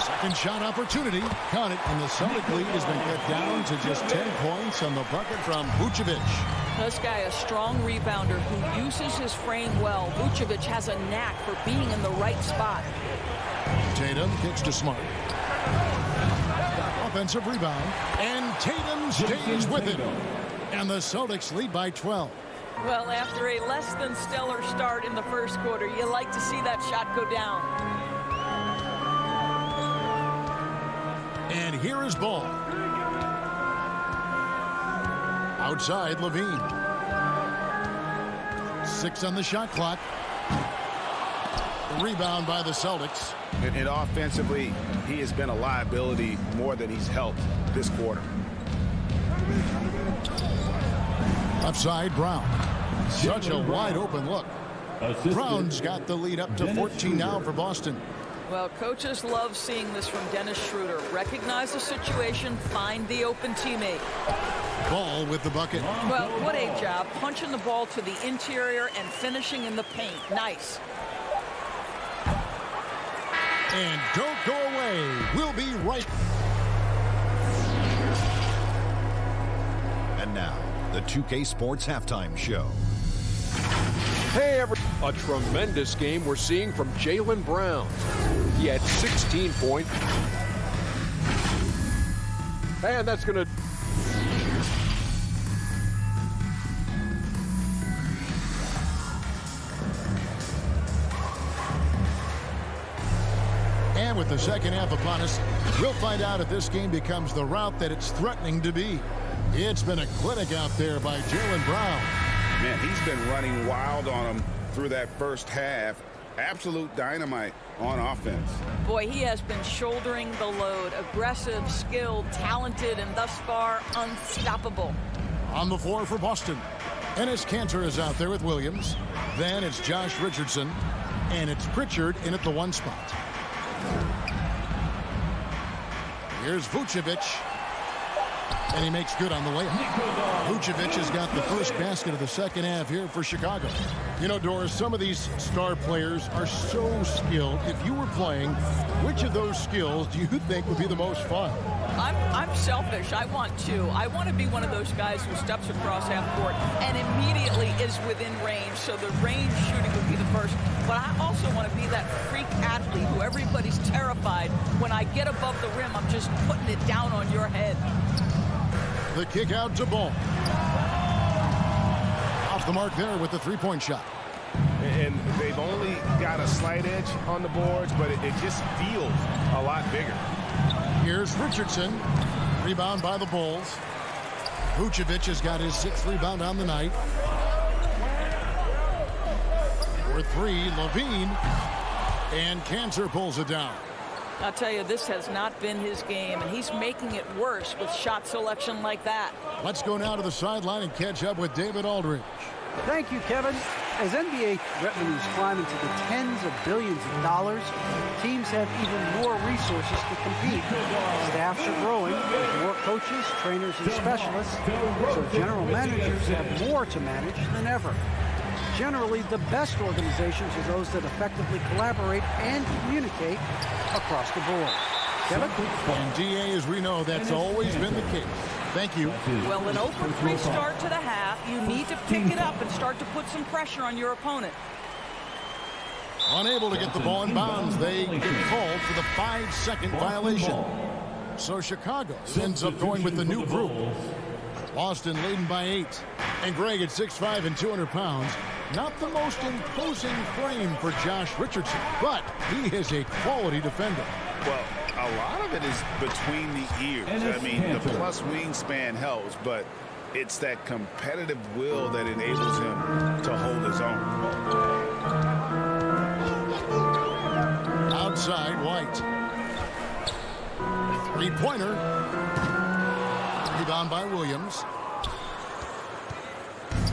Second shot opportunity. Count it, and the Celtic lead has been cut down to just 10 points on the bucket from Vucevic. This guy, a strong rebounder who uses his frame well. Vucevic has a knack for being in the right spot. Tatum kicks to Smart. Offensive rebound, and Tatum stays with it. And the Celtics lead by 12. Well, after a less than stellar start in the first quarter, you like to see that shot go down. And here is Ball. Outside, Levine. 6 on the shot clock. Rebound by the Celtics. And offensively, he has been a liability more than he's helped this quarter. Left side, Brown. Such a wide open look. Brown's got the lead up to 14 now for Boston. Well, coaches love seeing this from Dennis Schroeder. Recognize the situation, find the open teammate. Ball with the bucket. Well, what a job. Punching the ball to the interior and finishing in the paint. Nice. And don't go away. We'll be right. And now, the 2K Sports Halftime Show. Hey, a tremendous game we're seeing from Jaylen Brown. He had 16 points. And that's going to... And with the second half upon us, we'll find out if this game becomes the route that it's threatening to be. It's been a clinic out there by Jaylen Brown. Man, he's been running wild on him through that first half. Absolute dynamite on offense. Boy, he has been shouldering the load. Aggressive, skilled, talented, and thus far unstoppable. On the floor for Boston. Enes Kanter is out there with Williams. Then it's Josh Richardson. And it's Pritchard in at the 1 spot. Here's Vucevic. And he makes good on the layup. Vucevic has got the first basket of the second half here for Chicago. You know, Doris, some of these star players are so skilled. If you were playing, which of those skills do you think would be the most fun? I'm selfish. I want to be one of those guys who steps across half court and immediately is within range. So the range shooting would be the first. But I also want to be that freak athlete who everybody's terrified. When I get above the rim, I'm just putting it down on your head. The kick out to Ball. Off the mark there with the 3-point shot. And they've only got a slight edge on the boards, but it just feels a lot bigger. Here's Richardson. Rebound by the Bulls. Vucevic has got his 6th rebound on the night. For 3, Levine. And Kanter pulls it down. I'll tell you, this has not been his game, and he's making it worse with shot selection like that. Let's go now to the sideline and catch up with David Aldridge. Thank you, Kevin. As NBA revenues climb into the tens of billions of dollars, teams have even more resources to compete. Staffs are growing with more coaches, trainers, and specialists, so general managers have more to manage than ever. Generally, the best organizations are those that effectively collaborate and communicate across the board. Kevin? And DA, as we know, that's always been the case. Thank you. Well, an 0-for-3 start to the half. You need to pick it up and start to put some pressure on your opponent. Unable to get the ball in bounds. They get called for the 5-second violation. So Chicago ends up going with the new group. Boston leading by 8. And Greg at 6'5" and 200 pounds. Not the most imposing frame for Josh Richardson, but he is a quality defender. Well, a lot of it is between the ears. I mean, the plus wingspan helps, but it's that competitive will that enables him to hold his own. Outside, White. Three-pointer. Rebound by Williams.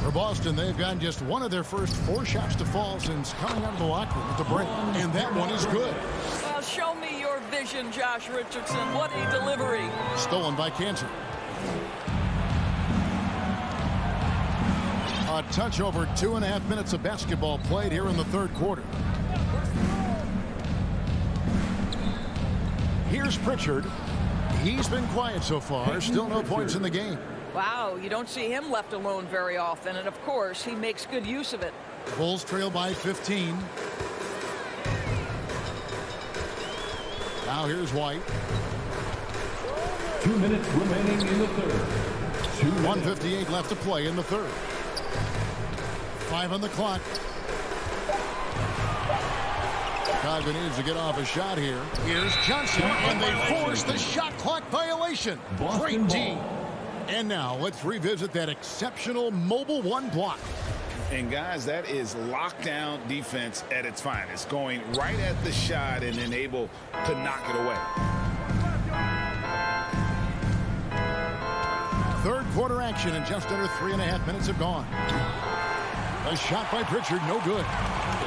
For Boston, they've gotten just one of their first 4 shots to fall since coming out of the locker room at the break. And that one is good. Well, show me your vision, Josh Richardson. What a delivery. Stolen by Cantor. A touch over 2.5 minutes of basketball played here in the third quarter. Here's Pritchard. He's been quiet so far. Still no points in the game. Wow, you don't see him left alone very often. And, of course, he makes good use of it. Bulls trail by 15. Now here's White. 2 minutes remaining in the third. 1:58 left to play in the third. 5 on the clock. Chicago needs to get off a shot here. Here's Johnson, and they force the shot clock violation. Great D. And now let's revisit that exceptional mobile 1 block. And guys, that is lockdown defense at its finest, going right at the shot and then able to knock it away. Third quarter action, and just under 3.5 minutes have gone. A shot by Pritchard, no good.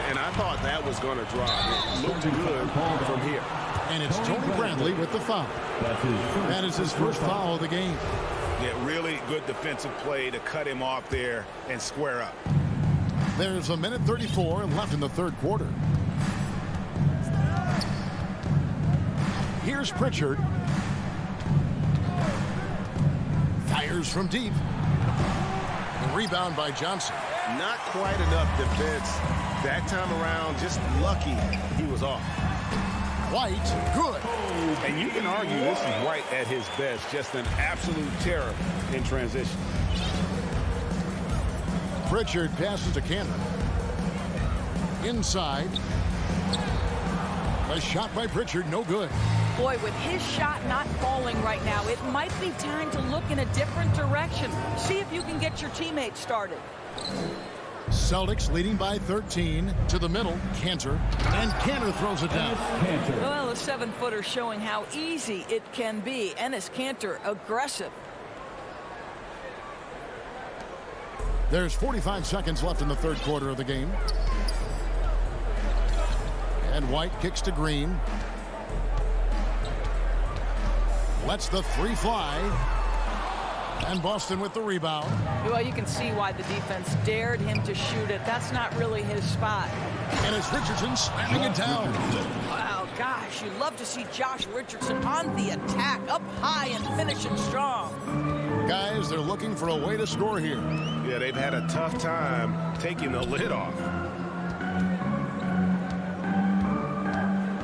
And I thought that was going to drop. It looked good from here. And it's Tony Bradley with the foul. That is his first foul of the game. Yeah, really good defensive play to cut him off there and square up. There's 1:34 left in the third quarter. Here's Pritchard. Fires from deep. A rebound by Johnson. Not quite enough defense that time around. Just lucky he was off. White, good. And you can argue this is White at his best. Just an absolute terror in transition. Pritchard passes to Cantor. Inside. A shot by Pritchard, no good. Boy, with his shot not falling right now, it might be time to look in a different direction. See if you can get your teammates started. Celtics leading by 13 to the middle. Cantor. And Cantor throws it down. Well, a 7-footer showing how easy it can be. Enes Kanter, aggressive. There's 45 seconds left in the third quarter of the game. And White kicks to Green. Lets the 3 fly. And Boston with the rebound. Well, you can see why the defense dared him to shoot it. That's not really his spot. And it's Richardson slamming it down. Wow, gosh, you love to see Josh Richardson on the attack, up high and finishing strong. Guys, they're looking for a way to score here. Yeah, they've had a tough time taking the lid off.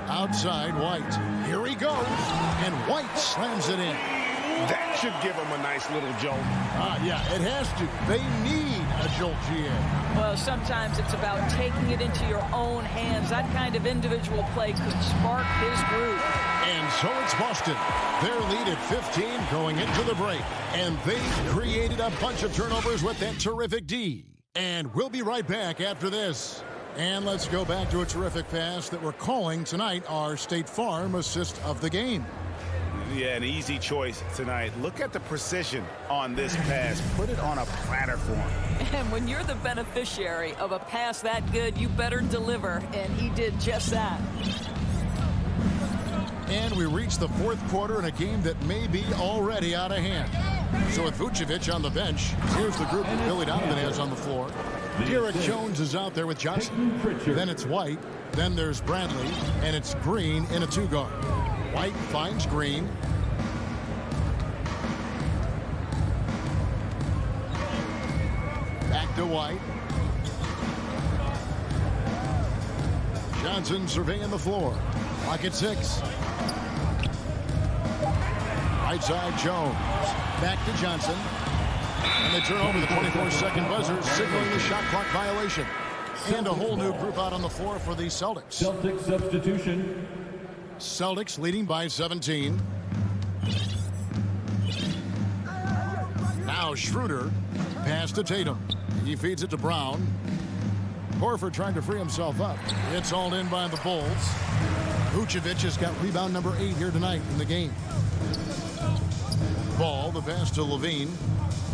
Outside, White. Here he goes. And White slams it in. That should give them a nice little jolt. Yeah, it has to. They need a jolt, GA. Well, sometimes it's about taking it into your own hands. That kind of individual play could spark his groove. And so it's Boston. Their lead at 15 going into the break. And they've created a bunch of turnovers with that terrific D. And we'll be right back after this. And let's go back to a terrific pass that we're calling tonight our State Farm assist of the game. Yeah, an easy choice tonight. Look at the precision on this pass. Put it on a platter for him. And when you're the beneficiary of a pass that good, you better deliver. And he did just that. And we reach the fourth quarter in a game that may be already out of hand. So with Vucevic on the bench, here's the group that Billy Donovan has on the floor. Derek Jones is out there with Johnson. Then it's White. Then there's Bradley. And it's Green in a 2-guard. White finds Green. Back to White. Johnson surveying the floor. Clock at 6. Right side, Jones. Back to Johnson. And they turn over the 24-second buzzer, signaling the shot clock violation. And a whole new group out on the floor for the Celtics. Celtics substitution. Celtics leading by 17. Now Schroeder. Pass to Tatum. He feeds it to Brown. Horford trying to free himself up. It's hauled in by the Bulls. Vucevic has got rebound number 8 here tonight in the game. Ball, the pass to Levine.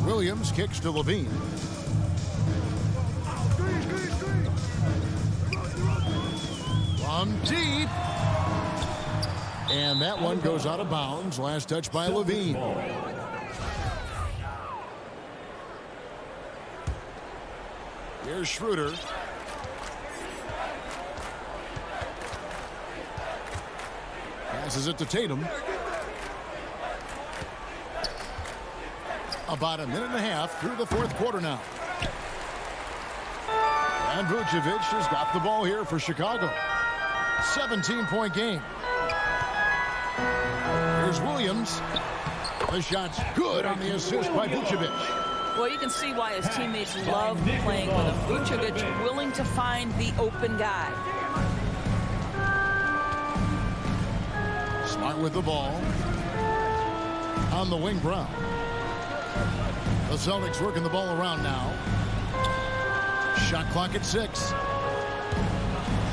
Williams kicks to Levine. From deep. And that one goes out of bounds. Last touch by Levine. Here's Schroeder. Passes it to Tatum. About a minute and a half through the fourth quarter now. And Vucevic has got the ball here for Chicago. 17-point game. Here's Williams. The shot's good on the assist by Vucevic. Well, you can see why his teammates love playing with him. Vucevic willing to find the open guy. Smart with the ball. On the wing, Brown. The Celtics working the ball around now. Shot clock at 6.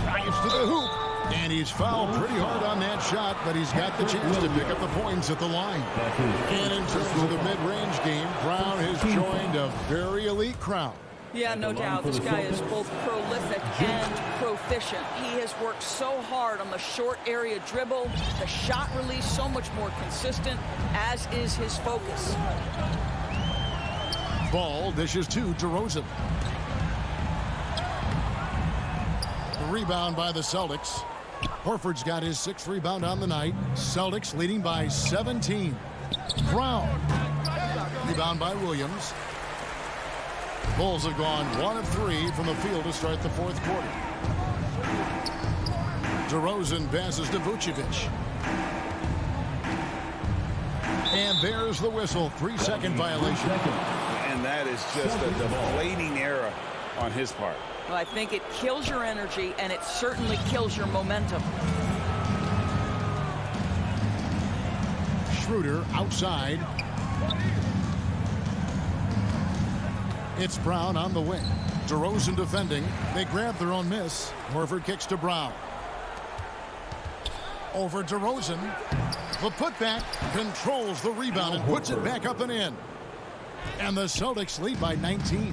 Drives to the hoop. And he's fouled pretty hard on that shot, but he's got the chance to pick up the points at the line. And in terms of the mid-range game, Brown has joined a very elite crowd. Yeah, no doubt. This guy is both prolific and proficient. He has worked so hard on the short area dribble. The shot release so much more consistent, as is his focus. Ball dishes to DeRozan. The rebound by the Celtics. Horford's got his 6th rebound on the night. Celtics leading by 17. Brown. Rebound by Williams. Bulls have gone 1 of 3 from the field to start the fourth quarter. DeRozan passes to Vucevic. And there's the whistle. 3-second violation. And that is just a deflating error on his part. Well, I think it kills your energy, and it certainly kills your momentum. Schroeder outside. It's Brown on the wing. DeRozan defending. They grab their own miss. Horford kicks to Brown. Over DeRozan. The putback controls the rebound and puts it back up and in. And the Celtics lead by 19.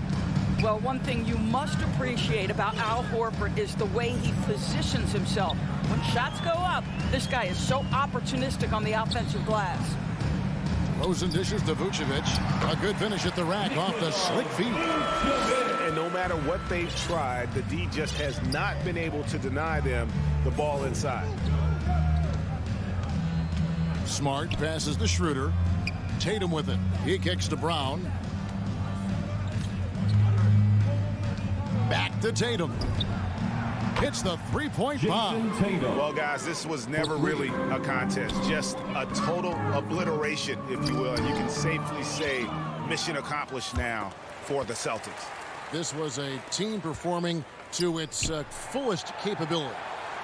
Well, one thing you must appreciate about Al Horford is the way he positions himself. When shots go up, this guy is so opportunistic on the offensive glass. Rosen dishes to Vucevic. A good finish at the rack off the slick feet. And no matter what they've tried, the D just has not been able to deny them the ball inside. Smart passes to Schroeder. Tatum with it. He kicks to Brown. Back to Tatum. Hits the three-point bomb. Well, guys, this was never really a contest. Just a total obliteration, if you will. And you can safely say mission accomplished now for the Celtics. This was a team performing to its fullest capability.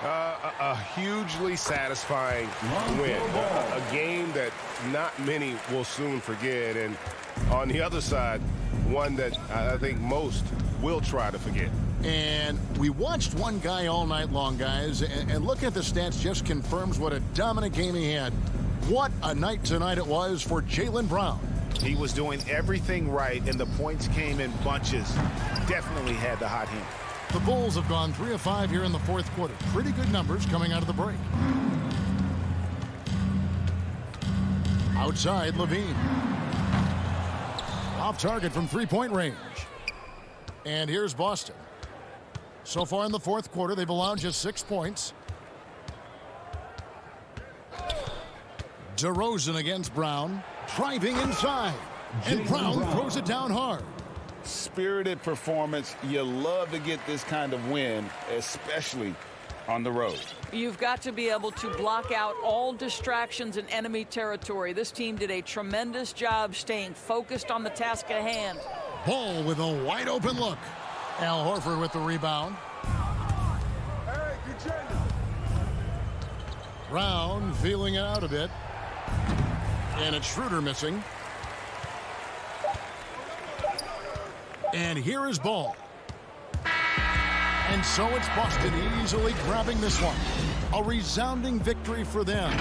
A hugely satisfying win. A game that not many will soon forget. And on the other side, one that I think most will try to forget. And we watched one guy all night long, guys, and looking at the stats just confirms what a dominant game he had. What a night tonight it was for Jaylen Brown. He was doing everything right, and the points came in bunches. Definitely had the hot hand. The Bulls have gone 3 of 5 here in the fourth quarter. Pretty good numbers coming out of the break. Outside, Levine. Off target from three-point range. And here's Boston. So far in the fourth quarter, they've allowed just 6 points. DeRozan against Brown. Driving inside. And Brown throws it down hard. Spirited performance. You love to get this kind of win, especially on the road. You've got to be able to block out all distractions in enemy territory. This team did a tremendous job staying focused on the task at hand. Ball with a wide open look. Al Horford with the rebound. Brown feeling it out a bit. And it's Schroeder missing. And here is Ball. And so it's Boston easily grabbing this one. A resounding victory for them.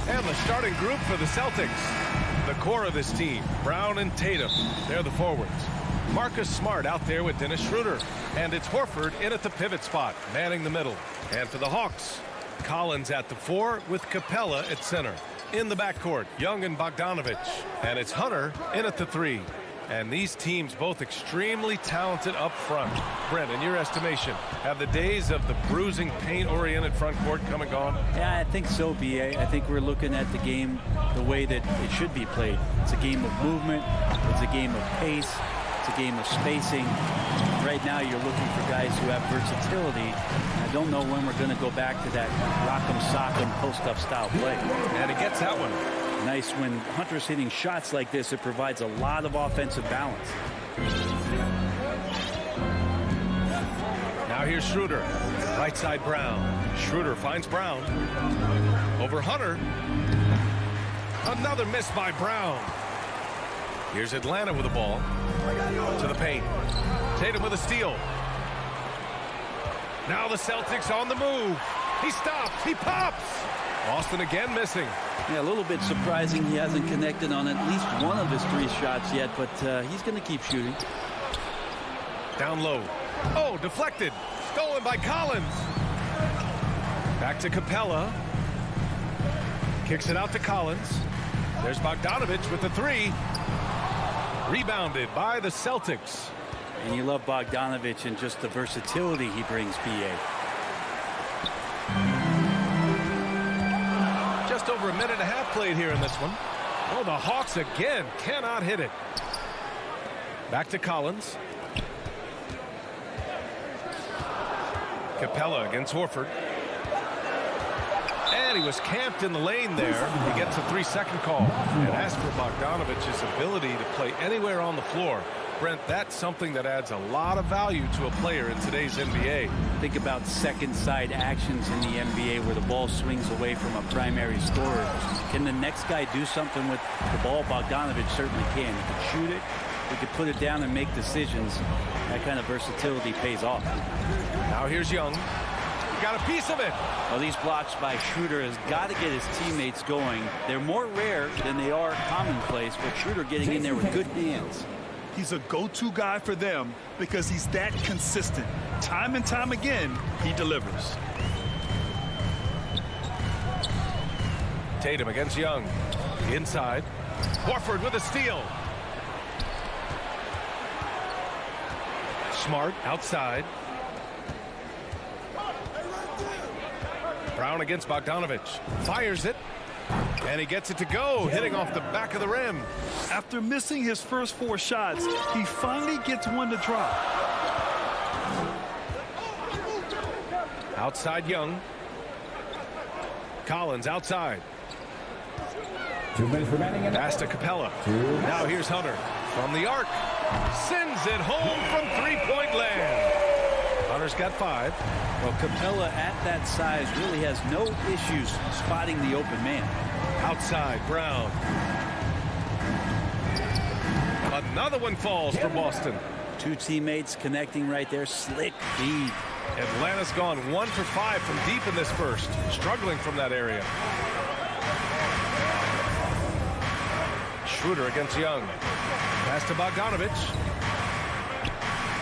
And the starting group for the Celtics. The core of this team, Brown and Tatum. They're the forwards. Marcus Smart out there with Dennis Schroeder. And it's Horford in at the pivot spot, manning the middle. And for the Hawks, Collins at the 4 with Capella at center. In the backcourt, Young and Bogdanovich. And it's Hunter in at the 3. And these teams both extremely talented up front. Brent, in your estimation, have the days of the bruising, paint-oriented front court come and gone? Yeah, I think so, B.A. I think we're looking at the game the way that it should be played. It's a game of movement. It's a game of pace. It's a game of spacing. Right now, you're looking for guys who have versatility. I don't know when we're going to go back to that rock'em sock'em post-up style play. And he gets that one. Nice when Hunter's hitting shots like this, it provides a lot of offensive balance. Now here's Schroeder. Right side Brown. Schroeder finds Brown. Over Hunter. Another miss by Brown. Here's Atlanta with the ball. To the paint. Tatum with a steal. Now the Celtics on the move. He stops. He pops. Boston again missing. Yeah, a little bit surprising he hasn't connected on at least one of his 3 shots yet, but he's going to keep shooting. Down low. Oh, deflected. Stolen by Collins. Back to Capella. Kicks it out to Collins. There's Bogdanovich with the 3. Rebounded by the Celtics. And you love Bogdanovich and just the versatility he brings, B.A. Just over a minute and a half played here in this one. Oh, the Hawks again cannot hit it. Back to Collins. Capella against Horford. And he was camped in the lane there. He gets a 3-second call. And as for Bogdanovich's ability to play anywhere on the floor, Brent, that's something that adds a lot of value to a player in today's NBA. Think about second side actions in the NBA where the ball swings away from a primary scorer. Can the next guy do something with the ball? Bogdanovich certainly can. He can shoot it. He can put it down and make decisions. That kind of versatility pays off. Now here's Young. He got a piece of it. Well, these blocks by Schroeder has got to get his teammates going. They're more rare than they are commonplace, but Schroeder getting in there with good hands. He's a go-to guy for them because he's that consistent. Time and time again, he delivers. Tatum against Young. Inside. Horford with a steal. Smart outside. Brown against Bogdanovich. Fires it. And he gets it to go, hitting off the back of the rim. After missing his first 4 shots, he finally gets one to drop. Outside Young. Collins outside. 2 minutes remaining. Pass to Capella. Now here's Hunter from the arc. Sends it home from 3-point land. Hunter's got 5. Well, Capella at that size really has no issues spotting the open man. Outside, Brown. Another one falls for Boston. 2 teammates connecting right there. Slick feed. Atlanta's gone 1 for 5 from deep in this first. Struggling from that area. Schroeder against Young. Pass to Bogdanovich.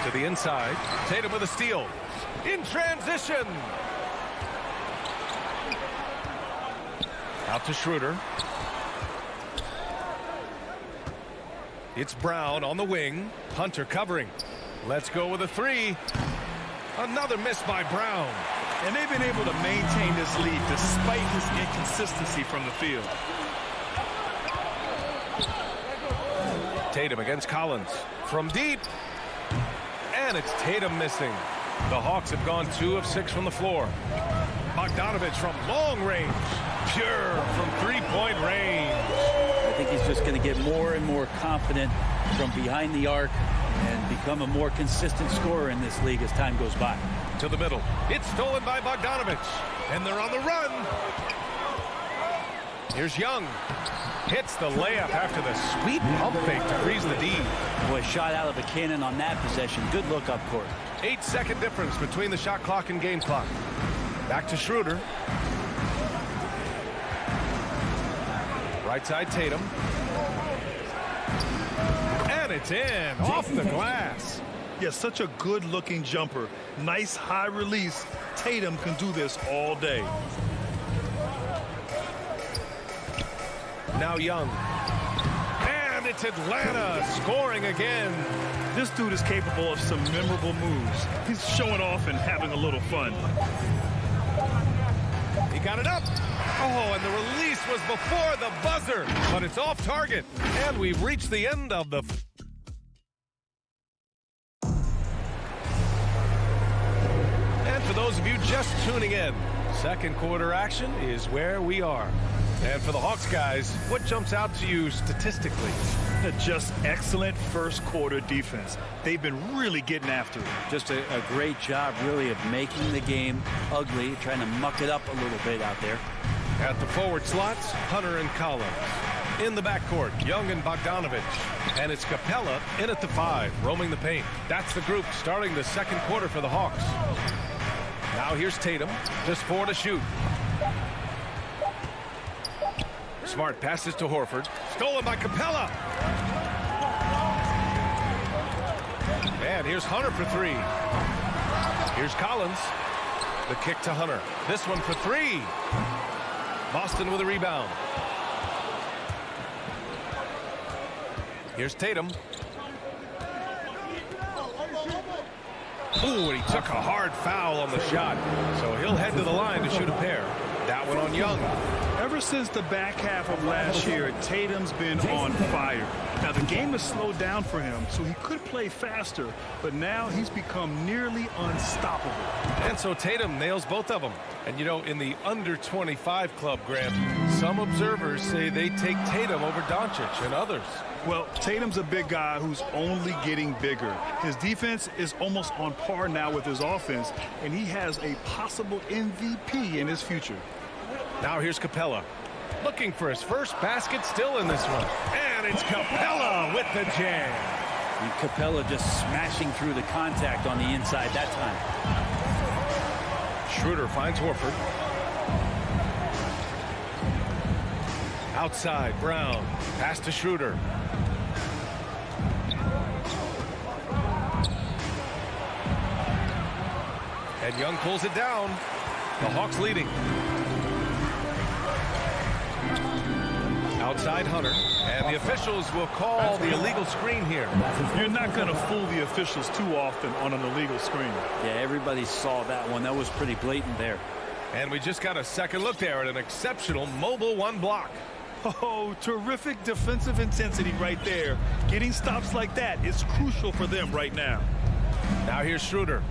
To the inside. Tatum with a steal. In transition. Out to Schroeder. It's Brown on the wing. Hunter covering. Let's go with a 3. Another miss by Brown. And they've been able to maintain this lead despite his inconsistency from the field. Tatum against Collins. From deep. And it's Tatum missing. The Hawks have gone 2 of 6 from the floor. Bogdanovich from long range. Pure from 3-point range. I think he's just going to get more and more confident from behind the arc and become a more consistent scorer in this league as time goes by. To the middle. It's stolen by Bogdanovich. And they're on the run. Here's Young. Hits the layup after the sweet pump fake to freeze the D. Boy, shot out of a cannon on that possession. Good look up court. 8-second difference between the shot clock and game clock. Back to Schroeder. Right side Tatum. And it's in off the glass. Yeah, such a good-looking jumper. Nice high release. Tatum can do this all day. Now Young. And it's Atlanta scoring again. This dude is capable of some memorable moves. He's showing off and having a little fun. He got it up. Oh, and the release was before the buzzer, but it's off target. And we've reached the end of the... And for those of you just tuning in, second quarter action is where we are. And for the Hawks guys, what jumps out to you statistically? Just excellent first quarter defense. They've been really getting after it. Just a great job, really, of making the game ugly, trying to muck it up a little bit out there. At the forward slots, Hunter and Collins. In the backcourt, Young and Bogdanovich. And it's Capella in at the 5, roaming the paint. That's the group starting the second quarter for the Hawks. Now here's Tatum, just 4 to shoot. Smart passes to Horford. Stolen by Capella. And here's Hunter for 3. Here's Collins. The kick to Hunter. This one for 3. Boston with a rebound. Here's Tatum. Ooh, and he took a hard foul on the shot. So he'll head to the line to shoot a pair. That one on Young. Ever since the back half of last year, Tatum's been on fire. Now, the game has slowed down for him, so he could play faster, but now he's become nearly unstoppable. And so Tatum nails both of them. And, you know, in the under-25 club, Grant, some observers say they take Tatum over Doncic and others. Well, Tatum's a big guy who's only getting bigger. His defense is almost on par now with his offense, and he has a possible MVP in his future. Now here's Capella. Looking for his first basket, still in this one. And it's Capella with the jam. And Capella just smashing through the contact on the inside that time. Schroeder finds Horford. Outside, Brown. Pass to Schroeder. And Young pulls it down. The Hawks leading. Outside Hunter, and the officials will call the illegal screen here. You're not going to fool the officials too often on an illegal screen. Yeah, everybody saw that one. That was pretty blatant there. And we just got a second look there at an exceptional mobile 1 block. Oh, terrific defensive intensity right there. Getting stops like that is crucial for them right now. Now here's Schroeder.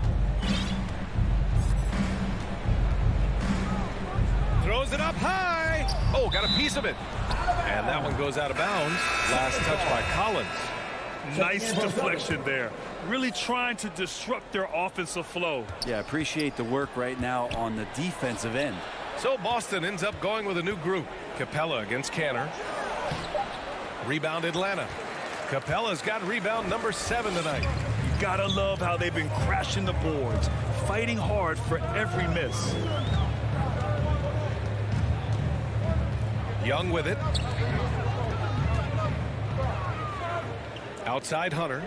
Throws it up high. Oh, got a piece of it. And that one goes out of bounds. Last touch by Collins. Nice deflection there. Really trying to disrupt their offensive flow. Yeah, appreciate the work right now on the defensive end. So Boston ends up going with a new group. Capella against Canner. Rebound Atlanta. Capella's got rebound number 7 tonight. You gotta love how they've been crashing the boards, fighting hard for every miss. Young with it. Outside Hunter.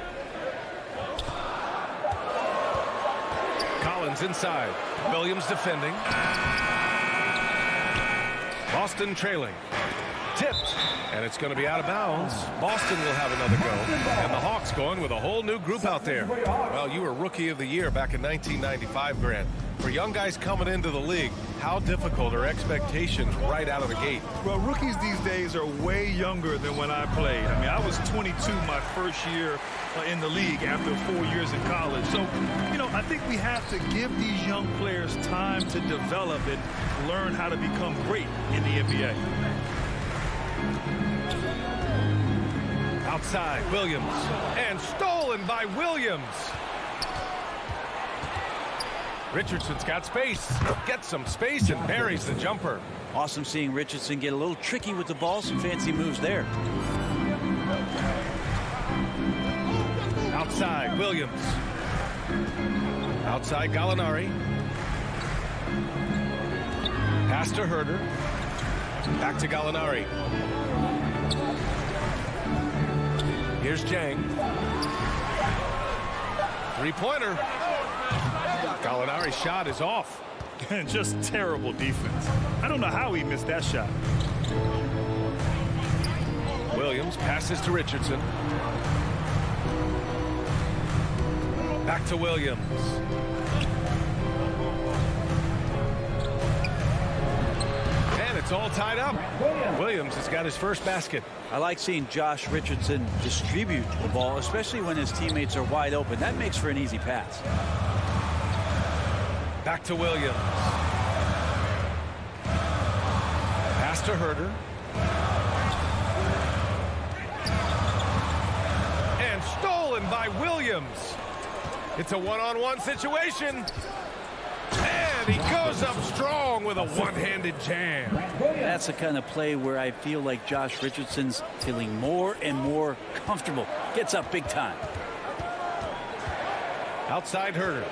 Collins inside. Williams defending. Boston trailing. Tipped. And it's going to be out of bounds. Boston will have another go. And the Hawks going with a whole new group out there. Well, you were Rookie of the Year back in 1995, Grant. For young guys coming into the league, how difficult are expectations right out of the gate? Well, rookies these days are way younger than when I played. I mean, I was 22 my first year in the league after 4 years in college. So, you know, I think we have to give these young players time to develop and learn how to become great in the NBA. Outside, Williams. And stolen by Williams. Richardson's got space. Gets some space and buries the jumper. Awesome seeing Richardson get a little tricky with the ball. Some fancy moves there. Outside, Williams. Outside, Gallinari. Pass to Herder. Back to Gallinari. Here's Jang. Three-pointer. Gallinari's shot is off. Just terrible defense. I don't know how he missed that shot. Williams passes to Richardson. Back to Williams. And it's all tied up. Williams has got his first basket. I like seeing Josh Richardson distribute the ball, especially when his teammates are wide open. That makes for an easy pass. Back to Williams. Pass to Herter. And stolen by Williams. It's a one-on-one situation. And he goes up strong with a one-handed jam. That's the kind of play where I feel like Josh Richardson's feeling more and more comfortable. Gets up big time. Outside Herter.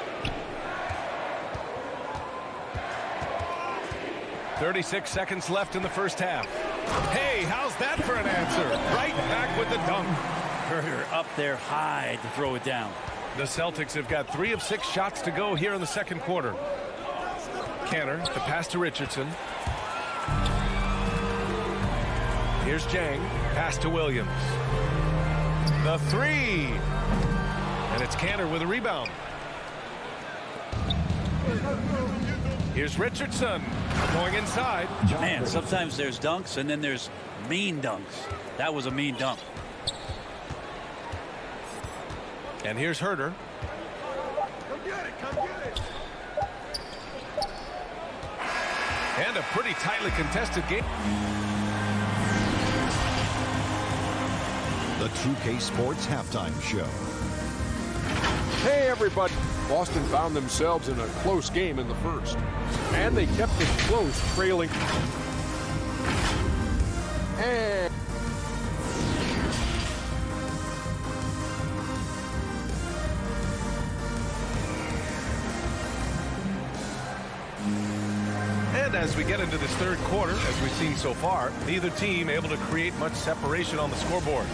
36 seconds left in the first half. Hey, how's that for an answer? Right back with the dunk. Herter up there high to throw it down. The Celtics have got 3 of 6 shots to go here in the second quarter. Canner, the pass to Richardson. Here's Jang, pass to Williams. The three. And it's Canner with a rebound. Here's Richardson going inside. Man, sometimes there's dunks and then there's mean dunks. That was a mean dunk. And here's Herter. Come get it, come get it. And a pretty tightly contested game. The 2K Sports Halftime Show. Hey, everybody. Boston found themselves in a close game in the first. And they kept it close, trailing. And as we get into this third quarter, as we've seen so far, neither team able to create much separation on the scoreboard.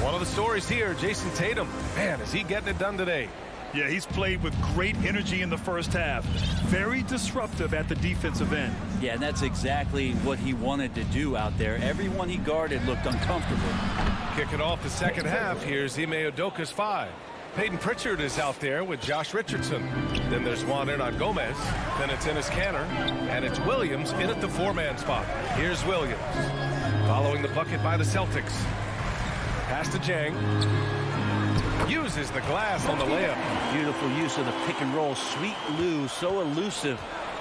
One of the stories here, Jason Tatum. Man, is he getting it done today? Yeah, he's played with great energy in the first half. Very disruptive at the defensive end. Yeah, and that's exactly what he wanted to do out there. Everyone he guarded looked uncomfortable. Kicking off the second half, here's Ime Udoka's 5. Peyton Pritchard is out there with Josh Richardson. Then there's Juan Hernan Gomez. Then it's Enes Kanter. And it's Williams in at the 4-man spot. Here's Williams. Following the bucket by the Celtics. Pass to Jang. Uses the glass on the layup. Beautiful use of the pick and roll. Sweet Lou, so elusive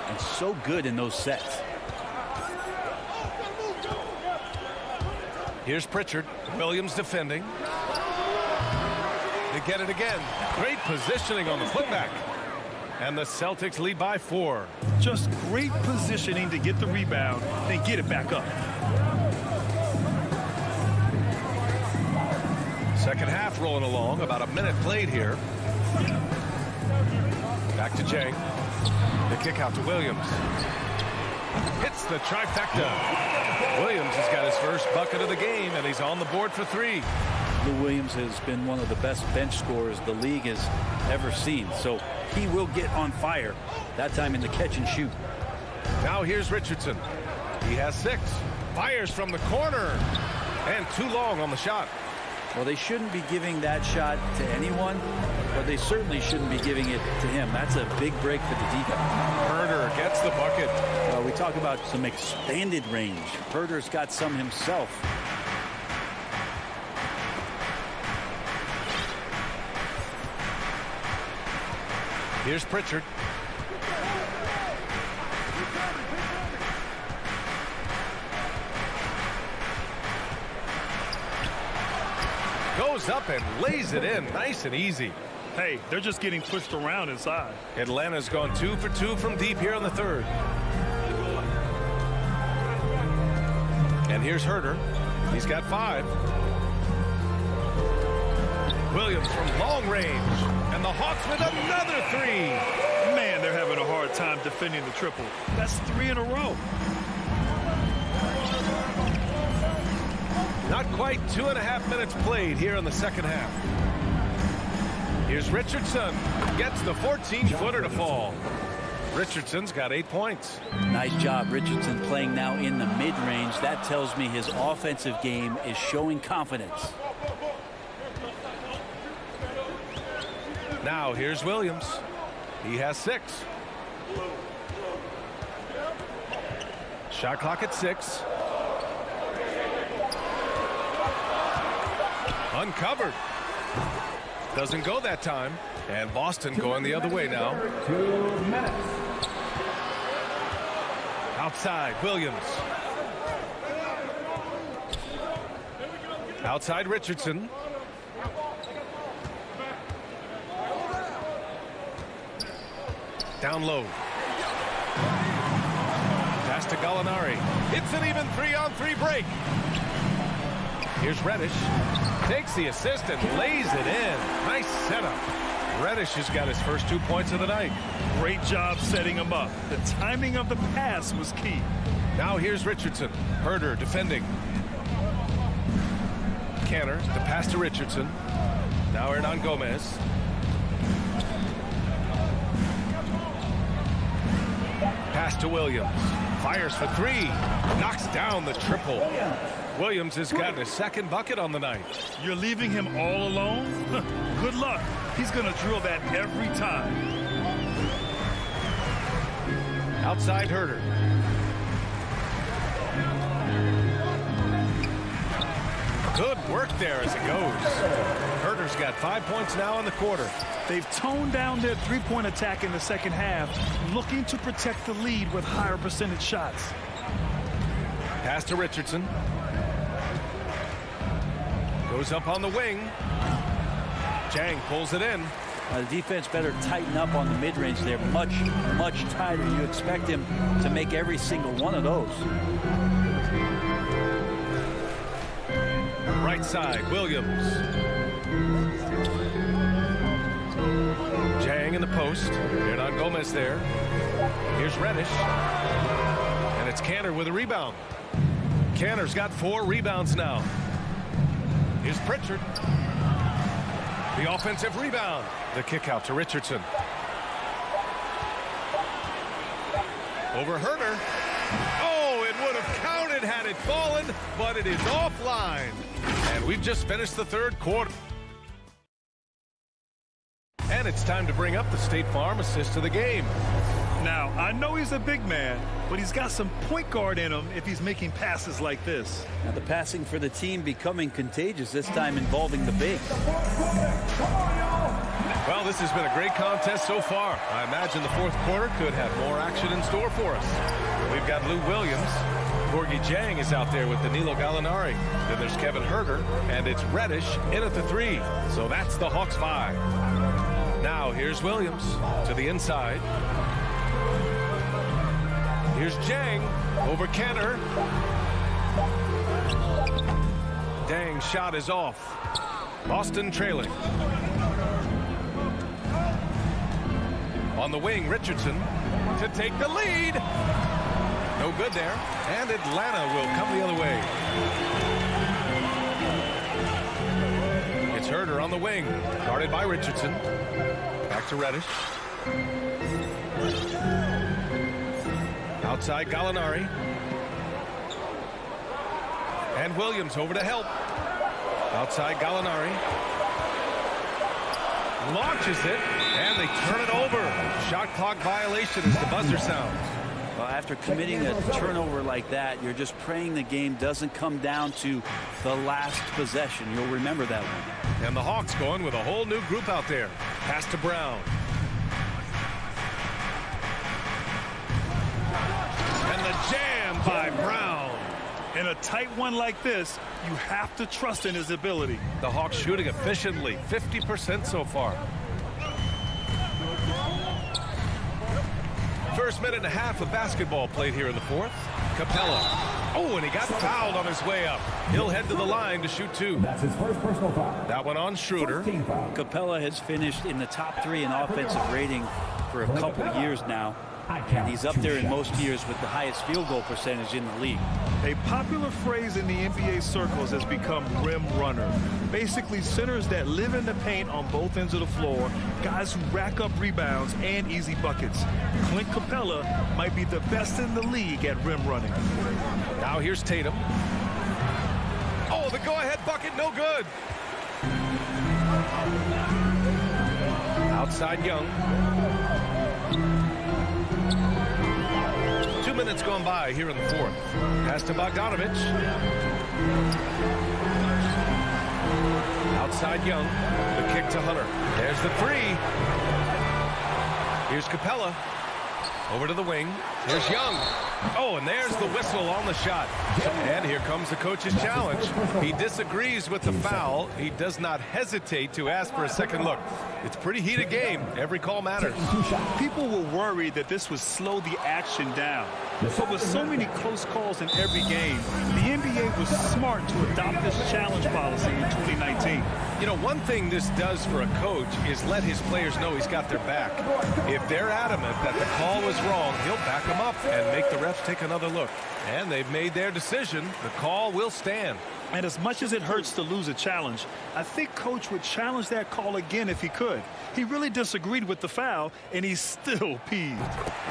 and so good in those sets. Here's Pritchard. Williams defending. They get it again. Great positioning on the putback. And the Celtics lead by 4. Just great positioning to get the rebound, then get it back up. Second half rolling along. About a minute played here. Back to Jang. The kick out to Williams. Hits the trifecta. Williams has got his first bucket of the game, and he's on the board for 3. Lou Williams has been one of the best bench scorers the league has ever seen. So he will get on fire, that time in the catch and shoot. Now here's Richardson. He has 6. Fires from the corner. And too long on the shot. Well, they shouldn't be giving that shot to anyone, but they certainly shouldn't be giving it to him. That's a big break for the defense. Herter gets the bucket. We talk about some expanded range. Herter's got some himself. Here's Pritchard. Goes up and lays it in nice and easy. Hey, they're just getting pushed around inside. Atlanta's gone 2 for 2 from deep here in the third. And here's Herter. He's got 5. Williams from long range. And the Hawks with another 3. Man, they're having a hard time defending the triple. That's 3 in a row. Not quite 2.5 minutes played here in the second half. Here's Richardson. Gets the 14-footer to fall. Richardson's got 8 points. Nice job, Richardson, playing now in the mid-range. That tells me his offensive game is showing confidence. Now here's Williams. He has 6. Shot clock at 6. Uncovered. Doesn't go that time. And Boston going the other way now. 2 minutes. Outside, Williams. Outside, Richardson. Down low. Pass to Gallinari. It's an even 3-on-3 break. Here's Reddish. Takes the assist and lays it in. Nice setup. Reddish has got his first 2 points of the night. Great job setting him up. The timing of the pass was key. Now here's Richardson. Herder defending. Canner, the pass to Richardson. Now Hernan Gomez. Pass to Williams. Fires for 3. Knocks down the triple. Williams has gotten his second bucket on the night. You're leaving him all alone? Good luck. He's going to drill that every time. Outside Herder. Good work there as it goes. Herder's got 5 points now in the quarter. They've toned down their three-point attack in the second half, looking to protect the lead with higher percentage shots. Pass to Richardson. Goes up on the wing. Jang pulls it in. The defense better tighten up on the mid-range there. Much tighter. You expect him to make every single one of those. Right side, Williams. Jang in the post. Hernan Gomez there. Here's Reddish. And it's Canner with a rebound. Canner's got 4 rebounds now. Here's Pritchard. The offensive rebound. The kick out to Richardson. Over Herder. Oh, it would have counted had it fallen, but it is offline. And we've just finished the third quarter. And it's time to bring up the State Farm assist of the game. Now, I know he's a big man, but he's got some point guard in him if he's making passes like this. Now the passing for the team becoming contagious, this time involving the big. Well, this has been a great contest so far. I imagine the fourth quarter could have more action in store for us. We've got Lou Williams. Gorgie Jang is out there with Danilo Gallinari. Then there's Kevin Herder, and it's Reddish in at the 3. So that's the Hawks 5. Now here's Williams to the inside. Here's Jang over Kenner. Dang's shot is off. Boston trailing. On the wing, Richardson to take the lead. No good there. And Atlanta will come the other way. It's Herder on the wing. Guarded by Richardson. Back to Reddish. Outside Gallinari. And Williams over to help. Outside Gallinari. Launches it. And they turn it over. Shot clock violation as the buzzer sounds. Well, after committing a turnover like that, you're just praying the game doesn't come down to the last possession. You'll remember that one. And the Hawks going with a whole new group out there. Pass to Brown. And the jam by Brown. In a tight one like this, you have to trust in his ability. The Hawks shooting efficiently, 50% so far. First minute and a half of basketball played here in the fourth. Capella. Oh, and he got fouled on his way up. He'll head to the line to shoot 2. That's his first personal foul. That one on Schroeder. Capella has finished in the top 3 in offensive rating for a couple years now. And he's up there in most years with the highest field goal percentage in the league. A popular phrase in the NBA circles has become rim runner. Basically, centers that live in the paint on both ends of the floor, guys who rack up rebounds and easy buckets. Clint Capella might be the best in the league at rim running. Now here's Tatum. Oh, the go-ahead bucket, no good. Outside Young. 2 minutes gone by here in the fourth. Pass to Bogdanovich. Outside Young. The kick to Hunter. There's the three. Here's Capella. Over to the wing. Here's Young. Oh, and there's the whistle on the shot. And here comes the coach's challenge. He disagrees with the foul. He does not hesitate to ask for a second look. It's a pretty heated game. Every call matters. People were worried that this would slow the action down. But with so many close calls in every game, the NBA was smart to adopt this challenge policy in 2019. You know, one thing this does for a coach is let his players know he's got their back. If they're adamant that the call was wrong, he'll back them up and make the refs take another look. And they've made their decision. The call will stand. And as much as it hurts to lose a challenge, I think Coach would challenge that call again if he could. He really disagreed with the foul, and he's still peeved.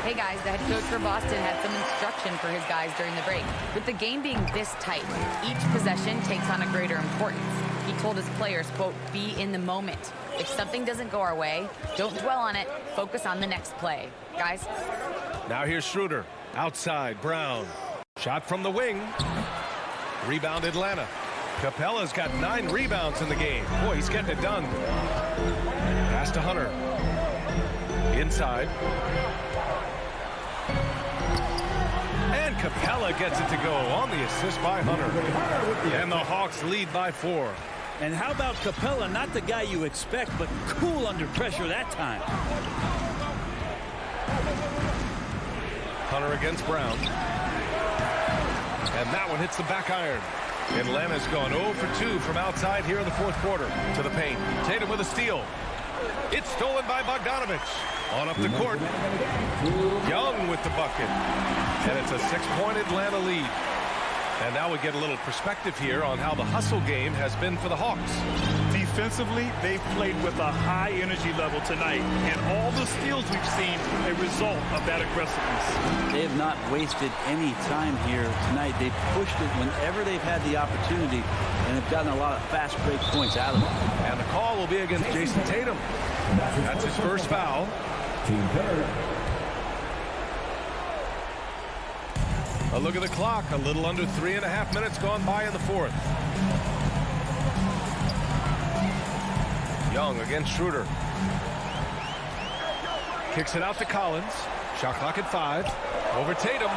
Hey, guys, the head coach for Boston had some instruction for his guys during the break. With the game being this tight, each possession takes on a greater importance. He told his players, quote, be in the moment. If something doesn't go our way, don't dwell on it. Focus on the next play. Guys. Now here's Schroeder. Outside, Brown. Shot from the wing. Rebound Atlanta. Capella's got 9 rebounds in the game. Boy, he's getting it done. Pass to Hunter. Inside. And Capella gets it to go on the assist by Hunter. And the Hawks lead by 4. And how about Capella? Not the guy you expect, but cool under pressure that time. Hunter against Brown. And that one hits the back iron. Atlanta's gone 0 for 2 from outside here in the fourth quarter. To the paint. Tatum with a steal. It's stolen by Bogdanovich. On up the court. Young with the bucket. And it's a 6-point Atlanta lead. And now we get a little perspective here on how the hustle game has been for the Hawks. Defensively, they've played with a high energy level tonight. And all the steals we've seen, a result of that aggressiveness. They have not wasted any time here tonight. They've pushed it whenever they've had the opportunity, and have gotten a lot of fast break points out of it. And the call will be against Jason Tatum. That's his first foul. Team third. A look at the clock. A little under 3.5 minutes gone by in the fourth. Young against Schroeder. Kicks it out to Collins. Shot clock at 5. Over Tatum.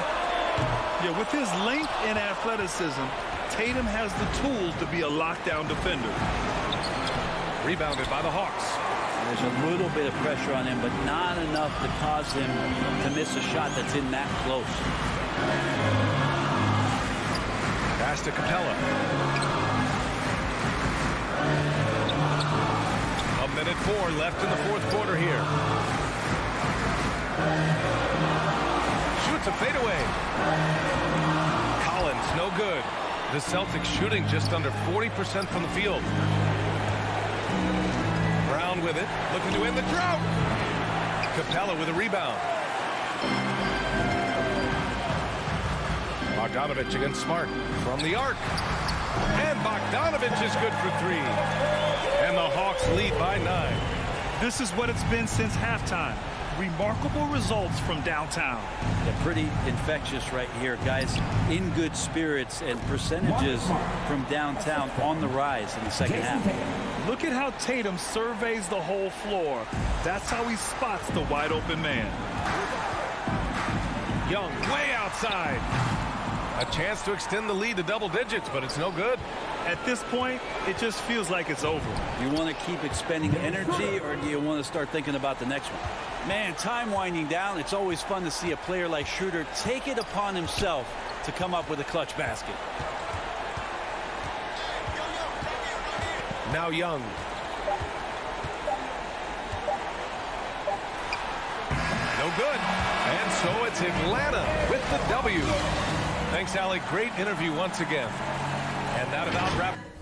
Yeah, with his length and athleticism, Tatum has the tools to be a lockdown defender. Rebounded by the Hawks. There's a little bit of pressure on him, but not enough to cause him to miss a shot that's in that close. Pass to Capella. 1:04 left in the fourth quarter here. Shoots a fadeaway. Collins, no good. The Celtics shooting just under 40% from the field. Brown with it, looking to end the drought. Capella with a rebound. Bogdanovich against Smart from the arc. And Bogdanovich is good for 3. And the Hawks lead by 9. This is what it's been since halftime. Remarkable results from downtown. They're pretty infectious right here, guys. In good spirits, and percentages from downtown on the rise in the second half. Look at how Tatum surveys the whole floor. That's how he spots the wide open man. Young way outside. A chance to extend the lead to double digits, but it's no good. At this point, it just feels like it's over. You want to keep expending energy, or do you want to start thinking about the next one? Man, time winding down. It's always fun to see a player like Schroeder take it upon himself to come up with a clutch basket. Now Young. No No good. And so it's Atlanta with the W. Thanks, Allie. Great interview once again. And that about wraps.